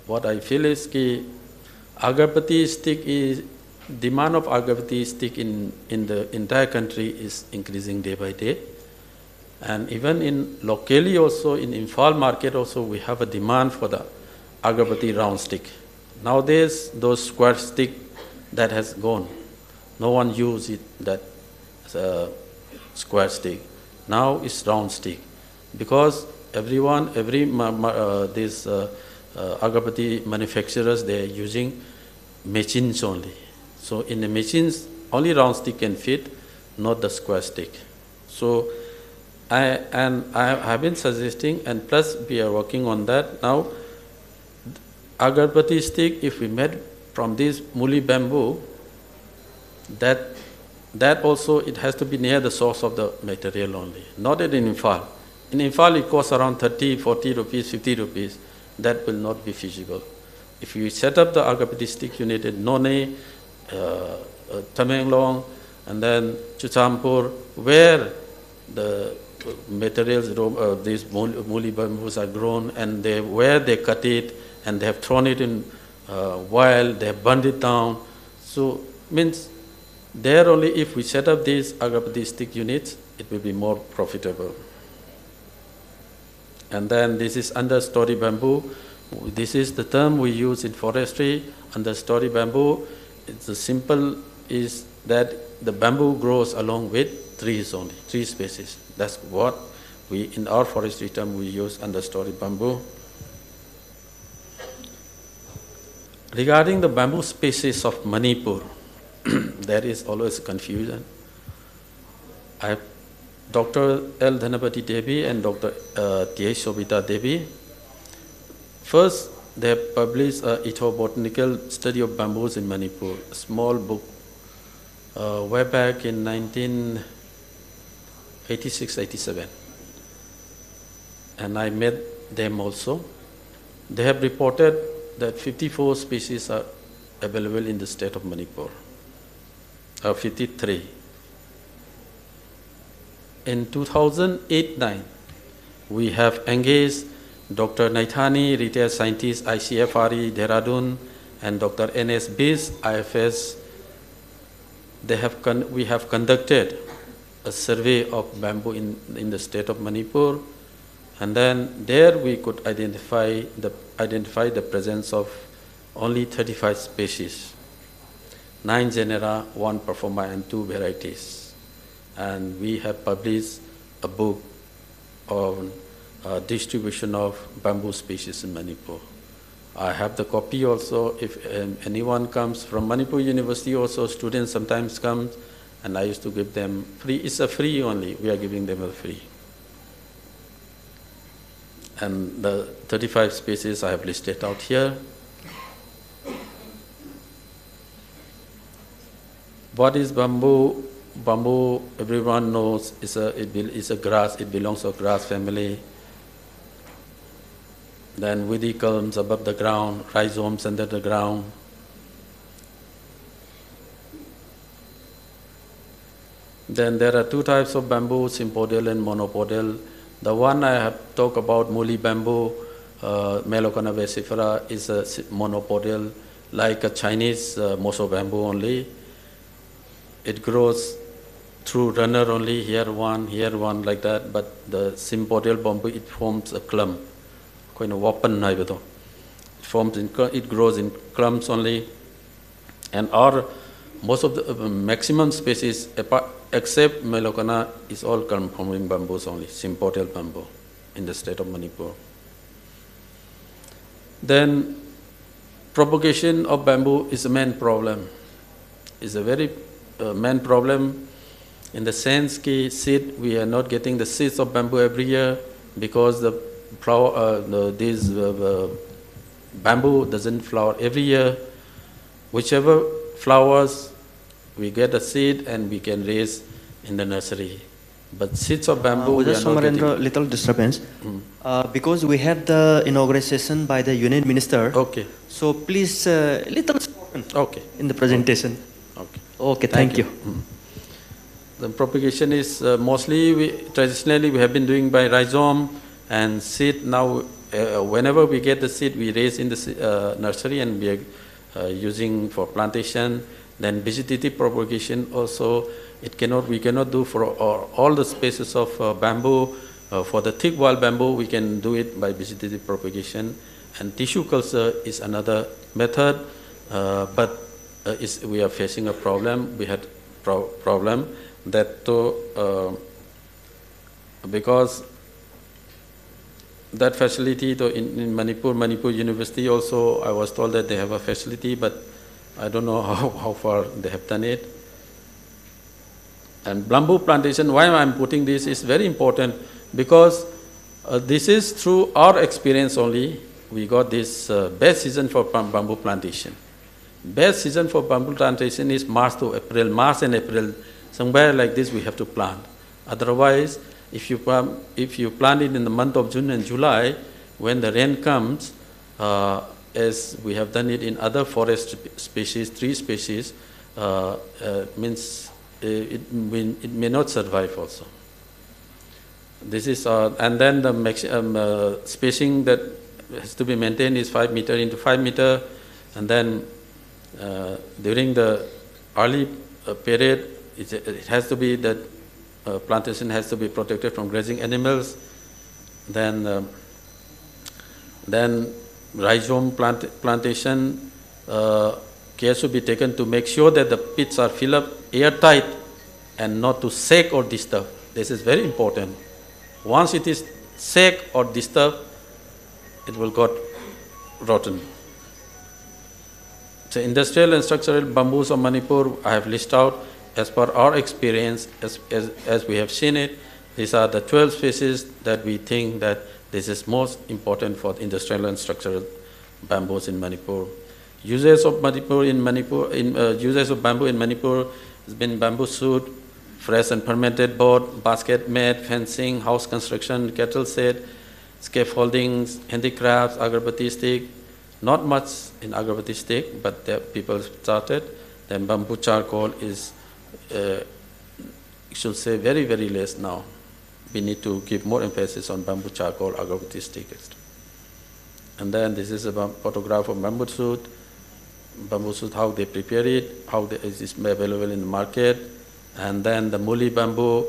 what I feel is that agabati stick is, demand of agabati stick in the entire country is increasing day by day. And even in locally also, in Imphal market also, we have a demand for the agabati round stick. Nowadays, those square stick, that has gone. No one use it, that square stick. Now it's round stick. Because these agabati manufacturers, they are using machines only. So in the machines, only round stick can fit, not the square stick. So I have been suggesting, and plus we are working on that now. Agarbati stick, if we made from this woolly bamboo, that also it has to be near the source of the material only, not in Imphal. In Imphal it costs around 30, 40 rupees, 50 rupees. That will not be feasible. If you set up the agarbati stick unit in None, Tamenglong, and then Chuchampur, where the materials, these woolly bamboos are grown, and where they cut it, and they have thrown it in wild, they have burned it down. So means there only, if we set up these agarbati stick units, it will be more profitable. And then this is understory bamboo. This is the term we use in forestry, understory bamboo. The simple is that the bamboo grows along with trees only, tree species. That's what we, in our forestry term, we use understory bamboo. Regarding the bamboo species of Manipur, there is always confusion. Dr. L. Dhanapati Devi and Dr. T.H. Sobita Devi, first they have published an ethobotanical study of bamboos in Manipur, a small book, way back in 1986-87. And I met them also. They have reported that 54 species are available in the state of Manipur, 53. In 2008-9, we have engaged Dr. Naithani, retired scientist, ICFRE, Dehradun, and Dr. N.S. Bis, IFS. We have conducted a survey of bamboo in the state of Manipur, and then there we could identify the presence of only 35 species, 9 genera, 1 performa, and 2 varieties. And we have published a book on distribution of bamboo species in Manipur. I have the copy also. If anyone comes from Manipur University also, students sometimes come, and I used to give them free. It's a free only. We are giving them a free. And the 35 species I have listed out here. What is bamboo? Bamboo, everyone knows, is a grass. It belongs to a grass family. Then woody culms above the ground, rhizomes under the ground. Then there are two types of bamboo, sympodial and monopodial. The one I have talked about, Muli bamboo, Melocona vesifera, is a monopodial, like a Chinese moso bamboo only. It grows through runner only, here one, like that. But the sympodial bamboo, it forms a clump. Kind of open, it grows in clumps only. And most of the maximum species, except Melocona, is all clump-forming bamboos only, sympodial bamboo, in the state of Manipur. Then propagation of bamboo is a main problem. It's a very main problem in the sense that seed, we are not getting the seeds of bamboo every year because the flower, bamboo doesn't flower every year. Whichever flowers, we get a seed and we can raise in the nursery. But seeds of bamboo, we are not getting. Little disturbance. Because we have the inauguration by the Union Minister. Okay. So please, little spoken. Okay. In the presentation. Okay. Okay, thank you. The propagation is mostly, traditionally we have been doing by rhizome and seed. Now, whenever we get the seed, we raise in the nursery and we are using for plantation. Then vegetative propagation also, we cannot do for all the species of bamboo. For the thick wall bamboo, we can do it by vegetative propagation. And tissue culture is another method, but we are facing a problem. We had problem that because that facility in Manipur University also, I was told that they have a facility, but I don't know how far they have done it. And bamboo plantation, why I'm putting this is very important because this is through our experience only. We got this best season for bamboo plantation. Best season for bamboo plantation is March and April. Somewhere like this we have to plant. Otherwise, if you plant it in the month of June and July, when the rain comes, as we have done it in other forest species, tree species, means it may not survive also. This is, and then the spacing that has to be maintained is 5 meter into 5 meter, and then during the early period, it has to be that plantation has to be protected from grazing animals. Then rhizome plantation, care should be taken to make sure that the pits are filled up airtight and not to sag or disturb. This is very important. Once it is sag or disturbed, it will get rotten. So industrial and structural bamboos of Manipur, I have listed out as per our experience, as we have seen it. These are the 12 species that we think that this is most important for industrial and structural bamboos in Manipur. Uses of bamboo in Manipur has been bamboo suit, fresh and fermented board, basket mat, fencing, house construction, kettle set, scaffoldings, handicrafts, agarbatti stick. Not much in agarbatti stick, but people started. Then bamboo charcoal is, should say, very, very less now. We need to give more emphasis on bamboo charcoal, agarbatti stick. And then this is a photograph of bamboo suit, how they prepare it, how it is available in the market, and then the muli bamboo,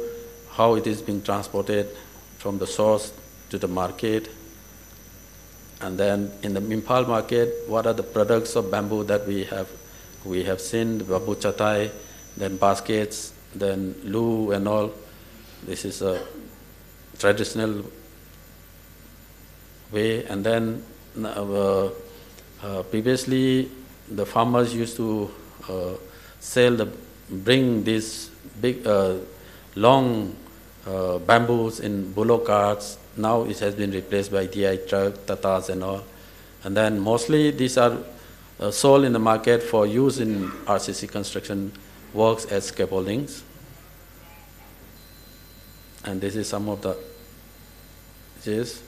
how it is being transported from the source to the market. And then in the Impal market, what are the products of bamboo that we have? We have seen the bamboo chatai, then baskets, then lu and all. This is a traditional way. And then previously the farmers used to bring these big long bamboos in bullock carts now it has been replaced by DI truck, Tatas and all. And then mostly these are sold in the market for use in RCC construction works as scaffoldings. And this is some of the this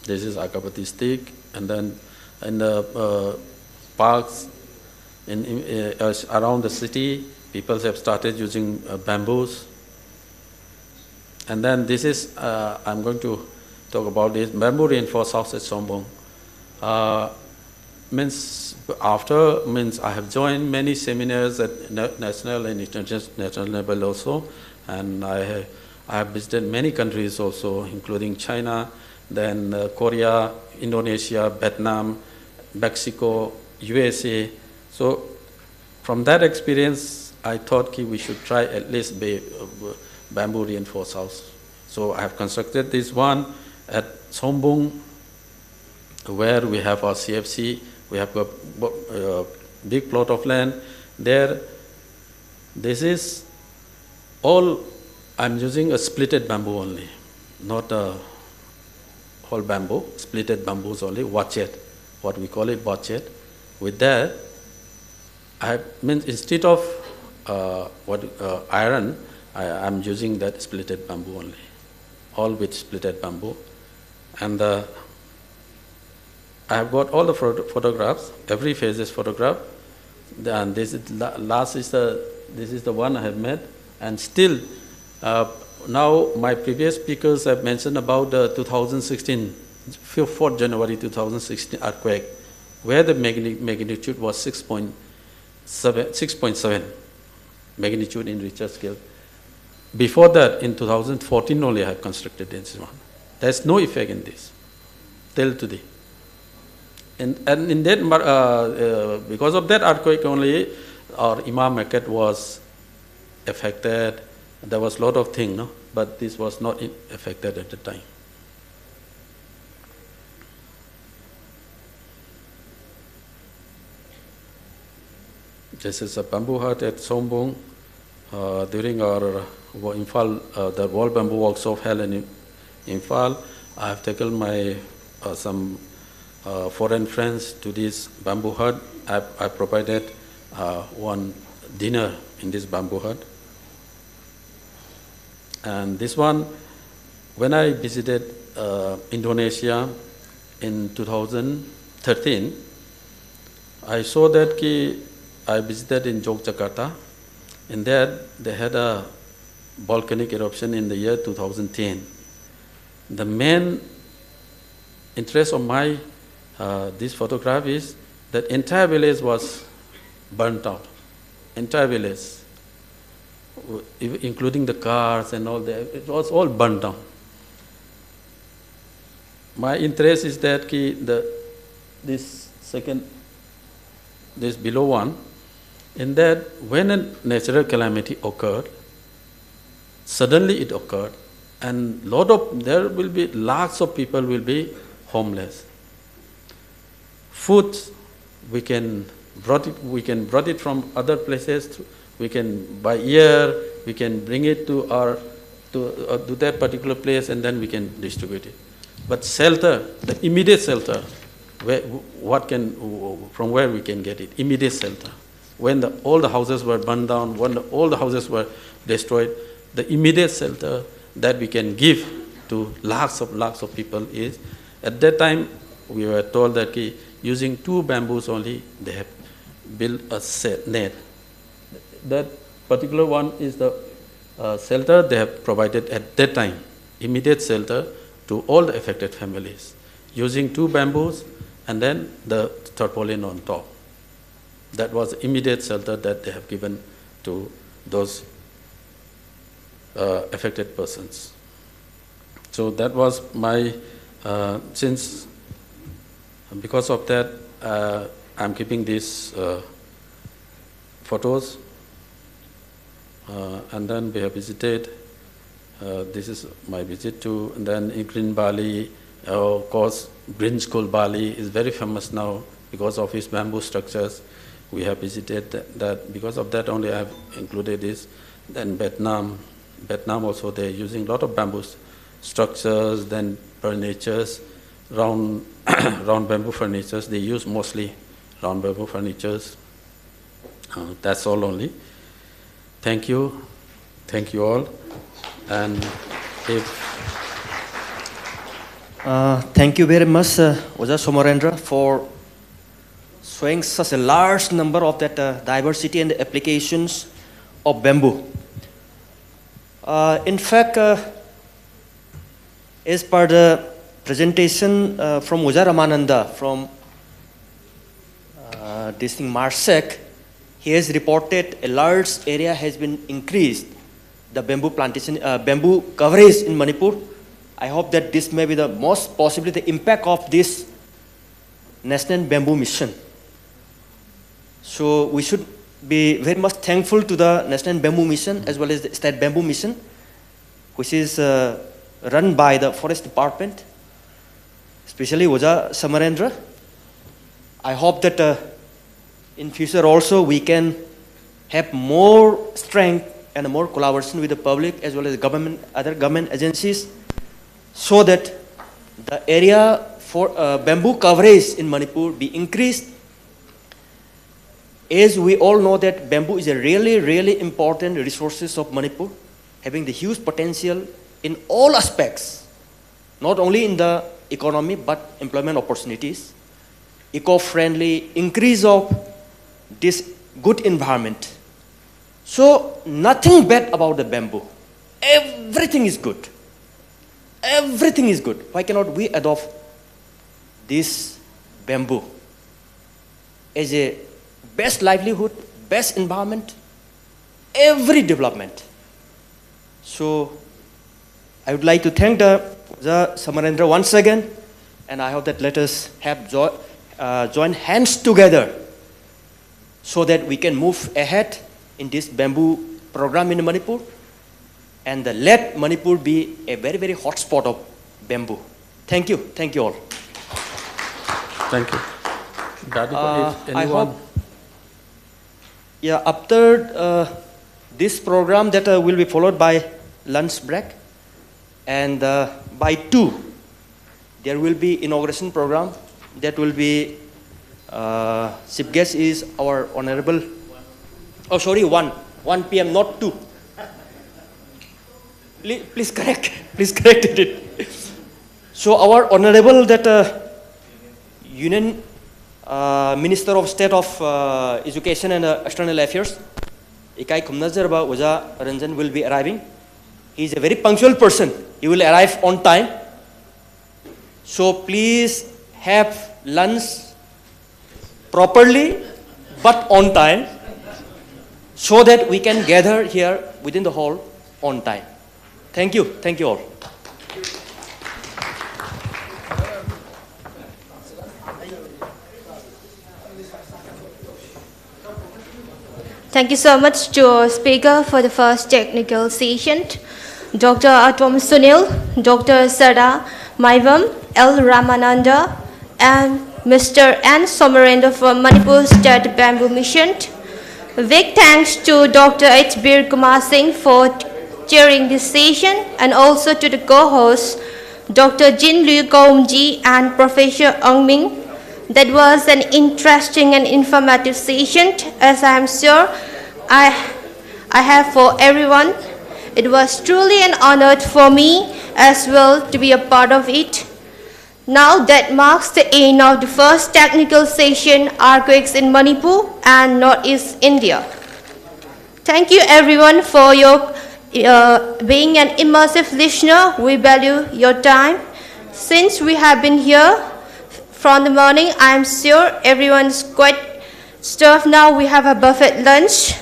is agabati stick, and then in the parks around the city, people have started using bamboos. And then this is, I'm going to talk about this, bamboo reinforced house at Sombong. I have joined many seminars at national and international level also, and I have visited many countries also, including China, then Korea, Indonesia, Vietnam, Mexico, USA. So from that experience, I thought we should try at least bamboo reinforced house. So I have constructed this one at Sombong, where we have our CFC. We have a big plot of land there. This is all, I'm using a splitted bamboo only, not a whole bamboo, splitted bamboos only, watchet, what we call it, watchet. With that, instead of iron, I'm using that splitted bamboo only, all with splitted bamboo. And I have got all the photographs, every phase is photographed. And this is this is the one I have made. And still, now my previous speakers have mentioned about the 2016, 4th January 2016 earthquake, where the magnitude was 6.7 magnitude in Richter scale. Before that, in 2014 only, I have constructed this one. There's no effect in this till today. And in that, because of that earthquake only, our Imam market was affected. There was a lot of things, no? But this was not affected at the time. This is a bamboo hut at Sombong. During our Imphal, the World Bamboo Workshop held in Imphal, I have taken my some foreign friends to this bamboo hut. I provided one dinner in this bamboo hut. And this one, when I visited Indonesia in 2013, I saw that I visited in Yogyakarta. In there, they had a volcanic eruption in the year 2010. The main interest of my this photograph is that entire village was burnt out. Entire village, including the cars and all that, it was all burnt down. My interest is that this below one, in that when a natural calamity occurred, suddenly it occurred, and there will be lakhs of people will be homeless. Food, we can brought it from other places. We can by air, we can bring it to that particular place, and then we can distribute it. But shelter, the immediate shelter, from where we can get it? Immediate shelter. When all the houses were burned down, when all the houses were destroyed, the immediate shelter that we can give to lakhs of people is, at that time we were told that using 2 bamboos only, they have built a net. That particular one is the shelter they have provided at that time, immediate shelter to all the affected families, using 2 bamboos and then the tarpaulin on top. That was the immediate shelter that they have given to those affected persons. So that was my, because of that, I'm keeping these photos. And then we have visited, this is my visit to, and then in Green Bali, of course, Green School Bali is very famous now because of its bamboo structures. We have visited that. Because of that only I have included this. Then Vietnam, Vietnam also, they're using a lot of bamboo structures, then furnitures, round, round bamboo furnitures. They use mostly round bamboo furnitures. That's all only. Thank you all. And if thank you very much, Oja Somarendra, for showing such a large number of that diversity and applications of bamboo. In fact, as per the presentation from Oja Ramananda from this thing Marsec, he has reported a large area has been increased, the bamboo plantation, bamboo coverage in Manipur. I hope that this may be the most possibly the impact of this National Bamboo Mission. So we should be very much thankful to the National Bamboo Mission as well as the State Bamboo Mission, which is run by the Forest Department, especially Oja Samarendra. I hope that in future also we can have more strength and more collaboration with the public as well as government, other government agencies, so that the area for bamboo coverage in Manipur be increased. As we all know that bamboo is a really, really important resources of Manipur, having the huge potential in all aspects, not only in the economy but employment opportunities, eco-friendly, increase of this good environment. So nothing bad about the bamboo. Everything is good. Everything is good. Why cannot we adopt this bamboo as a best livelihood, best environment, every development? So I would like to thank the Samarendra once again, and I hope that let us have join hands together so that we can move ahead in this bamboo program in Manipur, and let Manipur be a very, very hot spot of bamboo. Thank you all. thank you. Daddy, if I anyone, hope, yeah, after this program that will be followed by lunch break, and by 2 there will be inauguration program that will be chief guest is our honorable, 1 p.m. not 2. Please correct it. So our honorable that Union Minister of State of Education and External Affairs, Ikai Kumnazarba Oja Ranjan, will be arriving. He is a very punctual person. He will arrive on time. So please have lunch properly but on time, so that we can gather here within the hall on time. Thank you all. Thank you so much to our speaker for the first technical session, Dr. Atom Sunil, Dr. Sada Maivam, L. Ramananda, and Mr. N. Somarendra from Manipur State Bamboo Mission. Big thanks to Dr. H. Bir Kumar Singh for chairing this session, and also to the co-hosts, Dr. Jin Liu Kaumji and Professor Ong Ming. That was an interesting and informative session, as I am sure I have for everyone. It was truly an honor for me as well to be a part of it. Now that marks the end of the first technical session, Earthquakes in Manipur and Northeast India. Thank you everyone for your being an immersive listener. We value your time. Since we have been here from the morning, I am sure everyone's quite stuffed now. We have a buffet lunch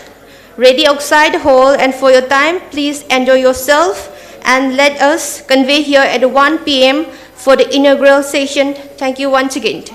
ready outside the hall, and for your time, please enjoy yourself, and let us convey here at 1 p.m. for the inaugural session. Thank you once again.